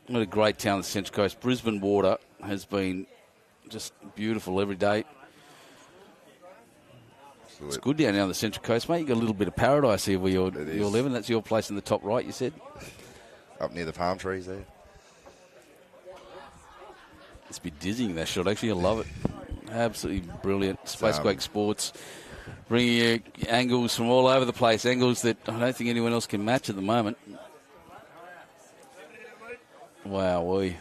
What a great town, the Central Coast. Brisbane water has been just beautiful every day. It's good down there on the Central Coast, mate. You've got a little bit of paradise here where you're living. That's your place in the top right, you said? Up near the palm trees there. It's a bit dizzying, that shot. Actually, I love it. Absolutely brilliant. Spacequake Sports bringing you angles from all over the place. Angles that I don't think anyone else can match at the moment. Wow-wee.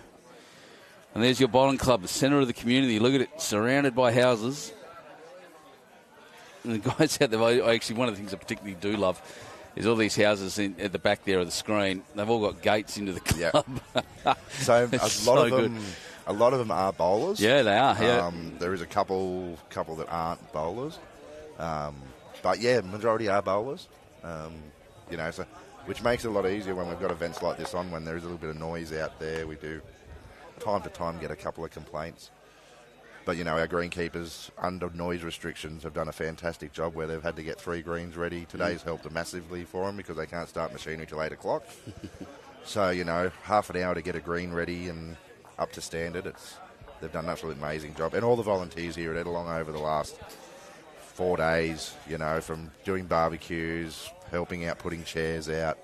And there's your bowling club, the centre of the community. Look at it, surrounded by houses. And the guys out there, actually, one of the things I particularly do love is all these houses at the back there of the screen. They've all got gates into the club. Yep. So a lot of them A lot of them are bowlers. Yeah, they are. Yeah. There is a couple that aren't bowlers. But yeah, majority are bowlers. So which makes it a lot easier when we've got events like this on, when there is a little bit of noise out there. We do, time to time, get a couple of complaints. But, our greenkeepers, under noise restrictions, have done a fantastic job where they've had to get 3 greens ready. Today's helped massively for them because they can't start machinery till 8 o'clock. So, half an hour to get a green ready and up to standard. They've done an absolutely amazing job. And all the volunteers here at Ettalong over the last 4 days, from doing barbecues, helping out, putting chairs out.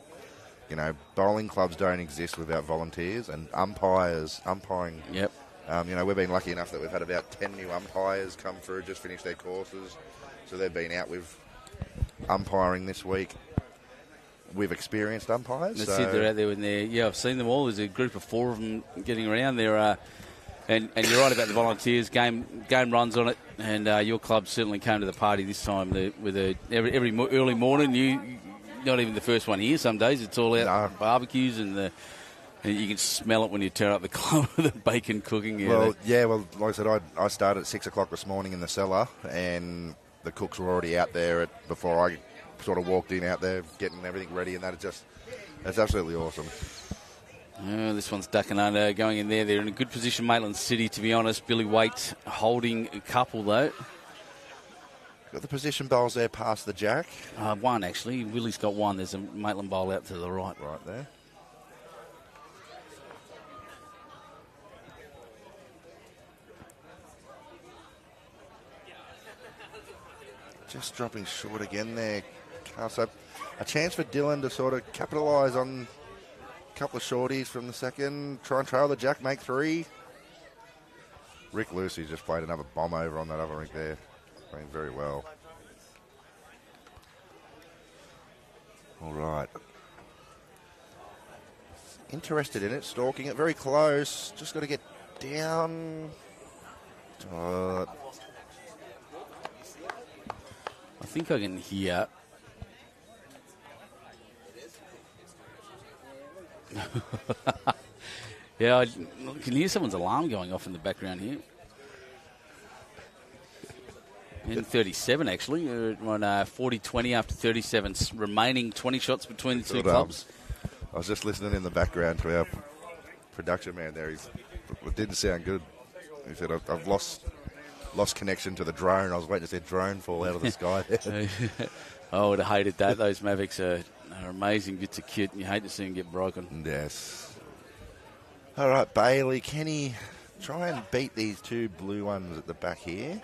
Bowling clubs don't exist without volunteers and umpiring. Yep. We've been lucky enough that we've had about 10 new umpires come through, just finished their courses. So they've been out with umpiring this week. We've experienced umpires. That's it, they're out there I've seen them all. There's a group of 4 of them getting around. There and you're right about the volunteers. Game runs on it, and your club certainly came to the party this time with every early morning. You not even the first one here. Some days it's all out barbecues and you can smell it when you turn up the club with the bacon cooking. Well, like I said, I started at 6 o'clock this morning in the cellar, and the cooks were already out there before I sort of walked in out there, getting everything ready, and it's absolutely awesome. This one's ducking under, going in there. They're in a good position, Maitland City, to be honest. Billy Waite holding a couple, though. Got the position bowls there past the jack. One, actually. Willie's got one. There's a Maitland bowl out to the right. Right there. Just dropping short again there, Karl. So a chance for Dylan to sort of capitalise on a couple of shorties from the second. Try and trail the jack, make 3. Rick Lucy just played another bomb over on that other rink there. Playing very well. All right. Interested in it, stalking it, very close. Just got to get down. I think I can hear. I can hear someone's alarm going off in the background here. In 37, actually. We're on 40-20 after 37. Remaining 20 shots between the two clubs. I was just listening in the background to our production man there. It didn't sound good. He said, I've lost connection to the drone. I was waiting to see a drone fall out of the sky there. I would have hated that. Those Mavics are amazing bits of kit, and you hate to see them get broken. Yes. All right, Bailey, can he try and beat these 2 blue ones at the back here?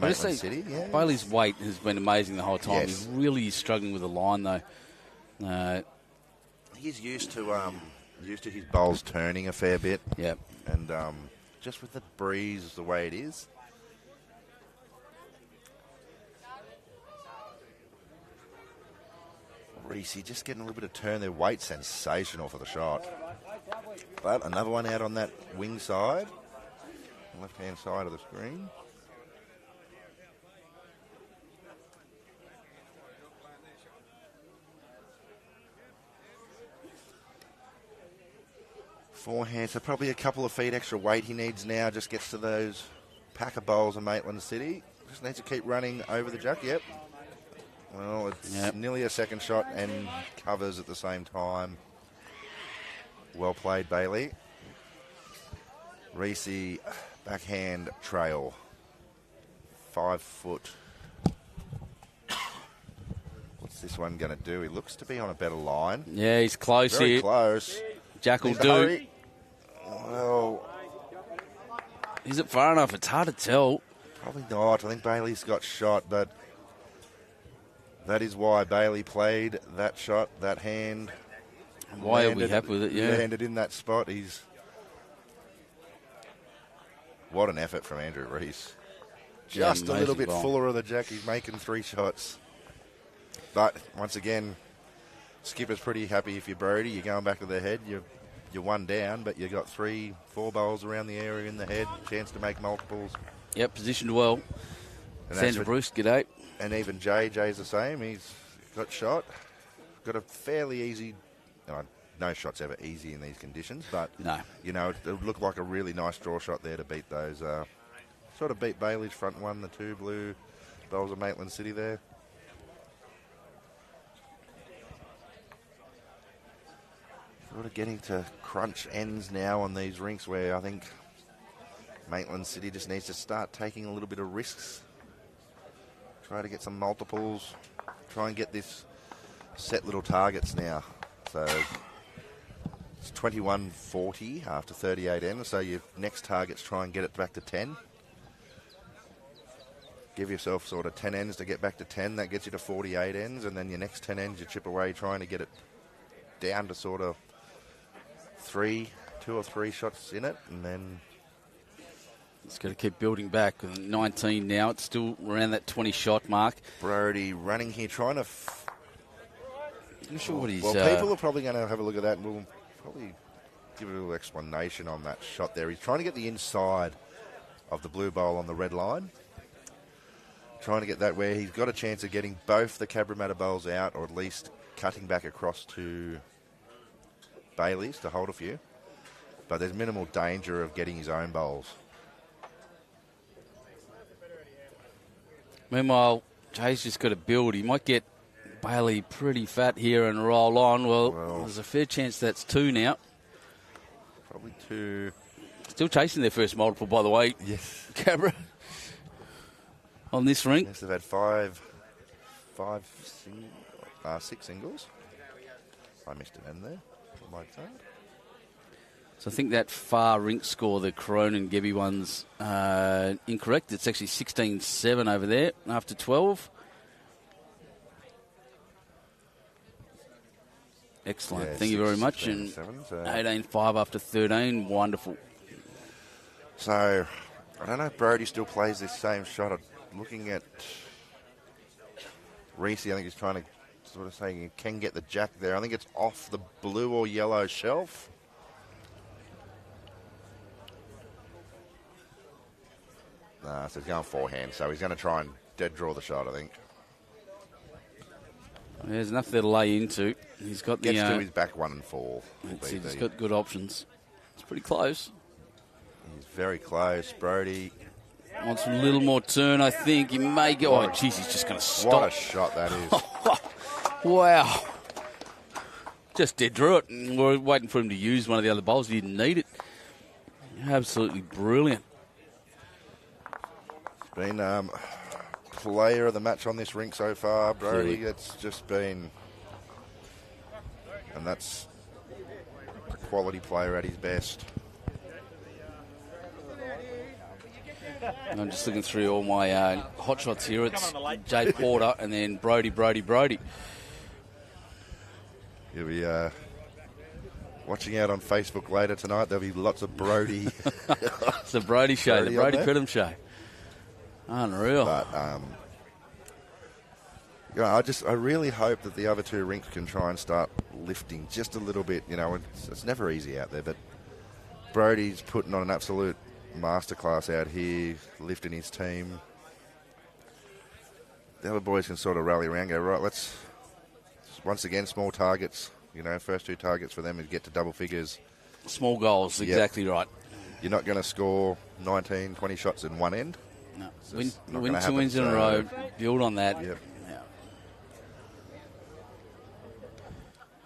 Maitland City, yeah. Bailey's weight has been amazing the whole time. Yes. He's really struggling with the line, though. He's used to his bowls turning a fair bit. Yep. And just with the breeze the way it is. Rees just getting a little bit of turn there. Weight sensational for the shot. But another one out on that wing side. Left-hand side of the screen. Forehand, so probably a couple of feet extra weight he needs now. Just gets to those pack of bowls in Maitland City. Just needs to keep running over the jack. Yep. Well, it's nearly a second shot and covers at the same time. Well played, Bailey. Reese, backhand trail. 5 foot. What's this one going to do? He looks to be on a better line. Yeah, he's close Very here. close. Jack will do. Hurry. Well, is it far enough? It's hard to tell. Probably not. I think Bailey's got shot, but that is why Bailey played that shot, that hand. Why are we happy with it? Yeah. Landed in that spot. What an effort from Andrew Rees. Just a little bit fuller of the jack. He's making 3 shots. But once again, skipper's pretty happy if you're Brody. You're going back to the head. You're 1 down, but you got 3-4 bowls around the area in the head. Chance to make multiples. Yep, positioned well. Sandra Bruce, g'day. And even Jay's the same. He's got shot. Got a fairly easy, no shot's ever easy in these conditions, but No. you know, it would look like a really nice draw shot there to beat those. Sort of beat Bailey's front one, the two blue bowls of Maitland City there. Sort of getting to crunch ends now on these rinks where I think Maitland City just needs to start taking a little bit of risks. Try to get some multiples. Try and get this set little targets now. So it's 21-40 after 38 ends. So your next target's try and get it back to 10. Give yourself sort of 10 ends to get back to 10. That gets you to 48 ends. And then your next 10 ends, you chip away trying to get it down to sort of 2 or 3 shots in it. And then it's got to keep building back. 19 now. It's still around that 20 shot mark. Brody running here, trying to... I'm not sure what he's... Well, people are probably going to have a look at that and we'll probably give a little explanation on that shot there. He's trying to get the inside of the blue bowl on the red line. Trying to get that where he's got a chance of getting both the Cabramatta bowls out, or at least cutting back across to Bailey's to hold a few. But there's minimal danger of getting his own bowls. Meanwhile, Jay's just got to build. He might get Bailey pretty fat here and roll on. Well, there's a fair chance that's 2 now. Probably 2. Still chasing their first multiple, by the way. Yes. Cabra on this rink. Yes, they've had 6 singles. I missed an end there. Like that. So I think that far rink score, the Corona Gebby one's incorrect. It's actually 16-7 over there after 12. Excellent. Yeah, Thank you very much. And 18-5 after 13. Wonderful. So, I don't know if Brody still plays this same shot. I'm looking at Rees, I think he's trying to sort of say you can get the jack there. I think it's off the blue or yellow shelf. Nah, so he's going forehand, so he's going to try and dead draw the shot, I think. There's enough there to lay into. He's got the... Gets to his back 1 and 4. He's got good options. It's pretty close. He's very close. Brody wants a little more turn, I think. He may go... Oh, jeez, he's just going to stop. What a shot that is. Wow. Just dead drew it. And we're waiting for him to use one of the other bowls. He didn't need it. Absolutely brilliant. Been player of the match on this rink so far, Brody. It's just been... And that's a quality player at his best. I'm just looking through all my hot shots here. It's Jay Porter and then Brody. You'll be watching out on Facebook later tonight. There'll be lots of Brody. It's the Brody show, the Brody Pitham show. Unreal. But you know, I really hope that the other 2 rinks can try and start lifting just a little bit. You know, it's never easy out there, but Brody's putting on an absolute masterclass out here, lifting his team. The other boys can sort of rally around, go, right, let's, once again, small targets. You know, first 2 targets for them is get to double figures. Small goals, exactly right. You're not going to score 19, 20 shots in one end. No. Win 2 wins in a row, build on that. Yep. Yeah.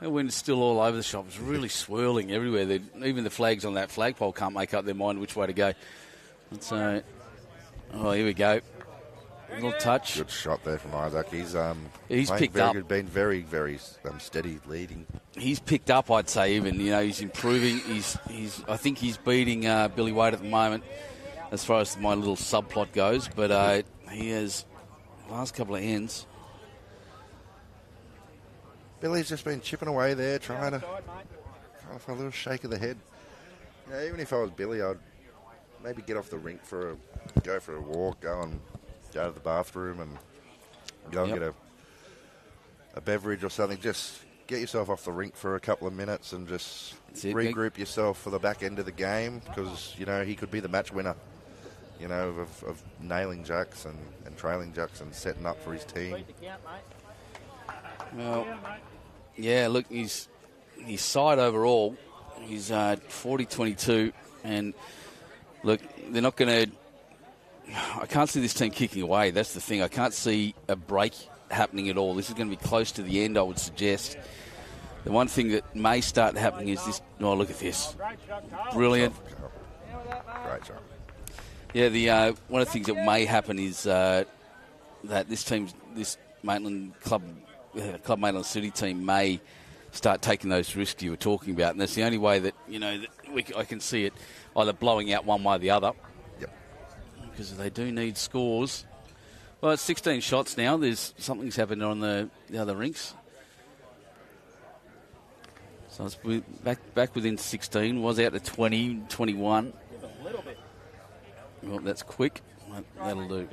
The wind's still all over the shop. It's really swirling everywhere. Even the flags on that flagpole can't make up their mind which way to go. And so, here we go. A little touch. Good shot there from Isaac. He's picked very up. Good, been very, very steady leading. He's picked up, I'd say. Even he's improving. I think he's beating Billy Waite at the moment, as far as my little subplot goes. But he has last couple of ends. Billy's just been chipping away there, trying to for a little shake of the head. Yeah, even if I was Billy, I'd maybe get off the rink go for a walk, go to the bathroom and go and get a beverage or something. Just get yourself off the rink for a couple of minutes and just regroup yourself for the back end of the game, because, he could be the match winner, of nailing jacks and trailing jacks and setting up for his team. Well, yeah, look, he's his side overall, he's 40-22, and look, they're not going to. I can't see this team kicking away. That's the thing. I can't see a break happening at all. This is going to be close to the end, I would suggest. The one thing that may start happening is this. Oh, look at this! Brilliant. Great job. Yeah, the one of the things that may happen is that this Maitland Club Maitland City team may start taking those risks you were talking about, and that's the only way that I can see it either blowing out one way or the other. Yep. Because they do need scores. Well, it's 16 shots now. There's something's happened on the other rinks. So it's back within 16. Was out to 20, 21. Well, that's quick. That'll do.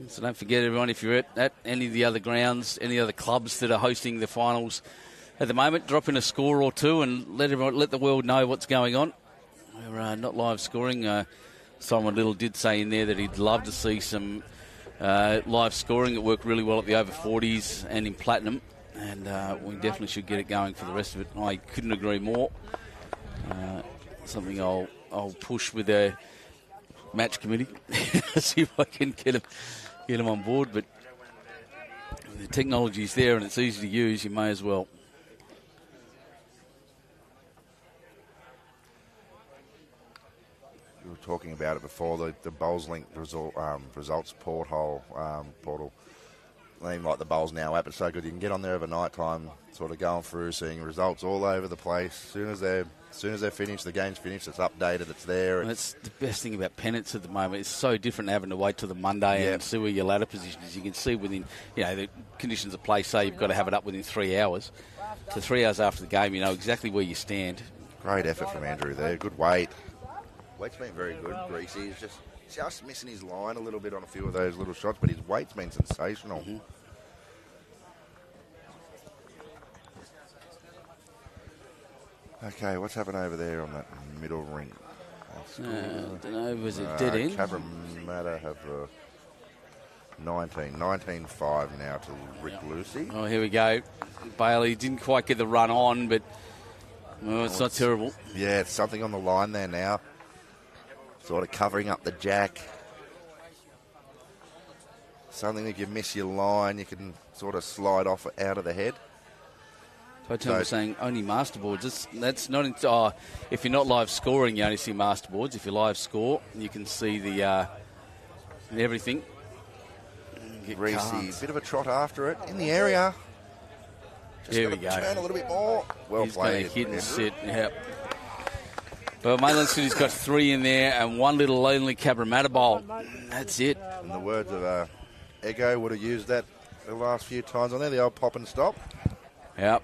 So don't forget, everyone, if you're at any of the other grounds, any other clubs that are hosting the finals at the moment, drop in a score or two and let the world know what's going on. We're not live scoring. Simon Little did say in there that he'd love to see some live scoring. It worked really well at the over 40s and in Platinum, and we definitely should get it going for the rest of it. I couldn't agree more. Something I'll push with the match committee, see if I can get them on board. But the technology's there and it's easy to use. You may as well. We were talking about it before, the BowlsLink results portal. Like the Bowls Now app, it's so good. You can get on there overnight time, sort of going through, seeing results all over the place. As soon as they're finished, the game's finished, it's updated, it's there. And it's the best thing about pennants at the moment. It's so different having to wait till the Monday and see where your ladder position is. You can see within, the conditions of play say you've got to have it up within 3 hours. So 3 hours after the game, you know exactly where you stand. Great effort from Andrew there. Good weight. Weight's been very good. Greasy's just missing his line a little bit on a few of those little shots, but his weight's been sensational. Mm-hmm. Okay, what's happened over there on that middle ring? I don't know, was it dead end? Cabramatta have 19-5 now to Rick Lucy. Oh, here we go. Bailey didn't quite get the run on, but it's not terrible. Yeah, it's something on the line there now. Sort of covering up the jack. Something that if you miss your line, you can sort of slide off out of the head. So we're saying only masterboards. That's not. If you're not live scoring, you only see masterboards. If you live score, you can see the everything. Rees, bit of a trot after it in the area. Here we go. Turn a little bit more. Well He's played. Going to hit and sit. Yep. Well, Maitland City's got 3 in there and one little lonely Cabramatta bowl. That's it. In the words of 𝐒𝐭, would have used that the last few times on there, the old pop and stop. Yep.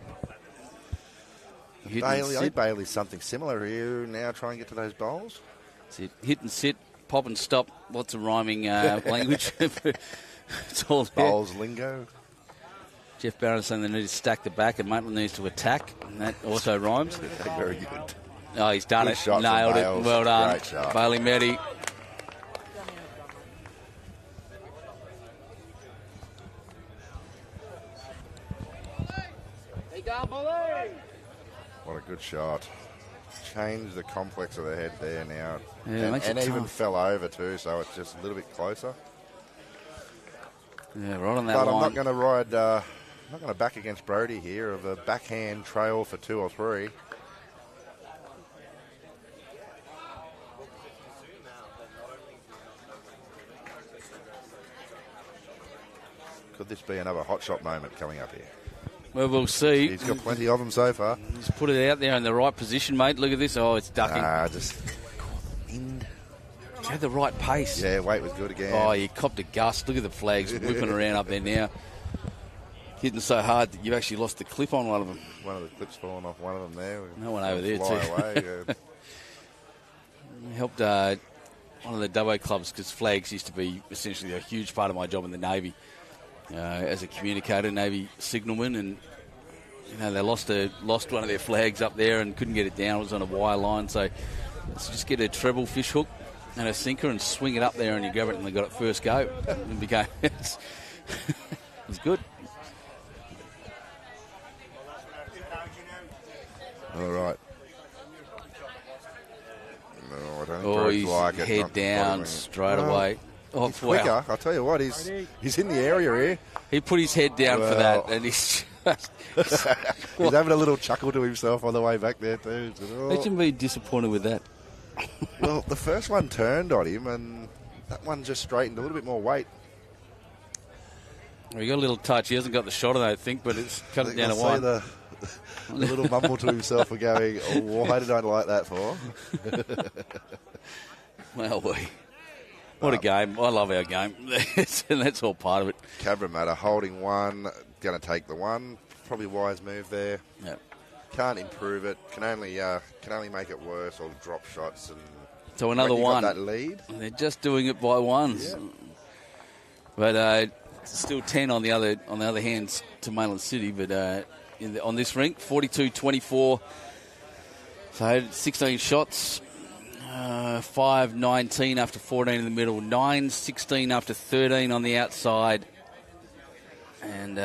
Bailey, I think Bailey's something similar here now, trying to get to those bowls. That's it. Hit and sit, pop and stop. Lots of rhyming language. It's all there. Bowls lingo. Jeff Barron saying they need to stack the back and Maitland needs to attack. And that also rhymes. Very good. Oh, he's done Good it. shot Nailed from it. Bales. Well done. Great shot. Bailey Meti. What a good shot. Changed the complex of the head there now. Yeah, and even fell over too, so it's just a little bit closer. Yeah, right on that but line. I'm not going to ride, I'm not going to back against Brody here of a backhand trail for 2 or 3. Could this be another hot shot moment coming up here? Well, we'll see. He's got plenty of them so far. He's put it out there in the right position, mate. Look at this. Oh, it's ducking. Just in. He had the right pace. Yeah, weight was good again. Oh, he copped a gust. Look at the flags whipping around up there now. Hitting so hard that you've actually lost the clip on one of them. One of the clips falling off one of them there. No one over there, fly too. Away, yeah. Helped one of the Dubbo clubs, because flags used to be essentially a huge part of my job in the Navy. As a communicator, Navy signalman, and they lost one of their flags up there and couldn't get it down. It was on a wire line, so let's just get a treble fish hook, and a sinker and swing it up there and you grab it and they got it first go. It became, it was good. All right. No, I don't think Oh, Brody's he's like it. head Not down bothering. straight Well, away. Oh, He's quicker. wow. I'll tell you what, he's in the area here. He put his head down for that, and he's just... He's having a little chuckle to himself on the way back there too. Imagine being disappointed with that. Well, the first one turned on him, and that one just straightened a little bit more weight. Well, he got a little touch. He hasn't got the shot, I don't think, but it's cut it down to one. The little mumble to himself and going, oh, why did I like that for? Well, what a game. I love our game. And that's all part of it. Cabramatta holding one, going to take the one. Probably wise move there. Yep. Can't improve it. Can only make it worse or drop shots. And So another one. Got that lead. They're just doing it by ones. Yeah. But it's still 10 on the other hands to Maitland City. But on this rink, 42-24. So 16 shots. 5-19 after 14 in the middle. 9-16 after 13 on the outside. And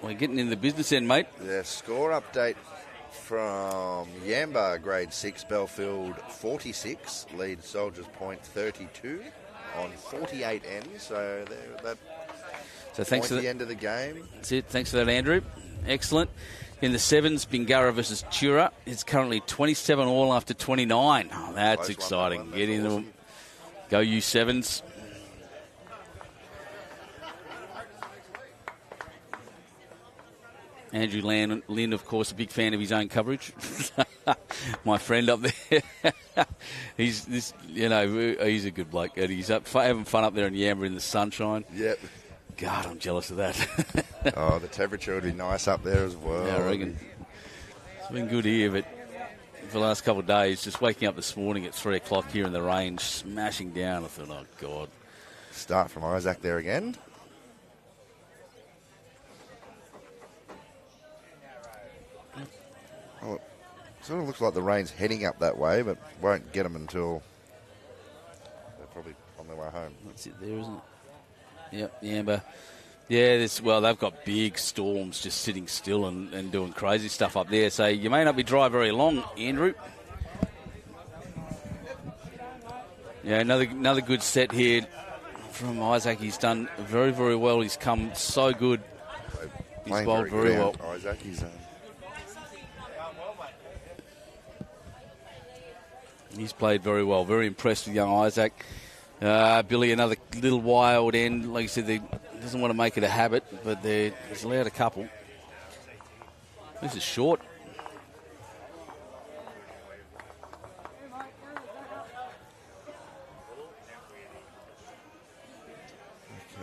we're getting in the business end, mate. The score update from Yamba, grade 6, Belfield 46, lead Soldiers Point 32 on 48 ends. So Thanks for the end of the game. That's it. Thanks for that, Andrew. Excellent. In the sevens, Bingara versus Tura. It's currently 27 all after 29. Oh, that's Close exciting. one, Get in awesome. them. Go you sevens. Andrew Lynn, of course, a big fan of his own coverage. My friend up there. He's a good bloke. And he's up having fun up there in Yamba in the sunshine. Yep. God, I'm jealous of that. Oh, the temperature would be nice up there as well. Yeah, I reckon. It's been good here, but for the last couple of days, just waking up this morning at 3 o'clock here in the range, smashing down, I thought, oh, God. Start from Isaac there again. Oh, it sort of looks like the rain's heading up that way, but won't get them until they're probably on their way home. That's it there, isn't it? Yep, Yamba. Yeah, they've got big storms just sitting still and doing crazy stuff up there. So you may not be dry very long, Andrew. Yeah, another good set here from Isaac. He's done very, very well. He's come so good. He's bowled very well. Isaac, He's played very well. Very impressed with young Isaac. Billy, another little wild end. Like I said, he doesn't want to make it a habit, but he's allowed a couple. This is short.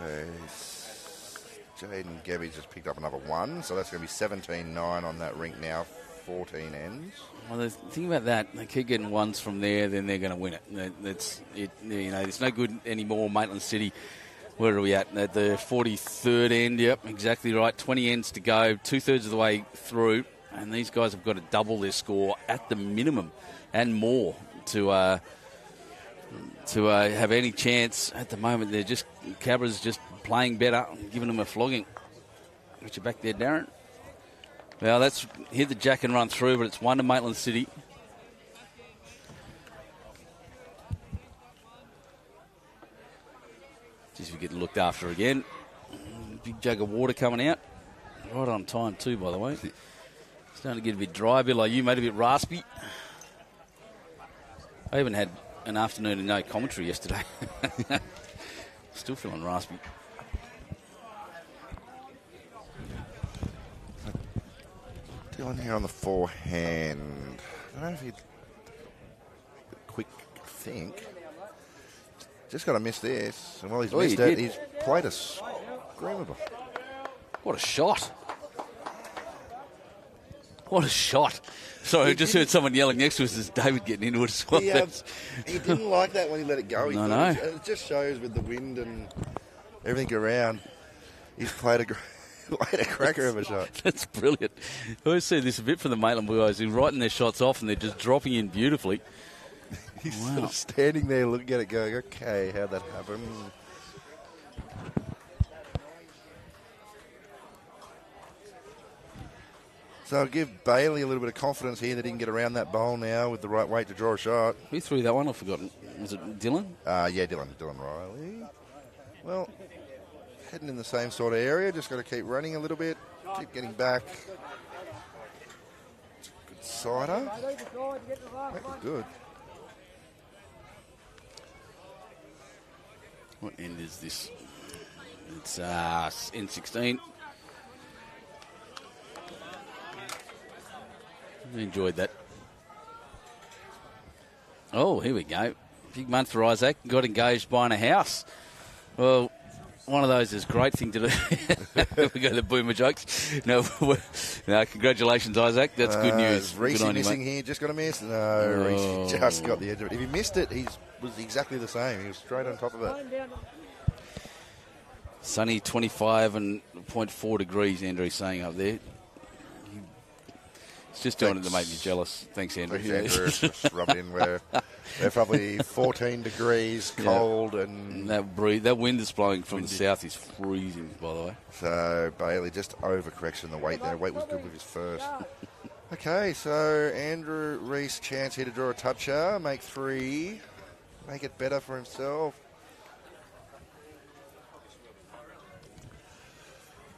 Okay. Jaden Gebby just picked up another one, so that's going to be 17-9 on that rink now. 14 ends. Well, the thing about that, they keep getting ones from there, then they're going to win it. That's it. It's no good anymore. Maitland City, where are we at? At the 43rd end. Yep, exactly right. 20 ends to go, 2/3 of the way through, and these guys have got to double their score at the minimum and more to have any chance. At the moment, Cabra's just playing better, giving them a flogging. Get you back there, Darren. Well, that's hit the jack and run through, but it's one to Maitland City. Just we get looked after again. Big jug of water coming out. Right on time too, by the way. Starting to get a bit dry, a bit like you, mate, a bit raspy. I even had an afternoon of no commentary yesterday. Still feeling raspy. Dylan here on the forehand. I don't know if he'd quick think. Just got to miss this. And while he's missed it, he's played a screamable. What a shot. What a shot. Sorry, I just heard someone yelling next to us. There's David getting into it as well. He didn't like that when he let it go. No, no. It just shows with the wind and everything around. He's played a cracker of a shot. That's brilliant. I always see this a bit from the Maitland guys who are writing their shots off and they're just dropping in beautifully. He's sort of standing there looking at it going, okay, how'd that happen? So I'll give Bailey a little bit of confidence here that he can get around that bowl now with the right weight to draw a shot. Who threw that one? I've forgotten. Was it Dylan? Yeah, Dylan Riley. Well, heading in the same sort of area. Just got to keep running a little bit. Keep getting back. Good cider. That was good. What end is this? It's N16. I enjoyed that. Oh, here we go. Big month for Isaac. Got engaged buying a house. Well, one of those is a great thing to do. We got the boomer jokes. No, congratulations, Isaac. That's good news. Rees good missing here. Just got a miss. No, Rees just got the edge of it. If he missed it, he was exactly the same. He was straight on top of it. Sunny 25.4 degrees, Andrew's saying up there. He's just doing it to make me jealous. Thanks, Andrew. Thanks, Andrew. Just rub it in where they're probably 14 degrees, cold, and that wind is blowing from the south is freezing, by the way. So Bailey just overcorrection the weight there. Weight was good with his first. Okay, so Andrew Rees chance here to draw a toucher, make 3, make it better for himself.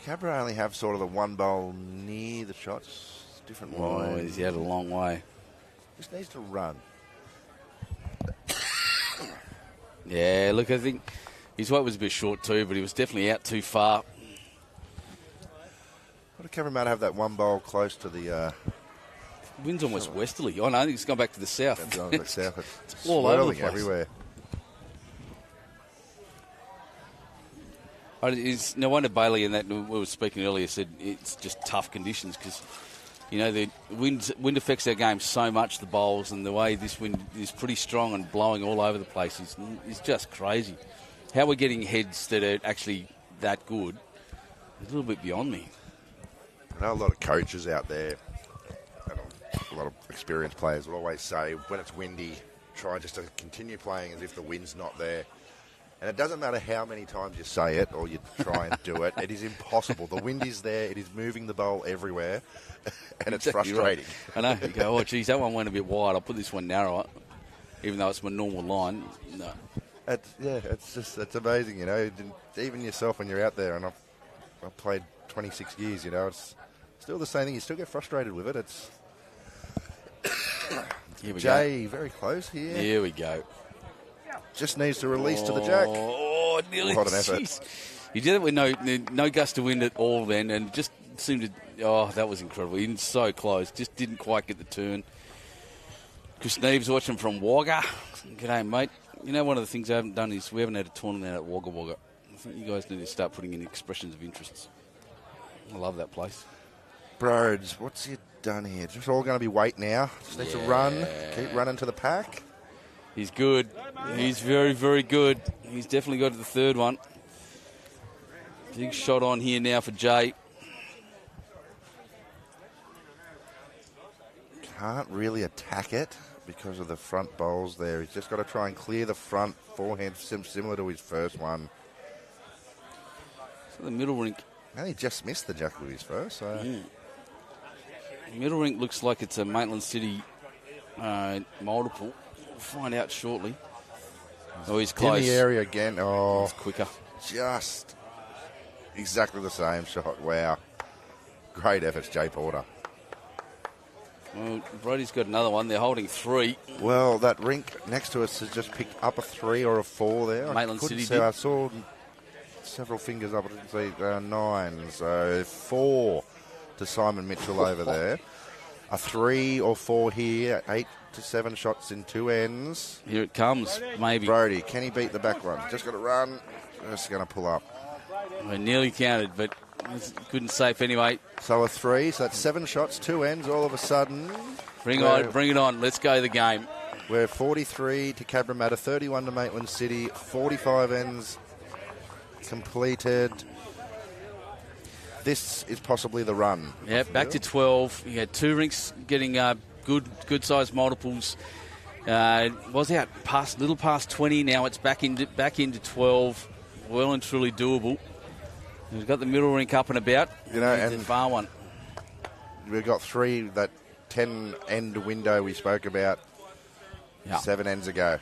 Cabra only have sort of the one bowl near the shots. Different line. He's out a long way. Just needs to run. Yeah, look, I think his weight was a bit short too, but he was definitely out too far. What did Cabramatta have that one bowl close to the... Wind's almost westerly. Oh, no, I think it's gone back to the south. It's gone to the south. It's all over the place. Everywhere. No wonder Bailey and that we were speaking earlier said it's just tough conditions because, you know, the wind affects our game so much, the bowls, and the way this wind is pretty strong and blowing all over the place is just crazy. How we're getting heads that are actually that good is a little bit beyond me. I know a lot of coaches out there, and a lot of experienced players will always say when it's windy, try just to continue playing as if the wind's not there. And it doesn't matter how many times you say it or you try and do it. It is impossible. The wind is there. It is moving the bowl everywhere. And it's exactly frustrating. Right. I know. You go, oh, geez, that one went a bit wide. I'll put this one narrower, even though it's my normal line. No. It's amazing, you know. Even yourself when you're out there, and I've played 26 years, you know, it's still the same thing. You still get frustrated with it. It's Here we Jay, very close here. Here we go. Just needs to release to the jack. Oh, nearly. What an effort. Jeez. He did it with no gust of wind at all then, and just seemed to... Oh, that was incredible. He was so close. Just didn't quite get the turn. Chris Neves watching from Wagga. G'day, mate. You know, one of the things I haven't done is we haven't had a tournament out at Wagga Wagga. I think you guys need to start putting in expressions of interests. I love that place. Broads, what's he done here? Just all going to be weight now. Just needs to run. Keep running to the pack. He's good. He's very, very good. He's definitely got the third one. Big shot on here now for Jay. Can't really attack it because of the front bowls there. He's just got to try and clear the front forehand, similar to his first one. So the middle rink. And he just missed the jack with his first. So. Middle rink looks like it's a Maitland City multiple. We'll find out shortly. Oh, he's close. In the area again. Oh, he's quicker. Just exactly the same shot. Wow. Great efforts, Jay Porter. Well, Brody's got another one. They're holding 3. Well, that rink next to us has just picked up a 3 or a 4 there. Maitland City did. I saw several fingers up. I didn't see 9. So 4 to Simon Mitchell over there. A 3 or 4 here. 8 to 7 shots in 2 ends. Here it comes, maybe. Brody, can he beat the back one? Just got to run. Just going to pull up. I nearly counted, but couldn't safe anyway. So a 3, so that's 7 shots, 2 ends all of a sudden. Bring it on. Let's go the game. We're 43 to Cabramatta, 31 to Maitland City, 45 ends completed. This is possibly the run. Yeah, back to 12. You had 2 rinks getting good-sized multiples. Was out little past 20. Now it's back into 12. Well and truly doable. We've got the middle rink up and about. And the far one. We've got 3, that 10 end window we spoke about 7 ends ago.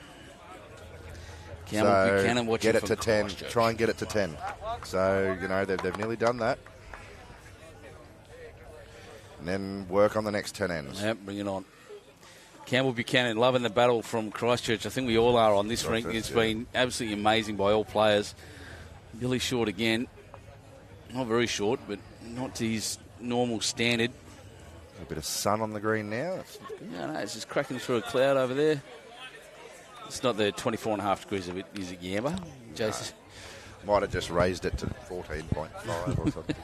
Buchanan watching get it to 10. Christchurch. Try and get it to 10. So, they've nearly done that. And then work on the next 10 ends. Yep, bring it on. Campbell Buchanan loving the battle from Christchurch. I think we all are on this rink. It's been absolutely amazing by all players. Billy short again. Not very short, but not to his normal standard. A bit of sun on the green now. No, it's just cracking through a cloud over there. It's not the 24.5 degrees of it, is it, Yamba? Jason? No. Might have just raised it to 14.5 or something.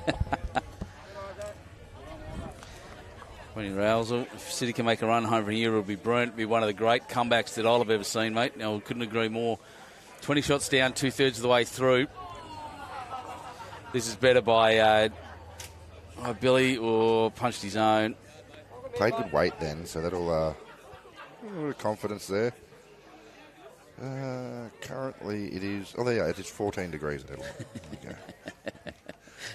Tony Rousel, if City can make a run home from here, it'll be brilliant. It'll be one of the great comebacks that I'll have ever seen, mate. Now, couldn't agree more. 20 shots down, 2/3 of the way through. This is better by Billy, or punched his own. Played good weight then, so that'll a bit of confidence there. Currently, it is. Oh, there you go. It is 14 degrees. There you go.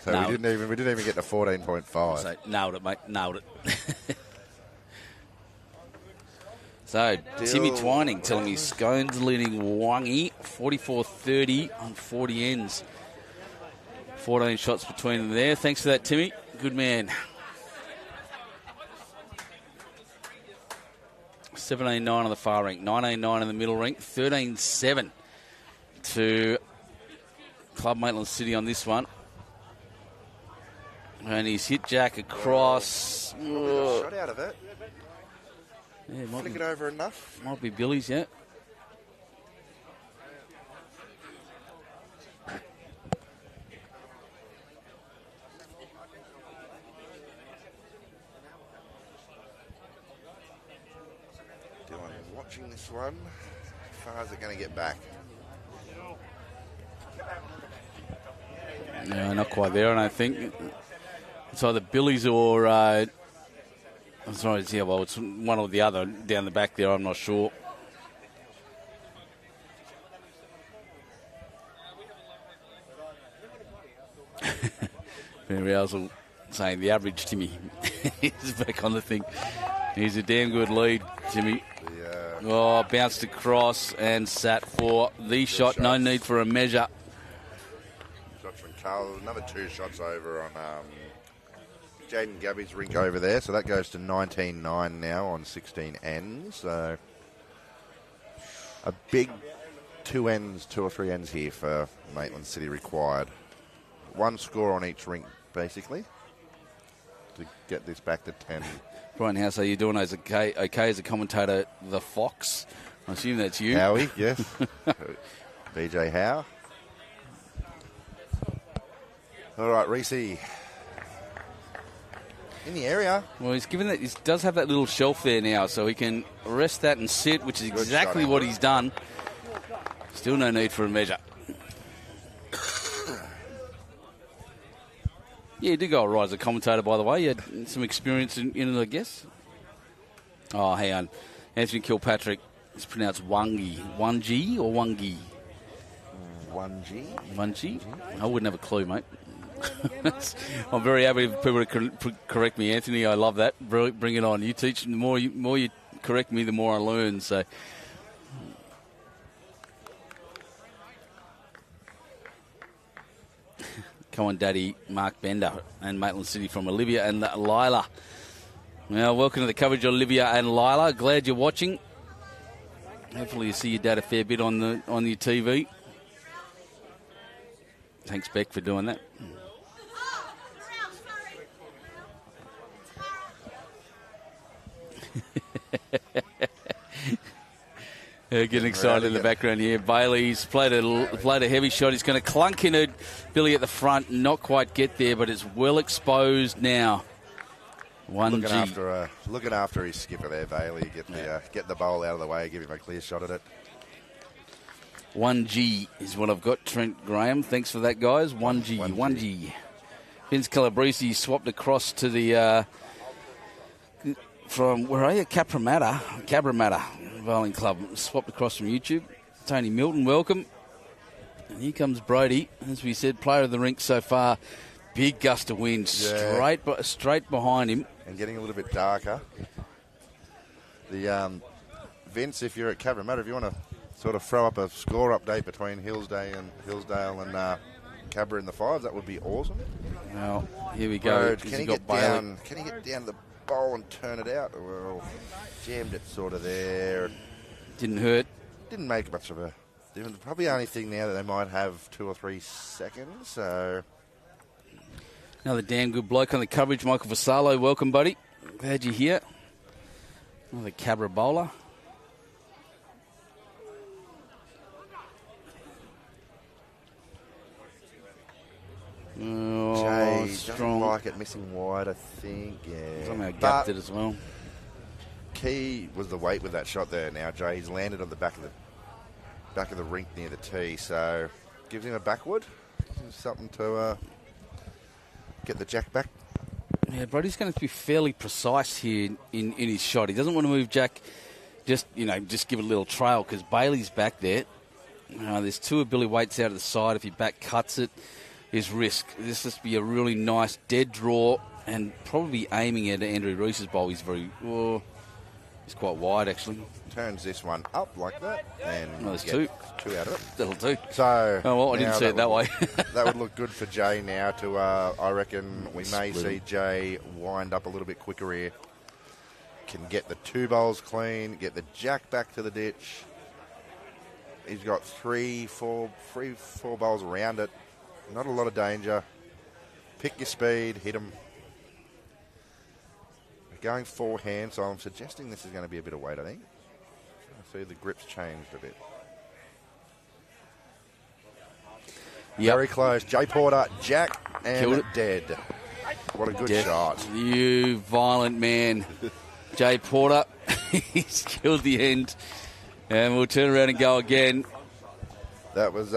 So we didn't even get to 14.5. So, nailed it, mate. Nailed it. So, Timmy Twining telling me Scones leading Wangi 44-30 on 40 ends. 14 shots between them there. Thanks for that, Timmy. Good man. 17-9 on the far rink, 19-9 in the middle rink, 13-7 to Club Maitland City on this one. And he's hit Jack across. Shot out of it. Yeah, Flick it over enough. Might be Billy's, yeah. Dylan watching this one. How far is it going to get back? No, not quite there, and I think it's either Billy's or I'm sorry, it's one or the other down the back there. I'm not sure. Ben Rousel saying the average Timmy is back on the thing. He's a damn good lead, Timmy. Bounced across and sat for the shot. No need for a measure. Karl, another 2 shots over on Jaden Gabby's rink over there. So that goes to 19-9 now on 16 ends. So a big 2 or 3 ends here for Maitland City required. 1 score on each rink, basically, to get this back to 10. Brian House, how you doing? Okay as a commentator, the Fox. I assume that's you. Howie, yes. BJ Howe. All right, Reese. In the area. Well, he does have that little shelf there now, so he can rest that and sit, which is exactly what he's done. Still no need for a measure. Yeah, he did go all right as a commentator, by the way. He had some experience in it, I guess. Oh, hang on. Anthony Kilpatrick. It's pronounced Wangi. 1G or Wangi? 1G. 1G? I wouldn't have a clue, mate. I'm very happy for people to correct me, Anthony. I love that. Bring it on. You teach. The more you correct me, the more I learn. So, come on, Daddy. Mark Bender and Maitland City from Olivia and Lila. Now, welcome to the coverage, Olivia and Lila. Glad you're watching. Hopefully, you see your dad a fair bit on your TV. Thanks, Beck, for doing that. Getting excited in the background here. Bailey's played a heavy shot. He's going to clunk in it. Billy at the front, not quite get there, but it's well exposed now. 1G. Looking after his skipper there, Bailey. Get the bowl out of the way, give him a clear shot at it. 1G is what I've got. Trent Graham, thanks for that, guys. 1G. Vince Calabrese swapped across to the from, where are you? Cabramatta Bowling Club. Swapped across from YouTube. Tony Milton, welcome. And here comes Brody, as we said, player of the rink so far. Big gust of wind, straight behind him. And getting a little bit darker. The Vince, if you're at Cabramatta, if you want to sort of throw up a score update between Hillsdale and Cabra in the fives, that would be awesome. Well, here we go. Can he get down to the bowl and turn it out? Well, jammed it sort of there. Didn't hurt. Didn't make much of a difference. Probably the only thing now that they might have 2 or 3 seconds. So another damn good bloke on the coverage, Michael Vassallo. Welcome, buddy. Glad you're here. Another Cabra bowler. Oh, Jay strong. doesn't like it missing wide, I think. Yeah. Somehow gapped it as well. Key was the weight with that shot there. Now Jay, he's landed on the back of the rink near the tee, so gives him a backward. Something to get the jack back. Yeah, Brody's going to be fairly precise here in his shot. He doesn't want to move jack, just give it a little trail, because Bailey's back there. There's 2 of Billy Waite's out of the side. If he back cuts it, is risk. This must be a really nice dead draw, and probably aiming at Andrew Rees's bowl. He's he's quite wide, actually. Turns this one up like that, and there's 2 out of it. That'll do. So, I didn't see it that way. That would look good for Jay now. I reckon we may see Jay wind up a little bit quicker here. Can get the 2 bowls clean, get the jack back to the ditch. He's got 4 bowls around it. Not a lot of danger. Pick your speed, hit him. Going forehand, so I'm suggesting this is going to be a bit of weight, I think. I see the grip's changed a bit. Yep. Very close. Jay Porter, jack, and dead. What a good shot. You violent man. Jay Porter, he's killed the end. And we'll turn around and go again. That was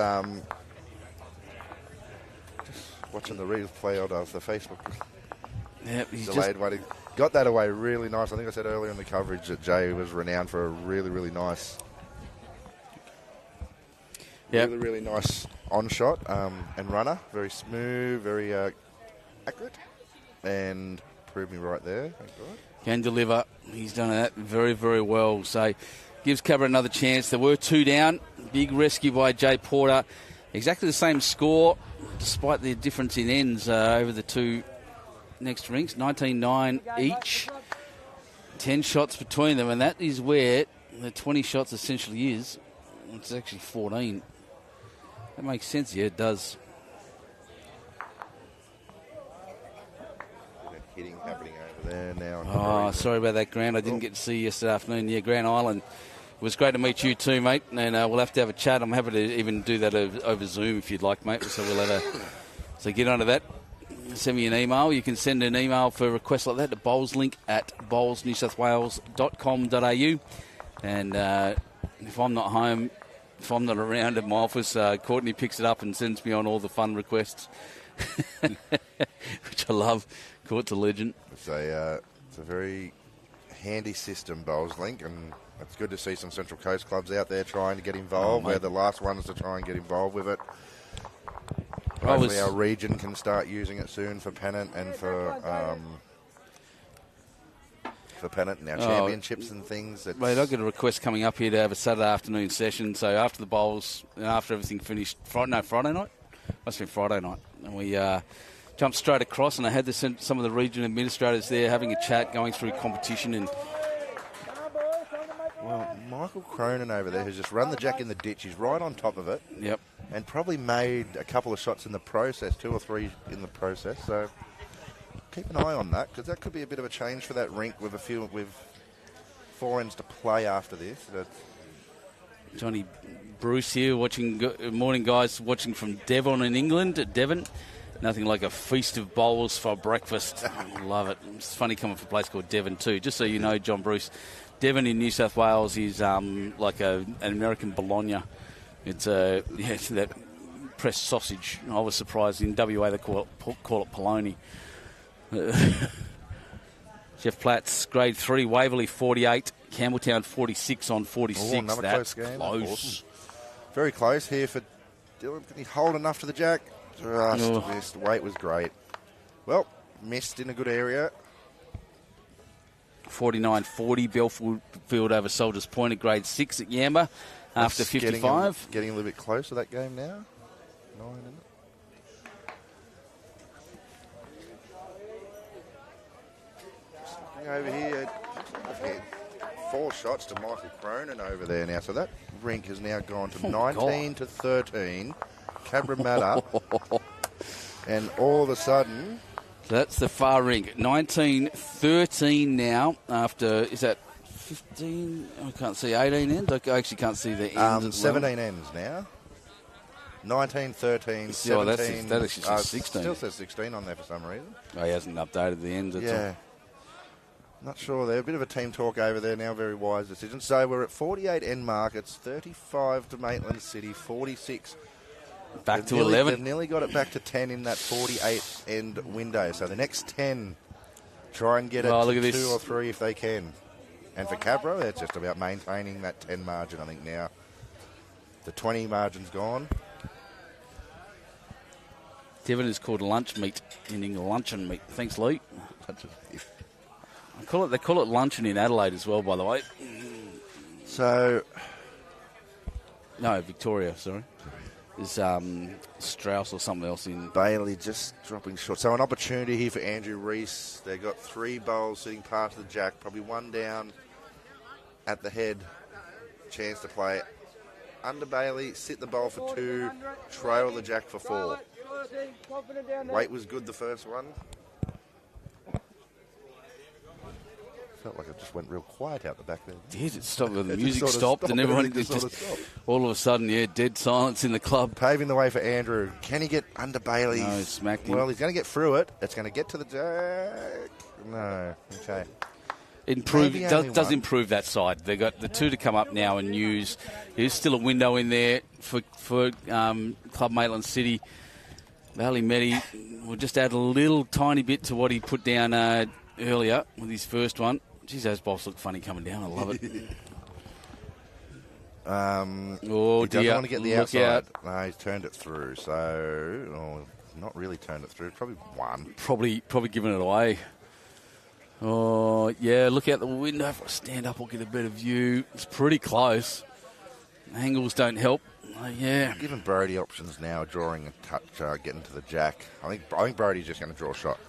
just watching the replay of the Facebook. Yep, he's delayed waiting. Got that away really nice. I think I said earlier in the coverage that Jay was renowned for a really, really nice, really nice on shot and runner. Very smooth, very accurate, and proved me right there. Thank God. Can deliver. He's done that very, very well. So gives Cabra another chance. There were 2 down. Big rescue by Jay Porter. Exactly the same score, despite the difference in ends over the 2 next rinks. 19-9 each. 10 shots between them, and that is where the 20 shots essentially is. It's actually 14. That makes sense. Yeah, it does. Hitting happening over there now. Oh, sorry about that, Grant. I didn't get to see you yesterday afternoon. Yeah, Grant Island. It was great to meet you too, mate. And we'll have to have a chat. I'm happy to even do that over Zoom if you'd like, mate. So we'll have so get onto that. Send me an email. You can send an email for requests like that to bowlsnSW.com.au. And if I'm not home, if I'm not around at my office, Courtney picks it up and sends me on all the fun requests, which I love. Court's a legend. It's a very handy system, BowlsLink, and it's good to see some Central Coast clubs out there trying to get involved. We're the last ones to try and get involved with it. Hopefully our region can start using it soon for pennant and for pennant and our championships and things. Mate, I've got a request coming up here to have a Saturday afternoon session. So after the bowls and after everything finished, Friday night? Must have been Friday night. And we jumped straight across, and I had some of the region administrators there having a chat, going through competition. And well, Michael Cronin over there has just run the jack in the ditch. He's right on top of it. Yep. And probably made a couple of shots in the process, 2 or 3 in the process. So keep an eye on that, because that could be a bit of a change for that rink with 4 ends to play after this. Johnny Bruce here watching. Good morning, guys. Watching from Devon in England. Devon. Nothing like a feast of bowls for breakfast. Love it. It's funny coming from a place called Devon too. Just so you know, John Bruce, Devon in New South Wales is like an American Bologna. It's that pressed sausage. I was surprised in WA they call it polony. Jeff Platt's grade 3, Waverley 48, Campbelltown 46 on 46. Oh, another That's close game. close. Awesome. Very close here for Dylan. Can he hold enough to the jack? Just missed. Weight was great. Well, missed in a good area. 49-40, Belfield over Soldiers Point at grade 6 at Yamba after 55. Getting a little bit close to that game now. 9, isn't it? Over here, I've had 4 shots to Michael Cronin over there now. So that rink has now gone to 19 to 13. Cabramatta. And all of a sudden... So that's the far rink. 19-13 now after, is that 15? I can't see 18 ends. I actually can't see the ends. 17 ends now. 19, 13, 17. Oh, that actually says 16. Still says 16 on there for some reason. Oh, he hasn't updated the ends at all. Not sure there. A bit of a team talk over there now. Very wise decision. So we're at 48 end markets, 35 to Maitland City, 46. Back to 11. They've nearly got it back to 10 in that 48 end window. So the next 10, try and get it to 2 or 3 if they can. And for Cabro, it's just about maintaining that 10 margin, I think, now. The 20 margin's gone. Devon is called lunch meat, meaning luncheon meat. Thanks, Lee. They call it luncheon in Adelaide as well, by the way. So... No, Victoria, sorry. There's Strauss or something else in. Bailey just dropping short. So an opportunity here for Andrew Rees. They've got 3 bowls sitting past the jack, probably 1 down at the head. Chance to play under Bailey, sit the bowl for 2, trail the jack for 4. Weight was good the first one. Felt like it just went real quiet out the back there. It stopped. The music stopped and everyone just all of a sudden, dead silence in the club. Paving the way for Andrew. Can he get under Bailey? No, he smacked him. Well, he's going to get through it. It's going to get to the jack. No. Okay. Does improve that side. They've got the 2 to come up now and use. There's still a window in there for Club Maitland City. Valley Meti will just add a little tiny bit to what he put down earlier with his first one. Geez, those balls look funny coming down. I love it. He doesn't want to get the outside. Out. No, he's turned it through. So, not really turned it through. Probably 1. Probably giving it away. Oh, yeah, look out the window. If I stand up, I'll get a better view. It's pretty close. Angles don't help. Yeah. Giving Brody options now, drawing a touch, getting to the jack. I think Brody's just going to draw a shot.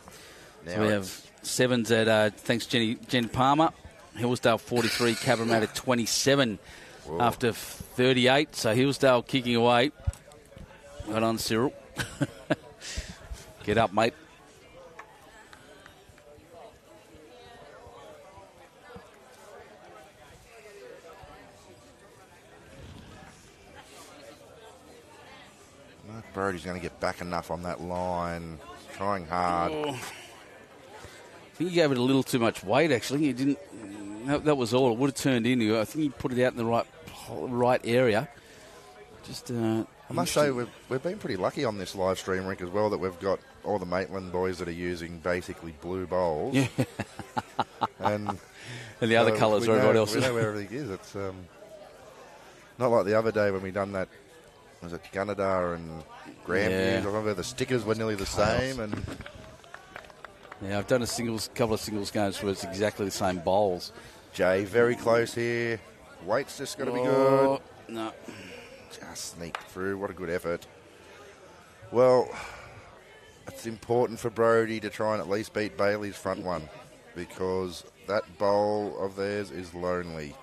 Now so we have 7s at, thanks Jen Palmer. Hillsdale 43, Cabramatta 27 after 38. So Hillsdale kicking away. Right on, Cyril. Get up, mate. Brody's going to get back enough on that line. Trying hard. I think he gave it a little too much weight, actually. He didn't. That was all. It would have turned into. I think he put it out in the right area. Just. I must say, we've been pretty lucky on this live stream rink as well that we've got all the Maitland boys that are using basically blue bowls. Yeah. and the other colours are everyone else. We know where everything is. It's not like the other day when we done that. Was it Gunnedah and Grandview? I remember the stickers were nearly the same. And yeah, I've done couple of singles games where it's exactly the same bowls. Jay, very close here. Waite's just got to be good. No. Just sneaked through. What a good effort. Well, it's important for Brody to try and at least beat Bailey's front one because that bowl of theirs is lonely.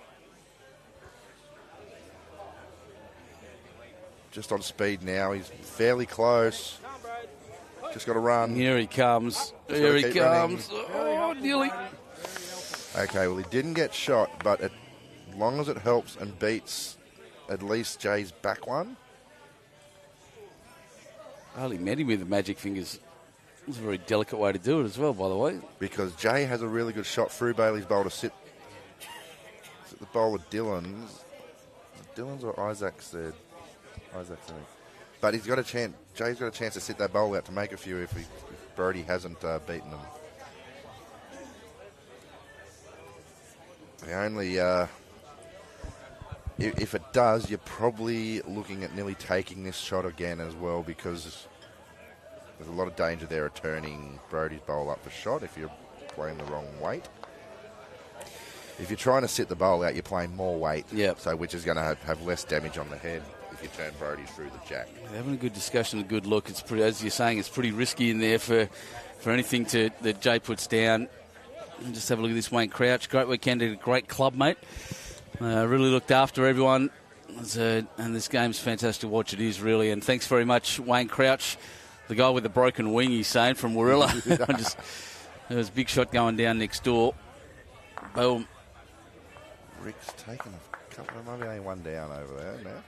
Just on speed now. He's fairly close. Just got to run. Here he comes. Here he comes. Oh, nearly. Okay, well, he didn't get shot, but as long as it helps and beats at least Jay's back one. Well, he met him with the magic fingers. It was a very delicate way to do it as well, by the way. Because Jay has a really good shot through Bailey's bowl to sit the bowl of Dylan's. Is it Dylan's or Isaac's there? Isaac's, I think. But he's got a chance. Jay's got a chance to sit that bowl out to make a few if Brody hasn't beaten him. The only, if it does, you're probably looking at nearly taking this shot again as well, because there's a lot of danger there of turning Brody's bowl up for shot if you're playing the wrong weight. If you're trying to sit the bowl out, you're playing more weight, so which is going to have less damage on the head if you turn Brody through the jack. They're having a good discussion, a good look. It's pretty, as you're saying, it's pretty risky in there for anything that Jay puts down. And just have a look at this Wayne Crouch. Great weekend, a great club, mate. Really looked after everyone. And this game's fantastic to watch. It is, really. And thanks very much, Wayne Crouch, the guy with the broken wing, he's saying, from Warilla. There was a big shot going down next door. Boom. Rick's taken a couple of, maybe only one down over there now.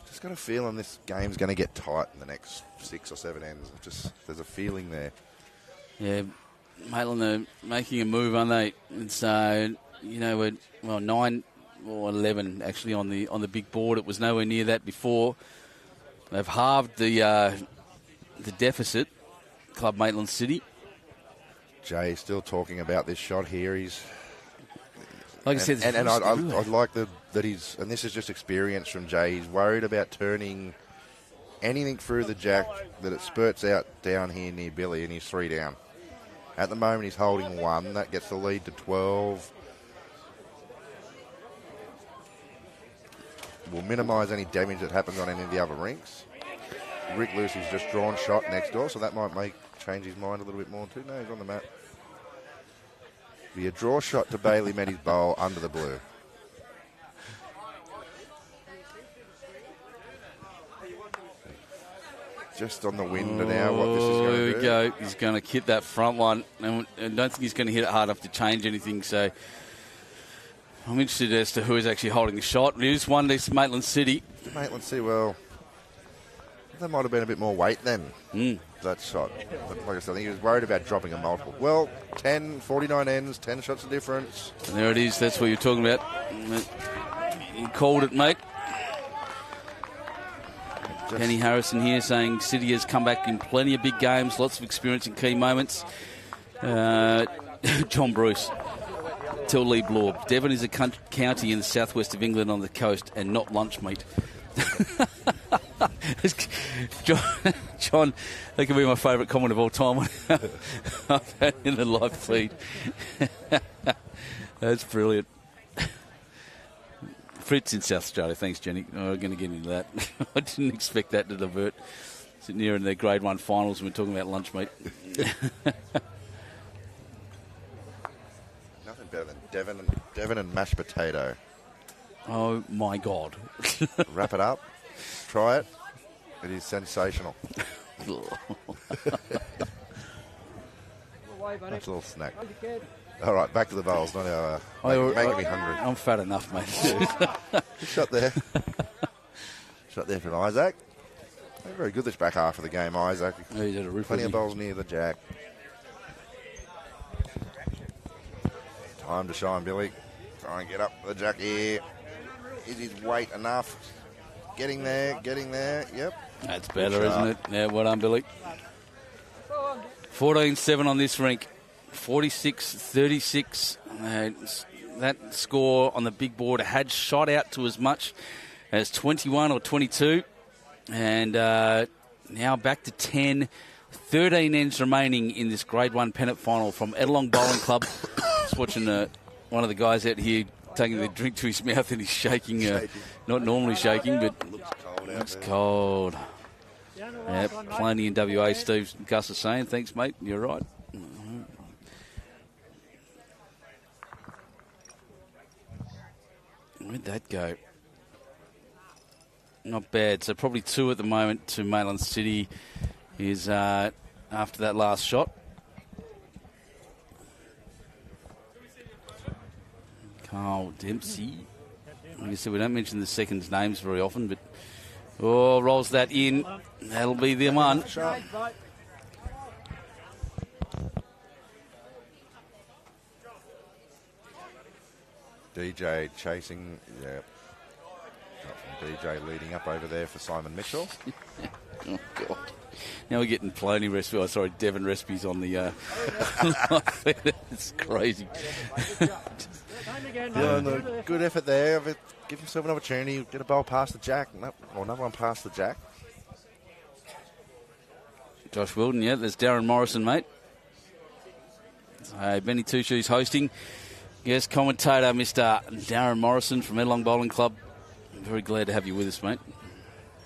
Just got a feeling this game's going to get tight in the next 6 or 7 ends. There's a feeling there. Yeah, Maitland are making a move, aren't they? It's we're 9 or 11 actually on the big board. It was nowhere near that before. They've halved the deficit. Club Maitland City. Jay's still talking about this shot here. He's like I said, and I like that he's, and this is just experience from Jay. He's worried about turning anything through the jack that it spurts out down here near Billy, and he's 3 down. At the moment, he's holding 1. That gets the lead to 12. Will minimise any damage that happens on any of the other rinks. Rick Lucy's just drawn shot next door, so that might change his mind a little bit more too. No, he's on the mat. Be a draw shot to Bailey Meti's bowl under the blue. Just on the window now, what this is going to do. Here we go. He's going to hit that front one. And I don't think he's going to hit it hard enough to change anything. So I'm interested as to who is actually holding the shot. It is one this Maitland City. Maitland City, well, there might have been a bit more weight then, that shot. But like I said, I think he was worried about dropping a multiple. Well, 49 ends, 10 shots of difference. And there it is. That's what you're talking about. You called it, mate. Penny Harrison here saying City has come back in plenty of big games, lots of experience in key moments. John Bruce. Tell Lee Blorb. Devon is a county in the southwest of England on the coast and not lunch meat. John, that could be my favourite comment of all time I've had in the live feed. That's brilliant. Fritz in South Australia. Thanks, Jenny. We're going to get into that. I didn't expect that to divert. Sitting here in their Grade 1 finals and we're talking about lunch meat. Nothing better than Devon and mashed potato. Oh, my God. Wrap it up. Try it. It is sensational. That's a little snack. All right, back to the bowls. Not our, making me hungry. I'm fat enough, mate. Shot there. Shot there from Isaac. Very good this back half of the game, Isaac. Yeah, he did a roof. Plenty of bowls near the jack. Time to shine, Billy. Try and get up the jack here. Is his weight enough? Getting there. Yep. That's better, isn't it? Yeah, well done, Billy. 14-7 on this rink. 46-36. That score on the big board had shot out to as much as 21 or 22. And now back to 10. 13 ends remaining in this Grade 1 pennant final from Ettalong Bowling Club. Just watching one of the guys out here taking the drink to his mouth and he's shaking. Not normally shaking, but looks cold. Yeah, plenty in WA, Steve Gus is saying. Thanks, mate. You're right. Where'd that go? Not bad. So probably 2 at the moment to Maitland City is after that last shot. Karl Dempsey. Like I said, we don't mention the seconds' names very often, but rolls that in. That'll be the one. DJ chasing, yeah. DJ leading up over there for Simon Mitchell. Oh, God. Now we're getting Plony recipes. Oh, sorry, Devon recipes on the. It's crazy. Yeah, good effort there. Give himself an opportunity. Get a bowl past the jack. Or another one past the jack. Josh Wilton, yeah. There's Darren Morrison, mate. Benny Two Shoes hosting. Yes, commentator, Mr. Darren Morrison from Edlong Bowling Club. I'm very glad to have you with us, mate.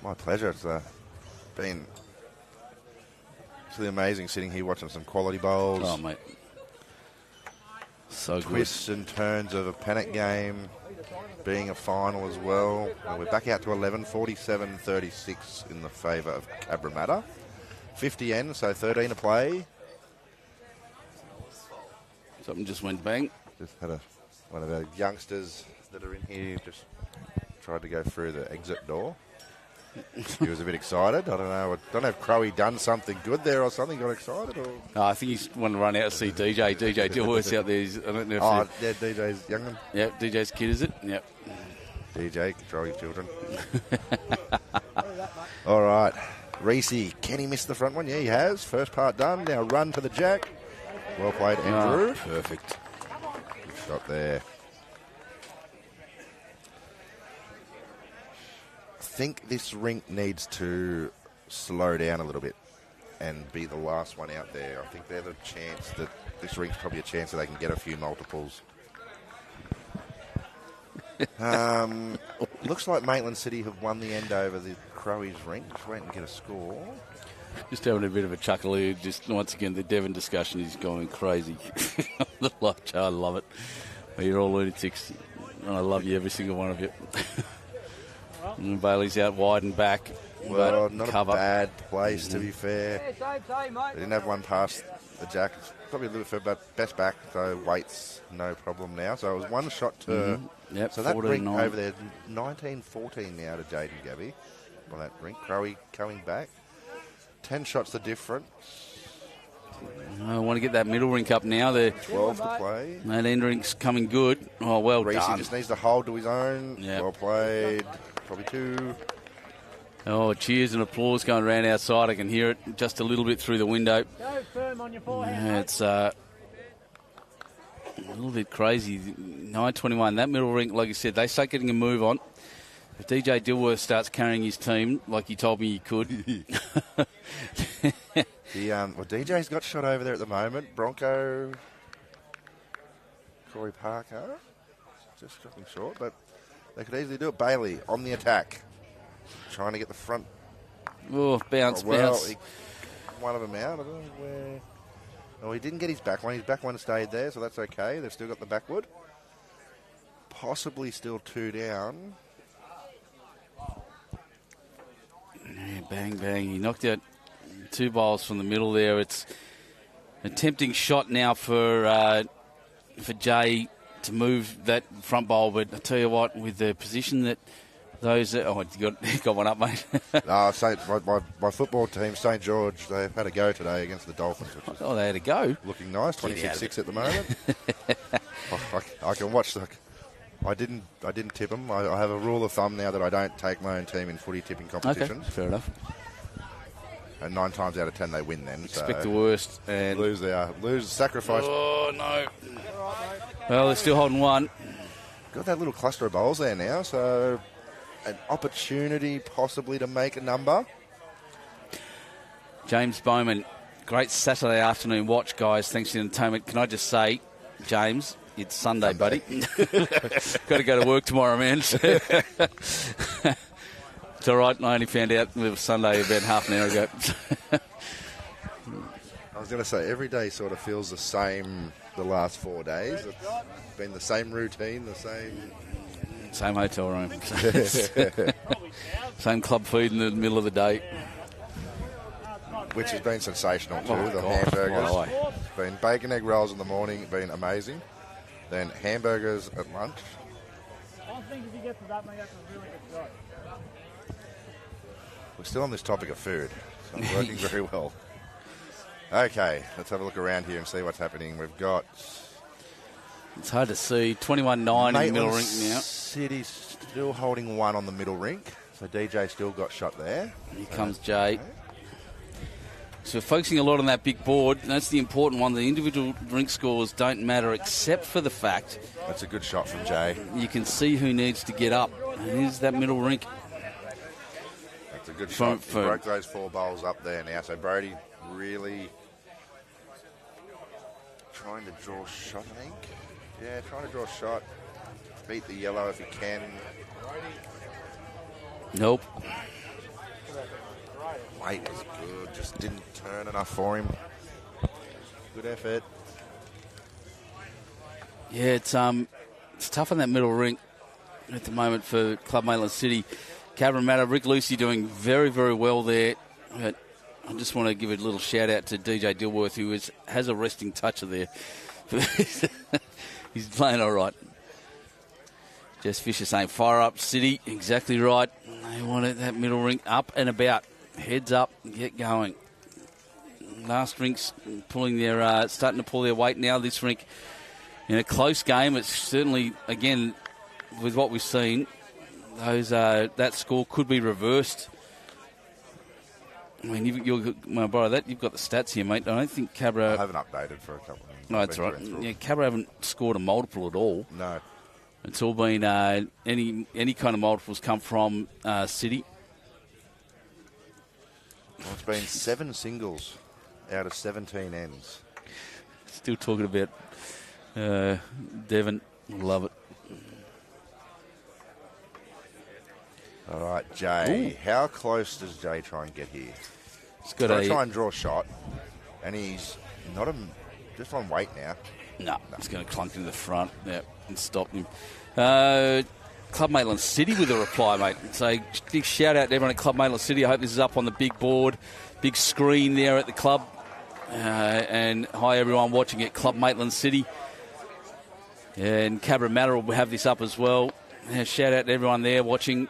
My pleasure. It's been really amazing sitting here watching some quality bowls. Oh, mate. So good. Twists and turns of a panic game, being a final as well. And we're back out to 11, 47-36 in the favour of Cabramatta. 50 ends, so 13 to play. Something just went bang. Just had one of our youngsters that are in here just tried to go through the exit door. He was a bit excited. I don't know. I don't know if Crowie done something good there or something. Got excited or? No, I think he's wanted to run out to see DJ. DJ Dilworth's out there. I don't know if DJ's young one. Yeah, DJ's kid, is it? Yep. DJ, control your children. All right. Reese, can he miss the front one? Yeah, he has. First part done. Now run to the jack. Well played, Andrew. Oh, perfect. Good shot there. I think this rink needs to slow down a little bit and be the last one out there. I think there's a chance that this rink's probably a chance that they can get a few multiples. Looks like Maitland City have won the end over the Crowies rink. Just wait and get a score. Just having a bit of a chuckle here. Just once again, the Devon discussion is going crazy. I love it. You're all lunatics, and I love you, every single one of you. And Bailey's out wide and back. Well, not cover. A bad place, to be fair. They didn't have one past the jack. Probably a little bit for best back, so Waite's no problem now. So it was one shot to... Yep, so that rink over there, 19-14 now to Jaden Gabby on that rink. Crowie coming back. 10 shots the difference. I want to get that middle rink up now. They're 12 to play. That end rink's coming good. Oh, well Reese done. just needs to hold to his own. Yep. Well played. Probably 2. Oh, cheers and applause going around outside. I can hear it just a little bit through the window. Go firm on your forehand. Yeah, it's a little bit crazy. 9:21. That middle rink, like you said, they start getting a move on. If DJ Dilworth starts carrying his team like he told me he could. Well, DJ's got shot over there at the moment. Bronco, Corey Parker, just dropping short, but they could easily do it. Bailey on the attack, trying to get the front. Oh, bounce. One of them out. I don't know where. Oh, he didn't get his back one. His back one stayed there, so that's okay. They've still got the backwood. Possibly still 2 down. Yeah, bang, bang. He knocked out 2 balls from the middle there. It's a tempting shot now for Jay to move that front bowl, but I tell you what, with the position that those... you got one up, mate. My football team, St. George, they've had a go today against the Dolphins. Which is they had a go. Looking nice, 26-6 at the moment. I can watch the... I didn't tip them. I have a rule of thumb now that I don't take my own team in footy tipping competitions. Okay, fair enough. And 9 times out of 10 they win then. Expect the worst. And lose, sacrifice. Oh, no. Well, they're still holding one. Got that little cluster of bowls there now, so an opportunity possibly to make a number. James Bowman, great Saturday afternoon watch, guys. Thanks for the entertainment. Can I just say, James... It's Sunday, buddy. Got to go to work tomorrow, man. It's all right. I only found out it was Sunday about half an hour ago. I was going to say, every day sort of feels the same the last 4 days. It's been the same routine, the same hotel room. Same club food in the middle of the day. Which has been sensational too, hamburgers. It's been bacon, egg rolls in the morning, been amazing. Then hamburgers at lunch. I think if you get to that, mate, that's a really good shot. We're still on this topic of food, so it's working very well. Okay, let's have a look around here and see what's happening. We've got... It's hard to see. 21-9 in the middle rink now. City's still holding 1 on the middle rink. So DJ still got shot there. Here comes Jay. So we're focusing a lot on that big board. That's the important one. The individual drink scores don't matter except for the fact That's a good shot from Jay. you can see who needs to get up. And here's that middle rink. That's a good shot. He broke those 4 bowls up there now. So Brody really trying to draw a shot, I think. Yeah, trying to draw a shot. Beat the yellow if he can. Nope. Waite was good, just didn't turn enough for him. Good effort. Yeah, it's tough on that middle rink at the moment for Club Maitland City. Cabramatta, Rick Lucy doing very, very well there. But I just want to give a little shout out to DJ Dilworth, who has a resting toucher there. He's playing all right. Jess Fisher saying fire up City, exactly right. They wanted that middle rink up and about. Heads up, get going. Last rink's pulling their, starting to pull their weight now. This rink in a close game. It's certainly, again, with what we've seen, that score could be reversed. I mean, you've got the stats here, mate. I don't think Cabra. I haven't updated for a couple of minutes. No, that's right. Yeah, Cabra haven't scored a multiple at all. No. It's all been any kind of multiples come from City. Well, it's been 7 singles out of 17 ends. Still talking about Devon. Love it. All right, Jay. Ooh. How close does Jay try and get here? He's got to try and draw a shot, and he's not just on weight now. No, it's going to clunk into the front and stop him. Club Maitland City with a reply, mate. So big shout out to everyone at Club Maitland City. I hope this is up on the big board, big screen there at the club. And hi everyone watching at Club Maitland City. And Cabramatta will have this up as well. Shout out to everyone there watching.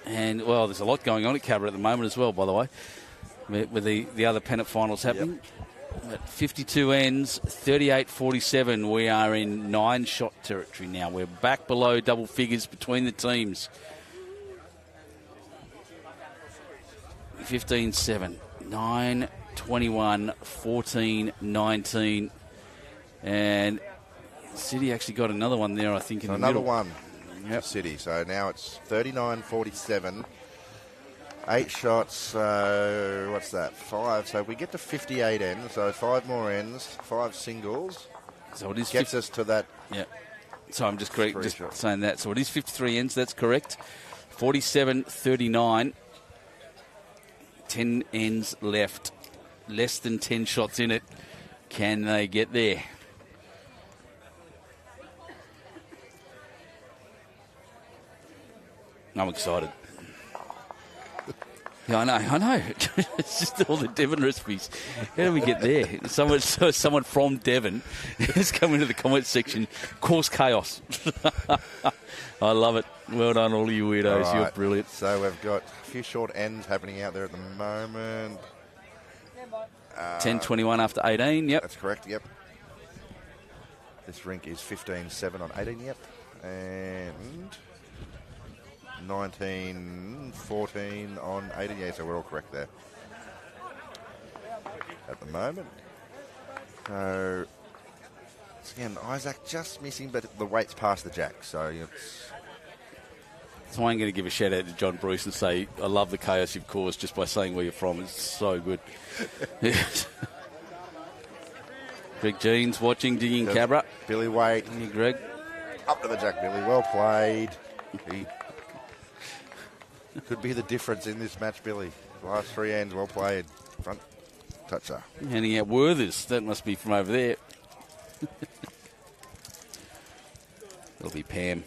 And, well, there's a lot going on at Cabra at the moment as well, by the way, with the other pennant finals happening. Yep. At 52 ends, 38-47. We are in 9-shot territory now. We're back below double figures between the teams. 15-7, 9-21, 14-19. And City actually got another one there, I think, in the middle. Another one. Yep. City. So now it's 39-47. 8 shots, what's that? 5. So we get to 58 ends, so 5 more ends, 5 singles. So it is gets us to that. Yeah. So I'm just correct, just saying that. So it is 53 ends, that's correct. 47-39. 10 ends left. Less than 10 shots in it. Can they get there? I'm excited. Yeah, I know. It's just all the Devon recipes. How do we get there? Someone from Devon has come into the comment section, cause chaos. I love it. Well done, all you weirdos. Right. You're brilliant. So we've got a few short ends happening out there at the moment. 10-21 after 18, yep. That's correct, yep. This rink is 15-7 on 18, yep. And 19-14 on 18. Yeah, so we're all correct there at the moment. So, again, Isaac just missing, but the weight's past the jack. So it's... So I'm going to give a shout out to John Bruce and say I love the chaos you've caused just by saying where you're from. It's so good. Greg Jeans watching, digging Cabra. Billy Waite. Hey, Greg. Up to the jack, Billy. Well played. He could be the difference in this match, Billy. Last 3 ends, well played. Front toucher. Handing out Werthers. That must be from over there. It'll be Pam.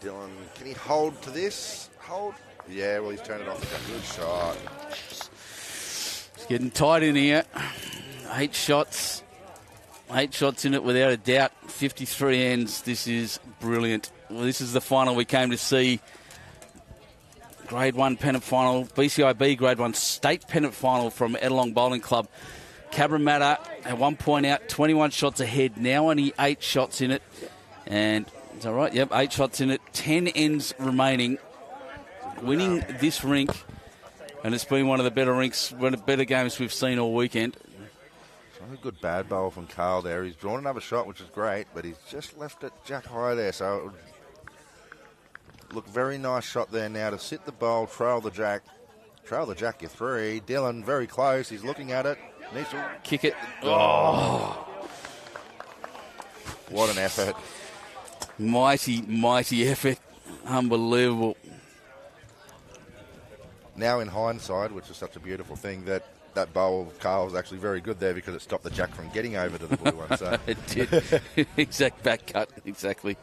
Dylan, can he hold to this? Hold? Yeah, well, he's turned it off. Good shot. It's getting tight in here. 8 shots. 8 shots in it without a doubt. 53 ends. This is brilliant. Well, this is the final we came to see. Grade 1 pennant final. BCIB Grade 1 state pennant final from Ettalong Bowling Club. Cabramatta at one point out, 21 shots ahead. Now only 8 shots in it. And is that right? Yep, 8 shots in it, 10 ends remaining. Winning this rink, and it's been one of the better rinks, one of the better games we've seen all weekend. A good bad bowl from Karl there. He's drawn another shot, which is great, but he's just left it jack high there, so it would look very nice shot there now to sit the bowl, trail the jack your 3. Dylan very close. He's looking at it. Needs to kick it. Oh. What an effort. Mighty, mighty effort. Unbelievable. Now in hindsight, which is such a beautiful thing, that bowl of Karl was actually very good there because it stopped the jack from getting over to the blue one. So. It did. Exact back cut. Exactly.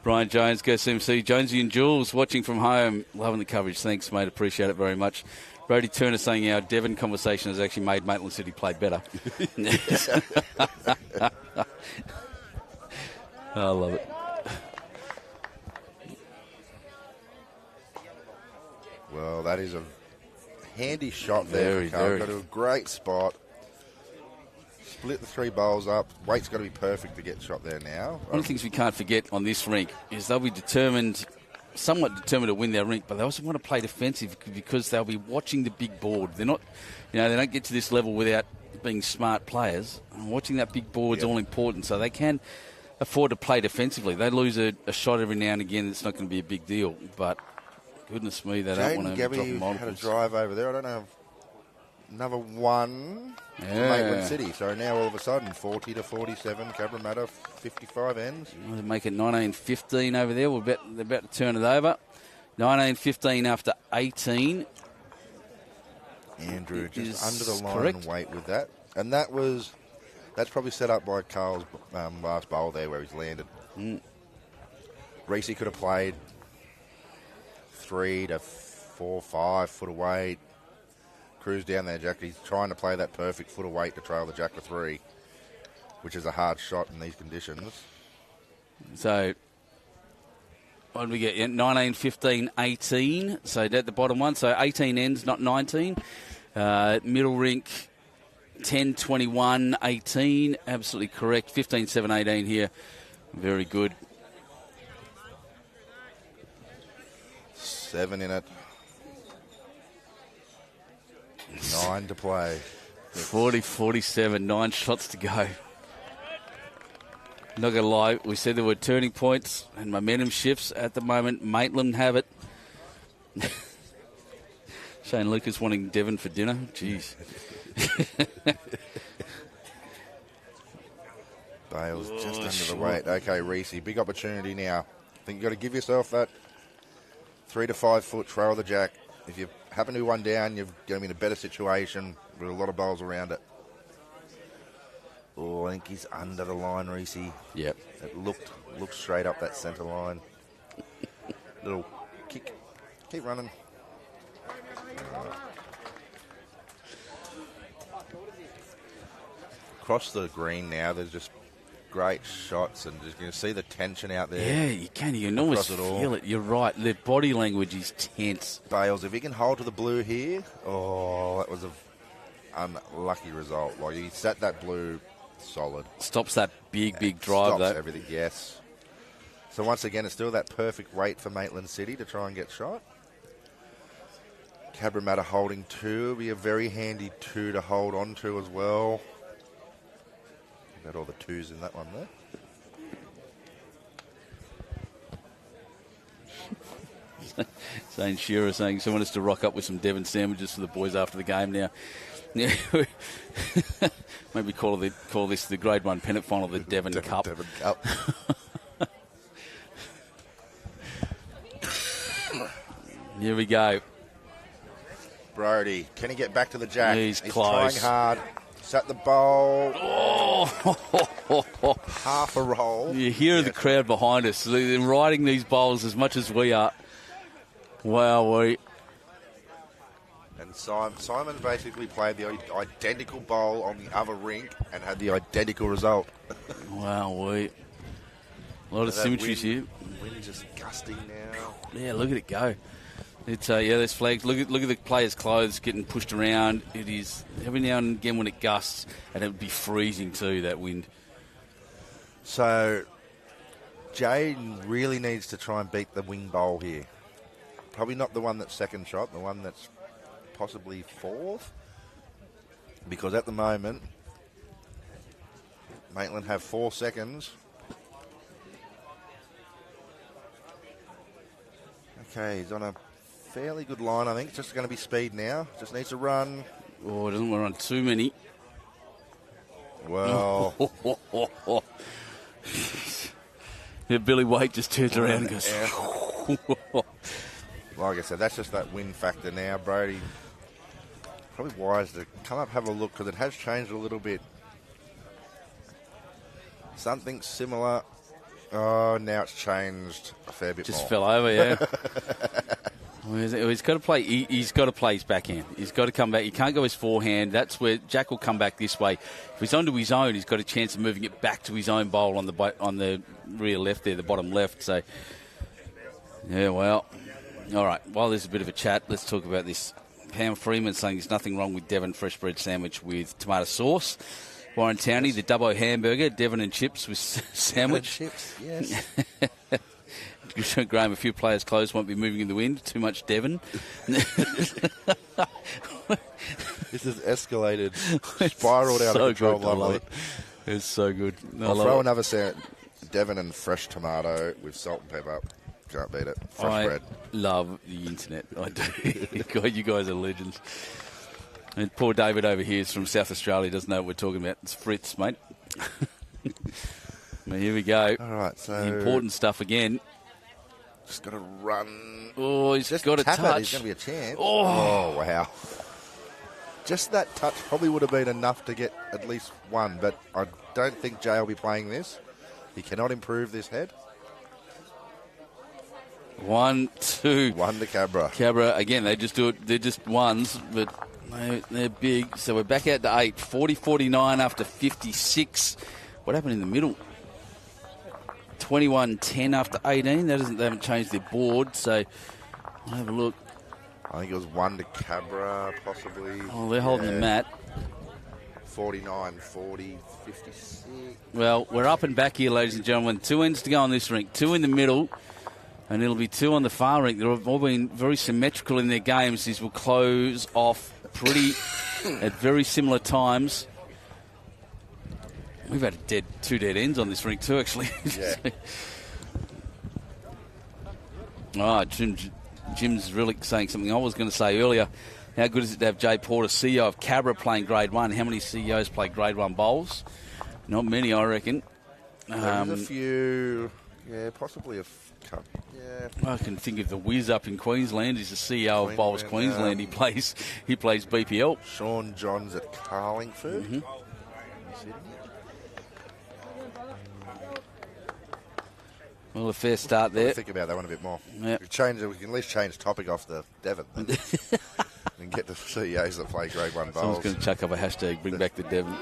Brian Jones, Go CMC. Jonesy and Jules watching from home. Loving the coverage. Thanks, mate. Appreciate it very much. Brody Turner saying our Devon conversation has actually made Maitland City play better. I love it. Well, that is a handy shot there. Very. Got to a great spot. Split the 3 bowls up. Waite's got to be perfect to get shot there now. One of the things we can't forget on this rink is they'll be somewhat determined to win their rink, but they also want to play defensive because they'll be watching the big board. They're not, they don't get to this level without being smart players. And watching that big board is all important, so they can afford to play defensively. They lose a shot every now and again. It's not going to be a big deal, but goodness me, they don't want to drop multiples. Had a drive over there. I don't know. Another one for Maitland City. So now all of a sudden, 40-47, Cabramatta, 55 ends. We'll make it 19-15 over there. They're about to turn it over. 19-15 after 18. Andrew just under the line correct. And Waite with that. And that's probably set up by Karl's last bowl there where he's landed. Rees could have played 3 to 4, 5 foot away. Cruise down there, Jack. He's trying to play that perfect foot of weight to trail the jack for 3, which is a hard shot in these conditions. So, what did we get? 19, 15, 18. So, at the bottom one. So, 18 ends, not 19. Middle rink, 10, 21, 18. Absolutely correct. 15, 7, 18 here. Very good. 7 in it. 9 to play. 40-47, 9 shots to go. Not going to lie, we said there were turning points and momentum shifts. At the moment, Maitland have it. Shane Lucas wanting Devon for dinner. Jeez. Bales just under the weight. Okay, Rees, big opportunity now. I think you've got to give yourself that 3 to 5 foot trail of the jack. If you happen to be one down, you're going to be in a better situation with a lot of bowls around it. Oh, I think he's under the line, Rees. Yep. It looked straight up that centre line. Little kick. Keep running. Across the green now, there's just great shots, and just you can see the tension out there. Yeah, you can. You can almost feel it. You're right. Their body language is tense. Bales, if he can hold to the blue here, that was an unlucky result. Like, he set that blue solid. Stops that big drive, Stops though. everything, yes. So once again, it's still that perfect weight for Maitland City to try and get shot. Cabramatta holding 2. It'll be a very handy 2 to hold on to as well. Got all the 2s in that one there. Zane Shearer saying someone has to rock up with some Devon sandwiches for the boys after the game now. Maybe call this the Grade 1 pennant final, the Devon Cup. Devon Cup. Here we go. Brody, can he get back to the jack? He's trying close. hard. Set the bowl. Oh. Half a roll. You hear the crowd behind us. They're riding these bowls as much as we are. Wow, And Simon basically played the identical bowl on the other rink and had the identical result. Wow, a lot of symmetries here. Wind just gusting now. Yeah, look at it go. It's there's flags. Look at the players' clothes getting pushed around. It is every now and again when it gusts, and it would be freezing too. That wind. So Jay really needs to try and beat the wing bowl here. Probably not the one that's second shot, the one that's possibly fourth. Because at the moment, Maitland have 4 seconds. Okay, he's on a fairly good line, I think. It's just going to be speed now. Just needs to run. Oh, doesn't want to run too many. Well. Yeah, Billy Waite just turns around and goes. Like I said, that's just that win factor now. Brody, probably wise to come up, have a look, because it has changed a little bit. Something similar. Oh, now it's changed a fair bit more. Just fell over, yeah. He's got to play. He's got to play his backhand. He's got to come back. He can't go his forehand. That's where Jack will come back this way. If he's onto his own, he's got a chance of moving it back to his own bowl on the rear left there, the bottom left. So, yeah, well, all right. While there's a bit of a chat, let's talk about this. Pam Freeman saying there's nothing wrong with Devon fresh bread sandwich with tomato sauce. Warren Towney, the Dubbo hamburger, Devon and chips with sandwich. Chips, yes. Graham, a few players' clothes won't be moving in the wind. Too much Devon. This has escalated, spiraled out of control. Good. I love it. It's so good. I'll throw another Devon and fresh tomato with salt and pepper. Can't beat it. Fresh bread. Love the internet. I do. God, you guys are legends. And poor David over here is from South Australia. Doesn't know what we're talking about. It's Fritz, mate. Well, here we go. All right, so important stuff again. Just got to run. Oh, he's just got a touch. There's going to be a chance. Oh, wow. Just that touch probably would have been enough to get at least one, but I don't think Jay will be playing this. He cannot improve this head. 1, 2. 1 to Cabra. Cabra, again, they just do it. They're just ones, but they're big. So we're back out to 8. 40-49 after 56. What happened in the middle? 21-10 after 18. They haven't changed their board, so I'll have a look. I think it was 1 to Cabra, possibly. Oh, they're holding the mat. 49-40, 56. Well, we're up and back here, ladies and gentlemen. 2 ends to go on this rink. 2 in the middle, and it'll be 2 on the far rink. They've all been very symmetrical in their games. These will close off at very similar times. We've had 2 dead ends on this rink too, actually. Yeah. Jim's really saying something I was going to say earlier. How good is it to have Jay Porter, CEO of Cabra, playing Grade 1? How many CEOs play Grade 1 bowls? Not many, I reckon. There's a few. Yeah, possibly a couple. Yeah. I can think of the Wiz up in Queensland. He's the CEO of Bowls Queensland. He plays BPL. Sean Johns at Carlingford. Mm-hmm. Well, a fair start there. Think about that one a bit more. Yep. We can at least change topic off the Devon and get the CEOs that play Grade 1 bowls. Someone's going to chuck up a hashtag, bring back the Devon.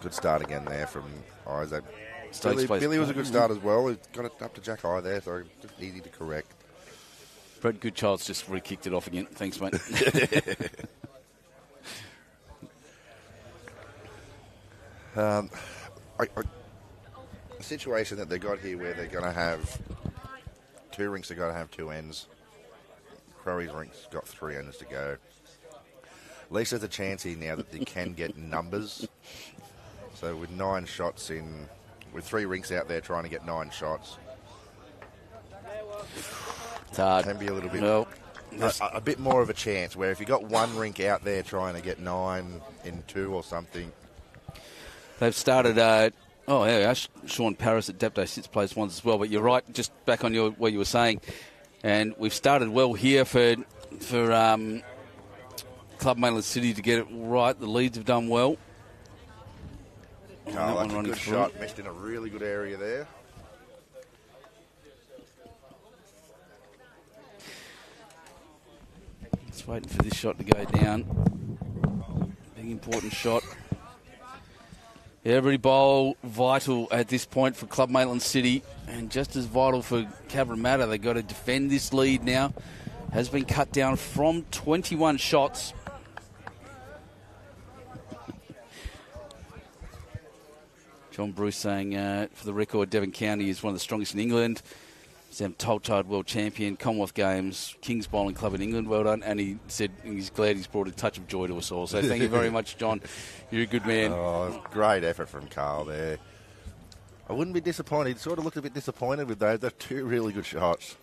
Good start again there from Isaac. Billy was a good start as well. He got it up to Jack High there, so just easy to correct. Brett Goodchild's just re-kicked it off again. Thanks, mate. A situation that they got here where they're going to have 2 rinks are going to have 2 ends. Crowie's rink's got 3 ends to go. At least there's a chance here now that they can get numbers. So with 9 shots with 3 rinks out there trying to get 9 shots, it's hard. Can be a little bit a bit more of a chance. Where if you got 1 rink out there trying to get 9 in 2 or something. They've started. Sean Paris at Dapto Sits plays ones as well. But you're right. Just back on what you were saying, and we've started well here for Club Maitland City to get it right. The Leeds have done well. Karl, that's a good shot. Missed in a really good area there. Just waiting for this shot to go down. Big important shot. Every bowl vital at this point for Club Maitland City, and just as vital for Cabramatta. They've got to defend this lead now. Has been cut down from 21 shots. John Bruce saying, for the record, Devon County is one of the strongest in England. Sam Tolchard, world champion, Commonwealth Games, King's Bowling Club in England, well done. And he said he's glad he's brought a touch of joy to us all. So thank you very much, John. You're a good man. Oh, great effort from Karl there. I wouldn't be disappointed. He sort of looked a bit disappointed with those. They're two really good shots.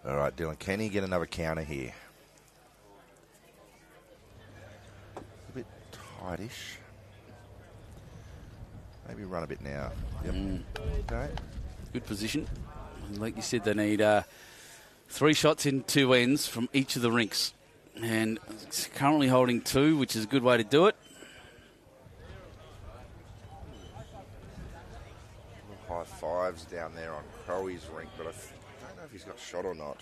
All right, Dylan, can he get another counter here? A bit tightish. Maybe run a bit now. Yep. Okay. Good position. And like you said, they need 3 shots in 2 ends from each of the rinks. And it's currently holding 2, which is a good way to do it. High fives down there on Crowey's rink, but I don't know if he's got shot or not.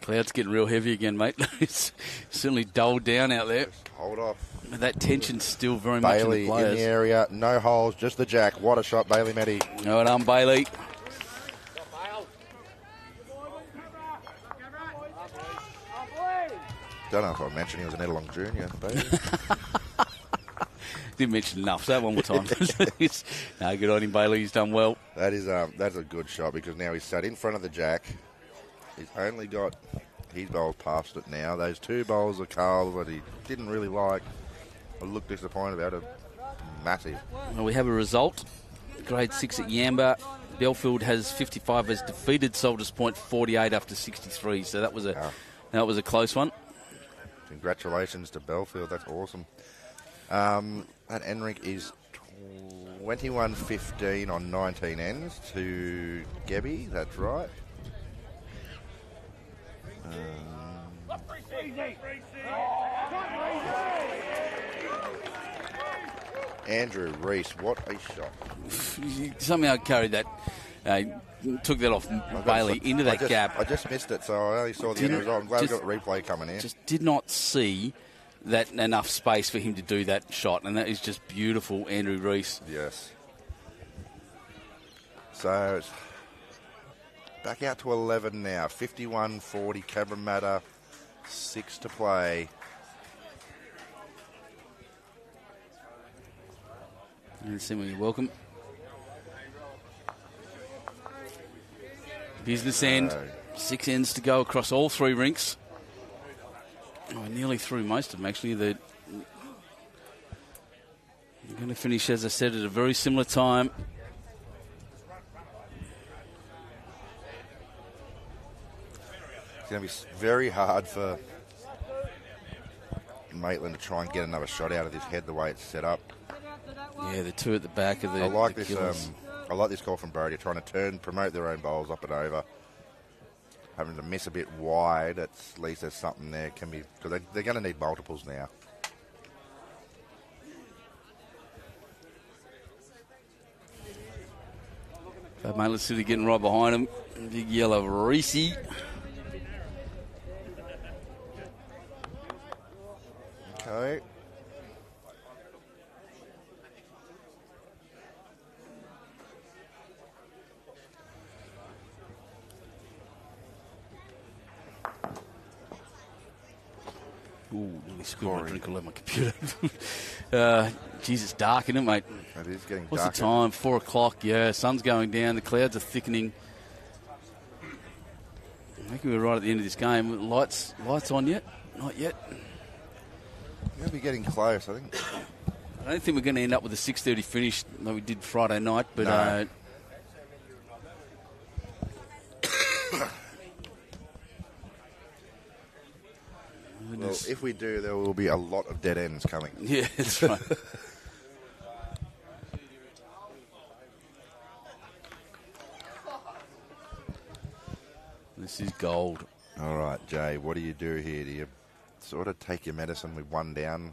Cloud's getting real heavy again, mate. It's certainly dulled down out there. Just hold off. That tension's still very much in the Bailey players. in the area, no holes, just the jack. What a shot, Bailey Meti. Well done, Bailey. Don't know if I mentioned he was an Edelong junior, Bailey. Didn't mention enough. Say that one more time. No, good on him, Bailey. He's done well. That's a good shot because now he's sat in front of the jack. He's only got his bowls past it now. Those 2 bowls of Karl that he didn't really like. I look disappointed about it. Massive. Well, we have a result. Grade 6 at Yamba. Belfield has 55, has defeated Soldiers Point 48 after 63. So that was a close one. Congratulations to Belfield. That's awesome. That end rink is 21-15 on 19 ends to Gebby. That's right. Andrew Rees, what a shot. Somehow carried that, took that off Bailey into that gap. I just missed it, so I only saw the end result. I'm glad we got the replay coming in. Just did not see that enough space for him to do that shot, and that is just beautiful, Andrew Rees. Yes. So it's back out to 11 now. 51-40, Cabramatta, 6 to play. And Simon, you're welcome. Business end, 6 ends to go across all 3 rinks. Oh, nearly through most of them, actually. They're going to finish, as I said, at a very similar time. It's going to be very hard for Maitland to try and get another shot out of this head the way it's set up. Yeah, the 2 at the back of the I like the this. I like this call from Brody, trying to promote their own bowls up and over. Having to miss a bit wide, at least there's something there. Can be because they're going to need multiples now. Maitland City getting right behind him. Big yellow Reese. Okay. Ooh, nearly spilled my drink all over my computer. Geez, it's dark, isn't it, mate? It is getting What's darker. the time? 4 o'clock. Yeah, sun's going down. The clouds are thickening. I think we're right at the end of this game. Lights on yet? Not yet. We're going to be getting close, I think. I don't think we're going to end up with a 6:30 finish like we did Friday night, but No. Well, if we do, there will be a lot of dead ends coming. Yeah, that's right. This is gold. All right, Jay, what do you do here? Do you sort of take your medicine with 1 down?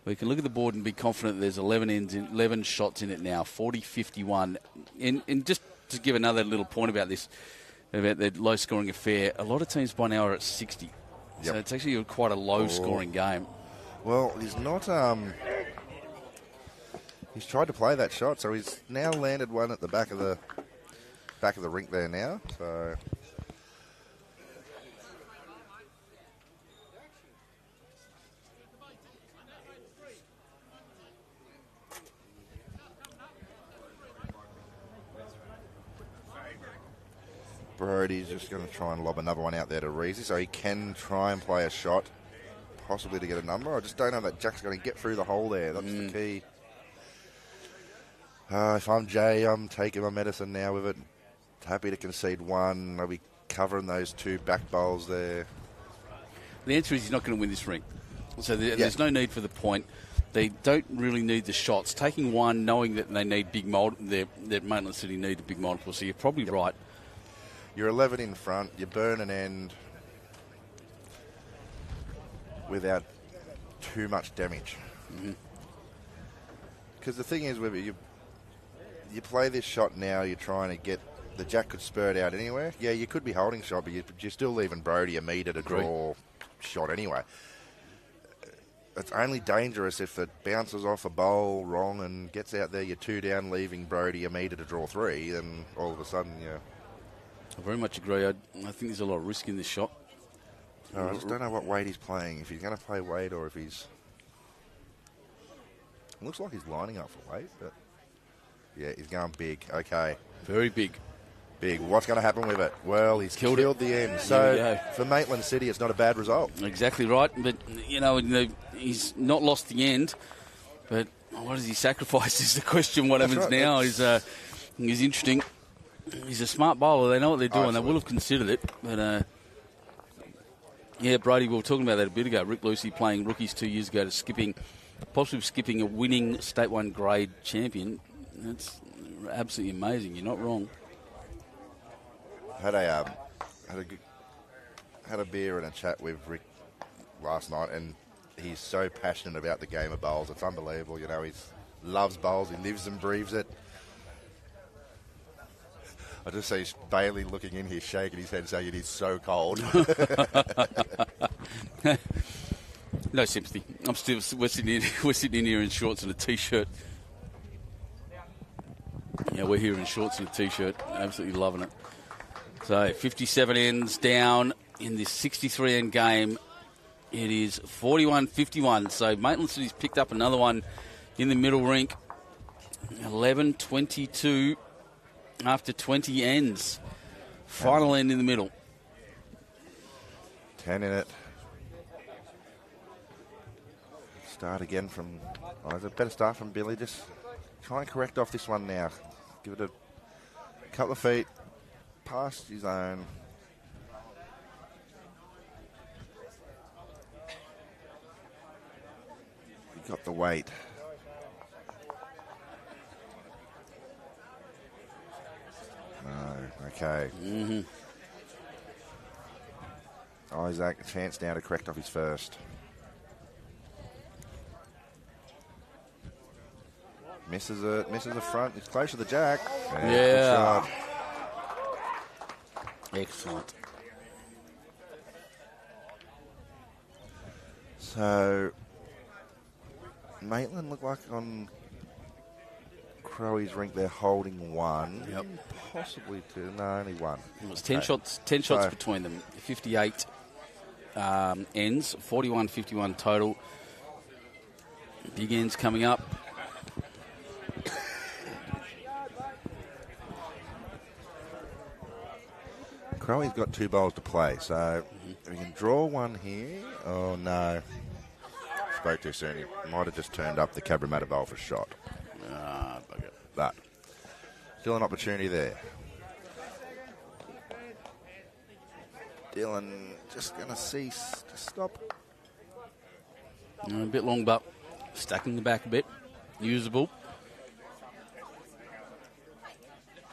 We can look at the board and be confident there's 11 shots in it now, 40-51. And just to give another little point about this, about the low-scoring affair, a lot of teams by now are at 60. Yep. So it's actually quite a low-scoring game. Well, he's not... he's tried to play that shot, so he's now landed one at the back of the back of the rink there now. So Brody's just going to try and lob another one out there to Rees, so he can try and play a shot, possibly to get a number. I just don't know that Jack's going to get through the hole there. That's the key. If I'm Jay, I'm taking my medicine now with it. Happy to concede one. I'll be covering those two back bowls there. The answer is he's not going to win this ring. So there's no need for the point. They don't really need the shots. Taking one, knowing that they need big that Maitland City need a big multiple. So you're probably right. You're 11 in front. You burn an end without too much damage. Because the thing is, with you play this shot now, you're trying to get the Jack could spurt out anywhere. Yeah, you could be holding shot, but you're still leaving Brody a metre to draw shot anyway. It's only dangerous if it bounces off a bowl wrong and gets out there. You're 2 down, leaving Brody a metre to draw 3, then all of a sudden, I very much agree. I think there's a lot of risk in this shot. I just don't know what Waite he's playing. If he's going to play Waite or if he's... It looks like he's lining up for Waite, but... Yeah, he's going big. Okay. Very big. Big. What's going to happen with it? Well, he's killed the end. So, for Maitland City, it's not a bad result. Exactly right. But, he's not lost the end. But what does he sacrifice is the question. What happens now is interesting. He's a smart bowler. They know what they're doing. They will have considered it. But, Brody, we were talking about that a bit ago. Rick Lucy playing rookies 2 years ago to possibly skipping a winning State 1 grade champion. That's absolutely amazing. You're not wrong. Had a beer and a chat with Rick last night, and he's so passionate about the game of bowls. It's unbelievable. He loves bowls. He lives and breathes it. I just see Bailey looking in here, shaking his head, saying it is so cold. No sympathy. We're sitting in here in shorts and a t-shirt. Yeah, we're here in shorts and a t-shirt. Absolutely loving it. So 57 ends down in this 63 end game. It is 41-51. So Maitland City's picked up another one in the middle rink. 11-22 after 20 ends. Final end in the middle. 10 in it. Start again from... it's a better start from Billy. Just try and correct off this one now. Give it a couple of feet past his own. He got the weight. No, okay. Isaac, a chance now to correct off his first. Misses the front. He's close to the Jack. Yeah. Excellent. So, Maitland looked like on Crowy's rink they're holding one. Yep. Possibly two. No, only one. It was 10 shots. 10 shots between them. 58 ends. 41-51 total. Big ends coming up. Crowy's got 2 bowls to play, so we can draw one here. Oh, no. Spoke too soon. He might have just turned up the Cabramatta bowl for shot. Bugger. But still an opportunity there. Dylan just going to cease to stop. A bit long, but stacking the back a bit. Usable.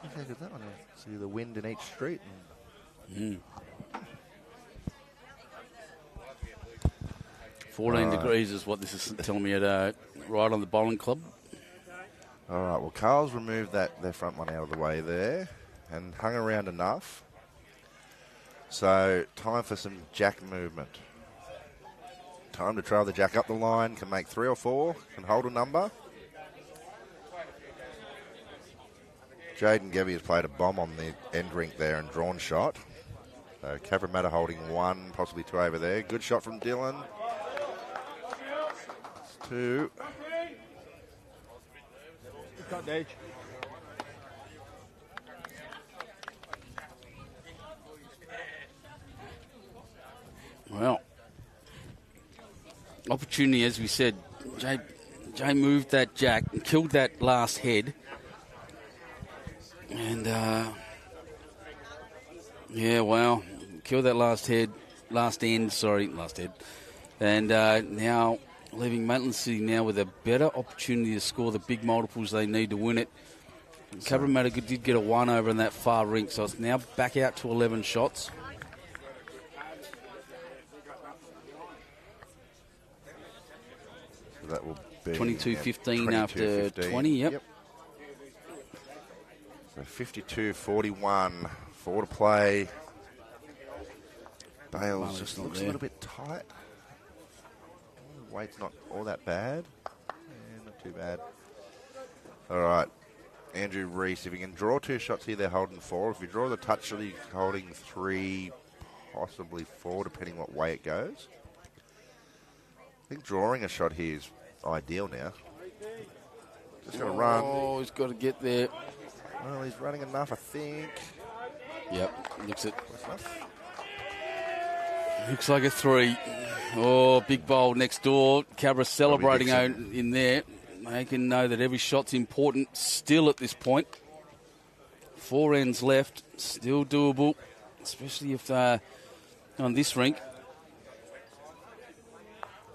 How good that one is. See the wind in each street. 14 degrees is what this is telling me at right on the bowling club. All right, well, Karl's removed their front one out of the way there and hung around enough. So, time for some Jack movement. Time to trail the Jack up the line, can make 3 or 4, can hold a number. Jaden Gebby has played a bomb on the end rink there and drawn shot. So Cabramatta holding 1, possibly 2 over there. Good shot from Dylan. It's 2. Well, opportunity, as we said. Jay moved that jack and killed that last head. And, yeah, wow. Killed that last end. And now leaving Maitland City now with a better opportunity to score the big multiples they need to win it. Cabramatta did get a 1 over in that far rink, so it's now back out to 11 shots. So that will be 22-15 after 20, yep. So 52-41, 4 to play. Bales just looks a little bit tight. Waite's not all that bad. Yeah, not too bad. All right. Andrew Rees, if you can draw 2 shots here, they're holding 4. If you draw the touch shot, he's holding 3, possibly 4, depending what way it goes. I think drawing a shot here is ideal now. Just going to run. Oh, he's got to get there. Well, he's running enough, I think. Yep, looks it. Enough. Looks like a 3. Oh, big bowl next door. Cabra celebrating out in there. They can know that every shot's important still at this point. 4 ends left. Still doable, especially if they're on this rink.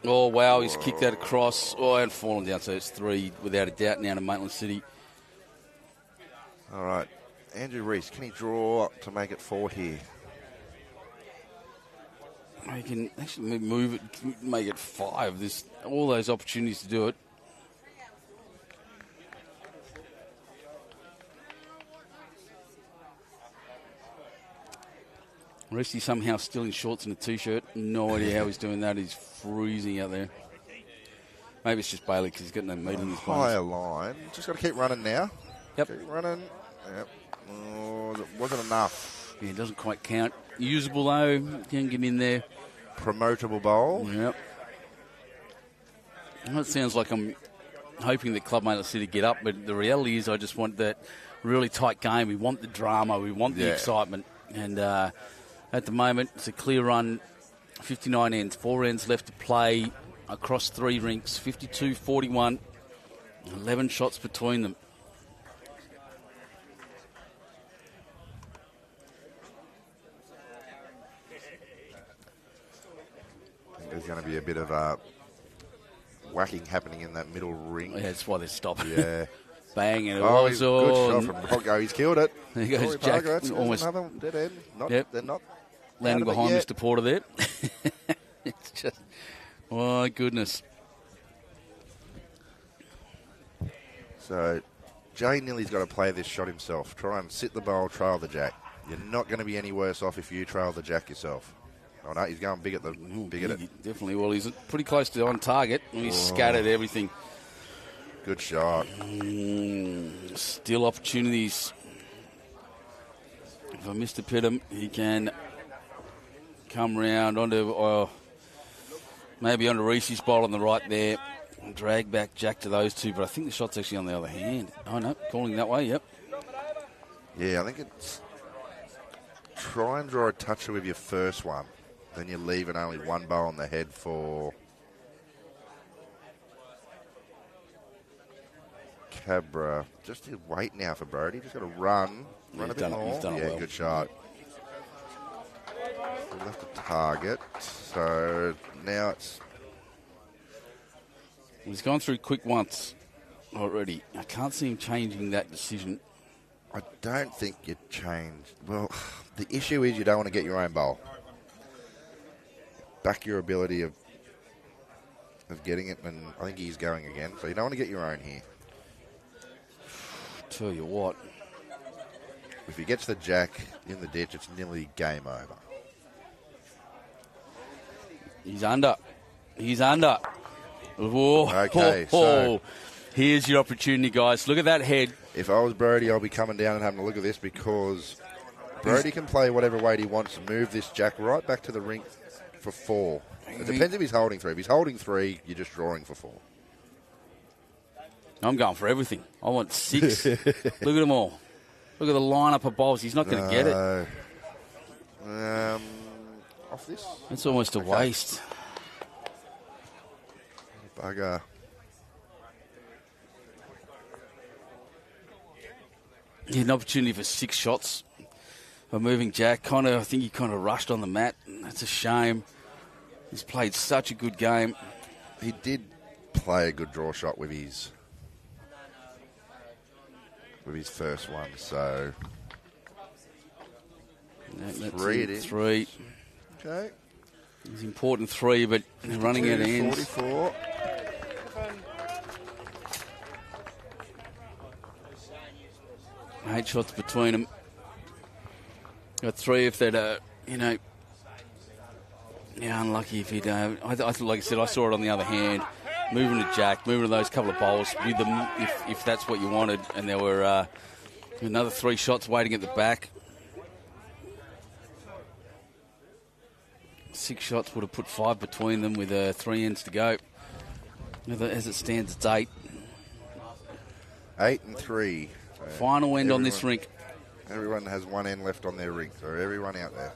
Oh, wow, he's kicked that across. Oh, and fallen down, so it's 3 without a doubt now to Maitland City. All right. Andrew Rees, can he draw to make it 4 here? He can actually move it, make it 5. There's all those opportunities to do it. Reesy somehow still in shorts and a T-shirt. No idea how he's doing that. He's freezing out there. Maybe it's just Bailey because he's got no meat in his bones. Higher line. Just got to keep running now. Yep. Keep running. Yep. Oh, that wasn't enough. Yeah, it doesn't quite count. Usable, though. Can get in there. Promotable bowl. Yep. Well, it sounds like I'm hoping that Club Maitland City get up, but the reality is I just want that really tight game. We want the drama. We want the excitement. And at the moment, it's a clear run. 59 ends. 4 ends left to play across 3 rinks. 52-41. 11 shots between them. There's going to be a bit of whacking happening in that middle ring. Yeah, that's why they're stopping. Yeah. Bang, and it good was shot from Rocco. He's killed it. There goes Jack. Almost another dead end. They're not landing behind Mr. Porter there. It's just, my goodness. So, Jay Nilly's got to play this shot himself. Try and sit the bowl, trail the jack. You're not going to be any worse off if you trail the jack yourself. Oh no, he's going big at the big at it. Definitely. Well, he's pretty close to on target. He's scattered everything. Good shot. Still opportunities. For Mr. Pitham, he can come round onto maybe onto Reese's bowl on the right there. Drag back Jack to those 2, but I think the shot's actually on the other hand. Oh no, calling that way. Yep. Yeah, I think it's try and draw a toucher with your first one. Then you're leaving only 1 bowl on the head for Cabra. Just to wait now for Brody. Just got to run a bit more. He's done it well. Good shot. We left the target. So now it's... He's gone through quick once already. I can't see him changing that decision. I don't think you changed. Well, the issue is you don't want to get your own bowl. Back your ability of getting it, and I think he's going again. So you don't want to get your own here. Tell you what. If he gets the jack in the ditch, it's nearly game over. He's under. Whoa. Okay, so Here's your opportunity, guys. Look at that head. If I was Brody, I'll be coming down and having a look at this because Brody can play whatever weight he wants to move this jack right back to the rink for 4. It depends if he's holding 3. If he's holding 3, you're just drawing for 4. I'm going for everything. I want 6. Look at them all. Look at the lineup of bowls. He's not going to get it. Off this? It's almost a waste. Bugger. He had an opportunity for 6 shots by moving Jack. I think he kind of rushed on the mat. That's a shame. He's played such a good game. He did play a good draw shot with his first one, so 3 it is. 3. Okay. It's important 3, but they're running out of ends. 44. Eight shots between them. Got 3 if they'd, unlucky if he'd. Like I said, I saw it on the other hand. Moving to Jack, moving to those couple of bowls with them, if that's what you wanted. And there were another 3 shots waiting at the back. 6 shots would have put 5 between them with 3 ends to go. As it stands, it's 8. 8 and 3. So final end on this rink. Everyone has 1 end left on their rink, so everyone out there.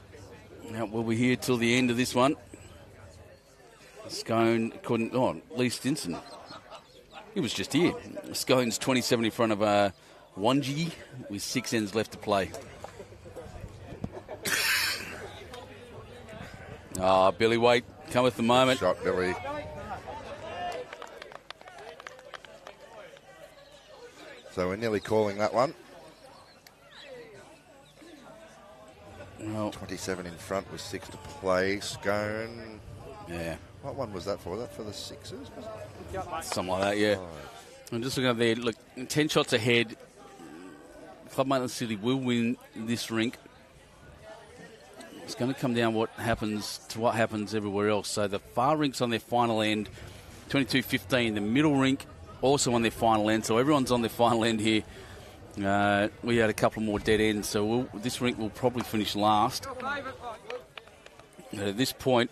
Now we'll be here till the end of this one. Scone couldn't. Lee Stinson. He was just here. Scone's 27 in front of Wanji with 6 ends left to play. Billy Waite cometh the moment. Shot, Billy. So we're nearly calling that one. Well, 27 in front with 6 to play. Scone. Yeah. What one was that for? Was that for the 6s? Was it? Something like that, yeah. I'm just looking up there. Look, 10 shots ahead. Club Maitland City will win this rink. It's going to come down what happens everywhere else. So the far rink's on their final end, 22-15. The middle rink also on their final end. So everyone's on their final end here. We had a couple more dead ends, so this rink will probably finish last. At this point,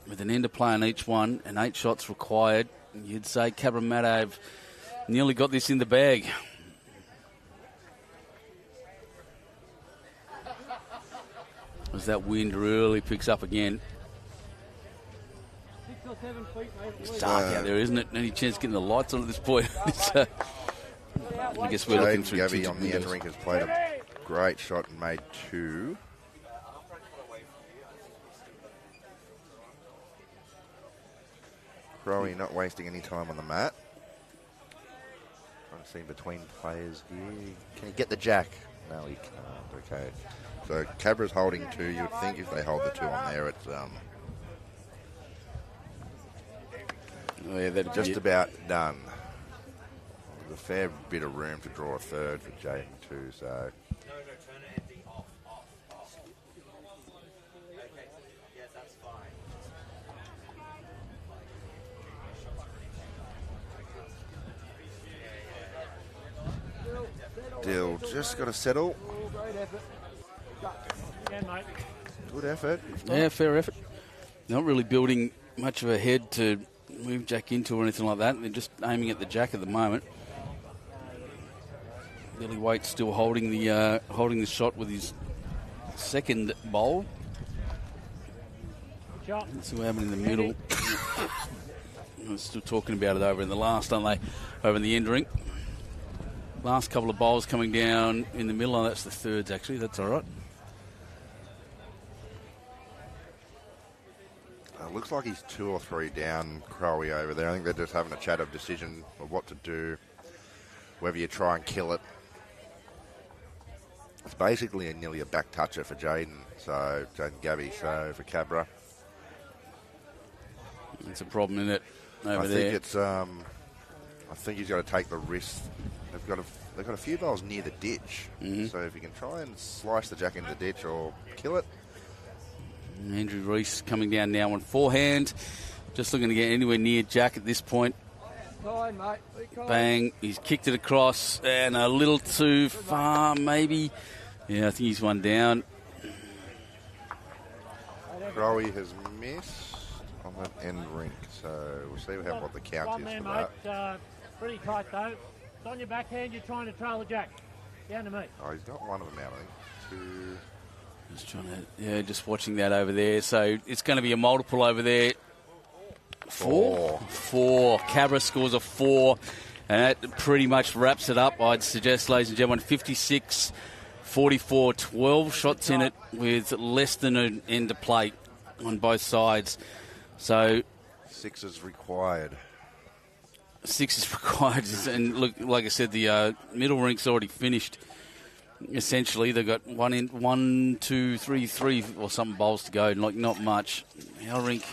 with an end to play on each one and 8 shots required, you'd say Cabramatta have nearly got this in the bag. As that wind really picks up again. 6 or 7 feet, mate. It's dark out there, isn't it? Any chance of getting the lights on at this point? I guess we're looking through Gabby on the end rink has played a great shot and made 2. Crowley not wasting any time on the mat. Trying to see between players here. Can he get the jack? No, he can't. Okay. So Cabra's holding 2. You would think if they hold the 2 on there, it's just about done. There's a fair bit of room to draw a third for Jaden too, so. Dill just got to settle. Good effort. Yeah, fair effort. They're not really building much of a head to move Jack into or anything like that. They're just aiming at the jack at the moment. Billy Waite still holding the shot with his second bowl. Let's see what happened in the middle. We're still talking about it over in the last, aren't they? Over in the end rink. Last couple of bowls coming down in the middle. Oh, that's the thirds, actually. That's all right. Looks like he's 2 or 3 down, Crowley over there. I think they're just having a chat of decision of what to do, whether you try and kill it. It's basically nearly a back toucher for Jaden Gabby, so for Cabra. It's a problem, isn't it? Over there. I think he's got to take the risk. They've got a few balls near the ditch, so if you can try and slice the jack into the ditch or kill it. Andrew Rees coming down now on forehand. Just looking to get anywhere near Jack at this point. Bang. He's kicked it across and a little too far, maybe. Yeah, I think he's one down. Brody has missed on that end rink, so we'll see what the count is there, for mate. that. Pretty tight, though. It's on your backhand. You're trying to trail the jack. Down to me. Oh, he's got one of them out, I think. Two. Just trying to, just watching that over there. So it's going to be a multiple over there. Four. Cabra scores a 4, and that pretty much wraps it up. I'd suggest, ladies and gentlemen, 56-44, 12 shots in it with less than an end to play on both sides. So 6 is required. 6 is required, and look, like I said, the middle rink's already finished. Essentially, they've got 1, 2, 3 or some bowls to go. Like not much. Our rink.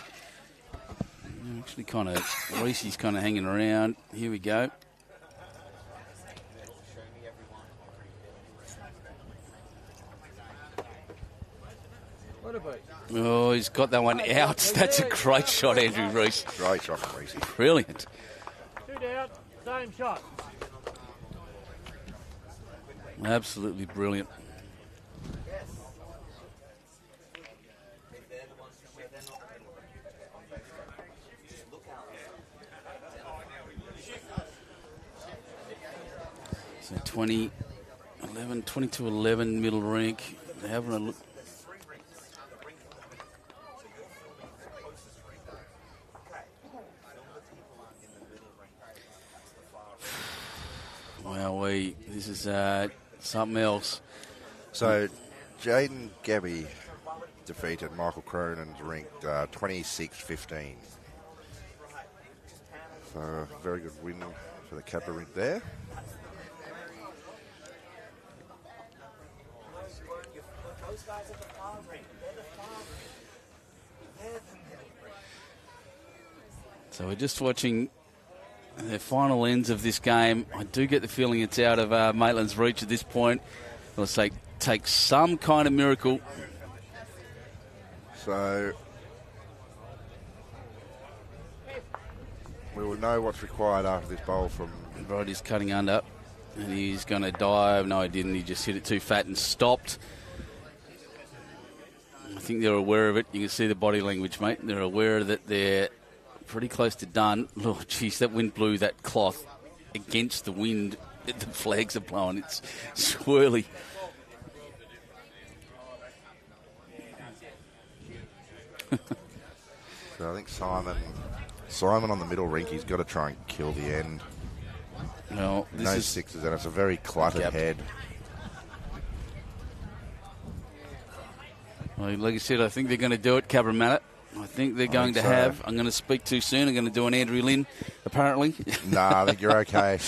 Actually, kind of, Reese's kind of hanging around. Here we go. Oh, he's got that one out. That's a great shot, Andrew Rees. Great shot from Reese. Brilliant. 2 down, same shot. Absolutely brilliant. So 22-11 middle rink. They're having a look. Wow, this is something else. So Jaden Gabby defeated Michael Cronin's rink 26-15. So very good win for the Cabra rink there. So we're just watching the final ends of this game. I do get the feeling it's out of Maitland's reach at this point. It'll take some kind of miracle. So we will know what's required after this bowl from... Brody's cutting under, and he's going to dive. No, he didn't. He just hit it too fat and stopped. I think they're aware of it. You can see the body language, mate. They're aware that they're pretty close to done. Oh, geez, that wind blew that cloth against the wind. The flags are blowing. It's swirly. So I think Simon on the middle rink, he's got to try and kill the end. No, this no is 6s, and it's a very cluttered head. Well, like I said, I think they're going to do it, Cabramatta. I think they're going to have. I'm going to speak too soon. I'm going to do an Andrew Lynn, apparently. Nah, I think you're okay.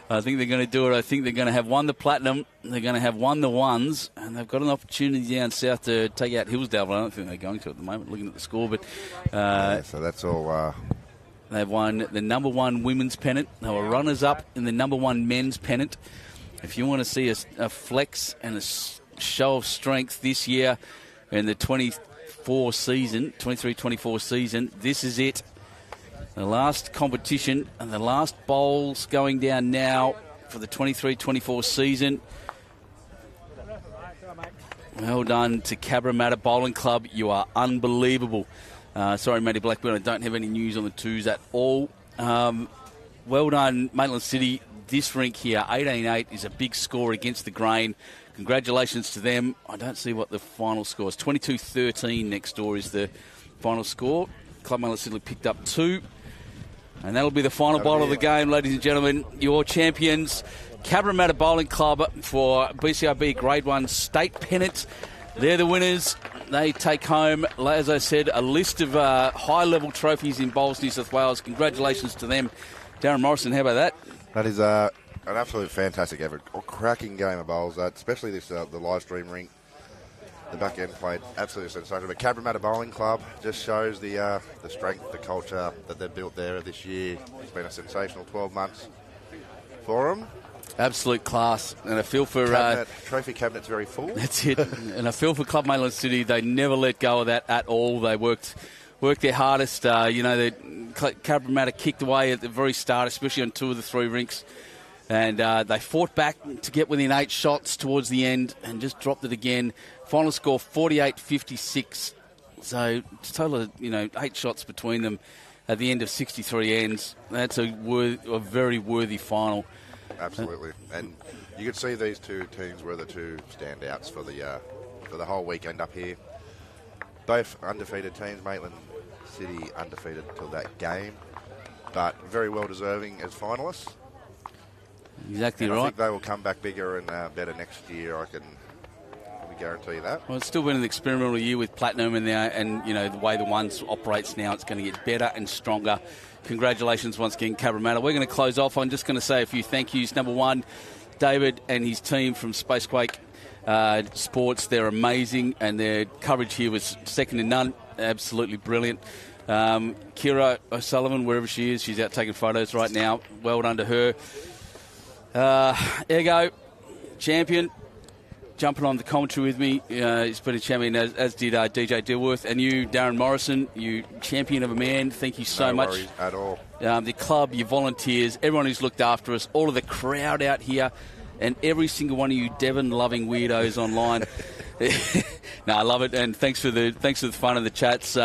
I think they're going to do it. I think they're going to have won the platinum. They're going to have won the ones, and they've got an opportunity down south to take out Hillsdale. But I don't think they're going to at the moment, looking at the score. But so that's all. They've won the number 1 women's pennant. They were runners-up in the number 1 men's pennant. If you want to see a flex and a show of strength this year in the 23-24 season, this is it. The last competition and the last bowls going down now for the 23-24 season. Well done to Cabramatta Bowling Club. You are unbelievable. Sorry, Matty Blackburn, I don't have any news on the 2s at all. Well done, Maitland City. This rink here, 18-8, is a big score against the grain. Congratulations to them. I don't see what the final score is. 22-13 next door is the final score. Club Maitland City picked up 2. And that'll be the final bowl of the game, ladies and gentlemen. Your champions, Cabramatta Bowling Club for BCIB Grade 1 State Pennant. They're the winners. They take home, as I said, a list of high-level trophies in Bowls, New South Wales. Congratulations to them. Darren Morrison, how about that? That is an absolute fantastic effort. A cracking game of bowls, especially this the live stream rink. The back end played absolutely sensational. But Cabramatta Bowling Club just shows the strength, the culture that they've built there this year. It's been a sensational 12 months for them. Absolute class. And I feel for... trophy cabinet's very full. That's it. And I feel for Club Maitland City. They never let go of that at all. They worked their hardest. They Cabramatta kicked away at the very start, especially on 2 of the 3 rinks. And they fought back to get within 8 shots towards the end and just dropped it again. Final score 48-56. So it's a total of 8 shots between them at the end of 63 ends. That's a very worthy final. Absolutely. And you could see these 2 teams were the 2 standouts for the whole weekend up here. Both undefeated teams. Maitland City undefeated till that game, but very well deserving as finalists. Exactly and right. I think they will come back bigger and better next year. I can guarantee that. Well, it's still been an experimental year with Platinum, and the way the ones operates now, it's going to get better and stronger. Congratulations once again, Cabramatta. We're going to close off. I'm just going to say a few thank yous. Number one, David and his team from Spacequake Sports. They're amazing, and their coverage here was second to none. Absolutely brilliant. Kira O'Sullivan, wherever she is, she's out taking photos right now. Well done to her. 𝐎𝐩𝐞, champion, jumping on the commentary with me. He's been a champion, as did DJ Dilworth. And you, Darren Morrison, you champion of a man. Thank you so much. No worries at all. The club, your volunteers, everyone who's looked after us, all of the crowd out here, and every single one of you Devon-loving weirdos online. No, I love it, and thanks for the fun of the chats.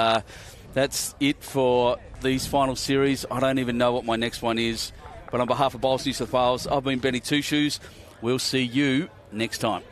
That's it for these final series. I don't even know what my next one is, but on behalf of Bowls New South Wales, I've been Benny Two Shoes. We'll see you next time.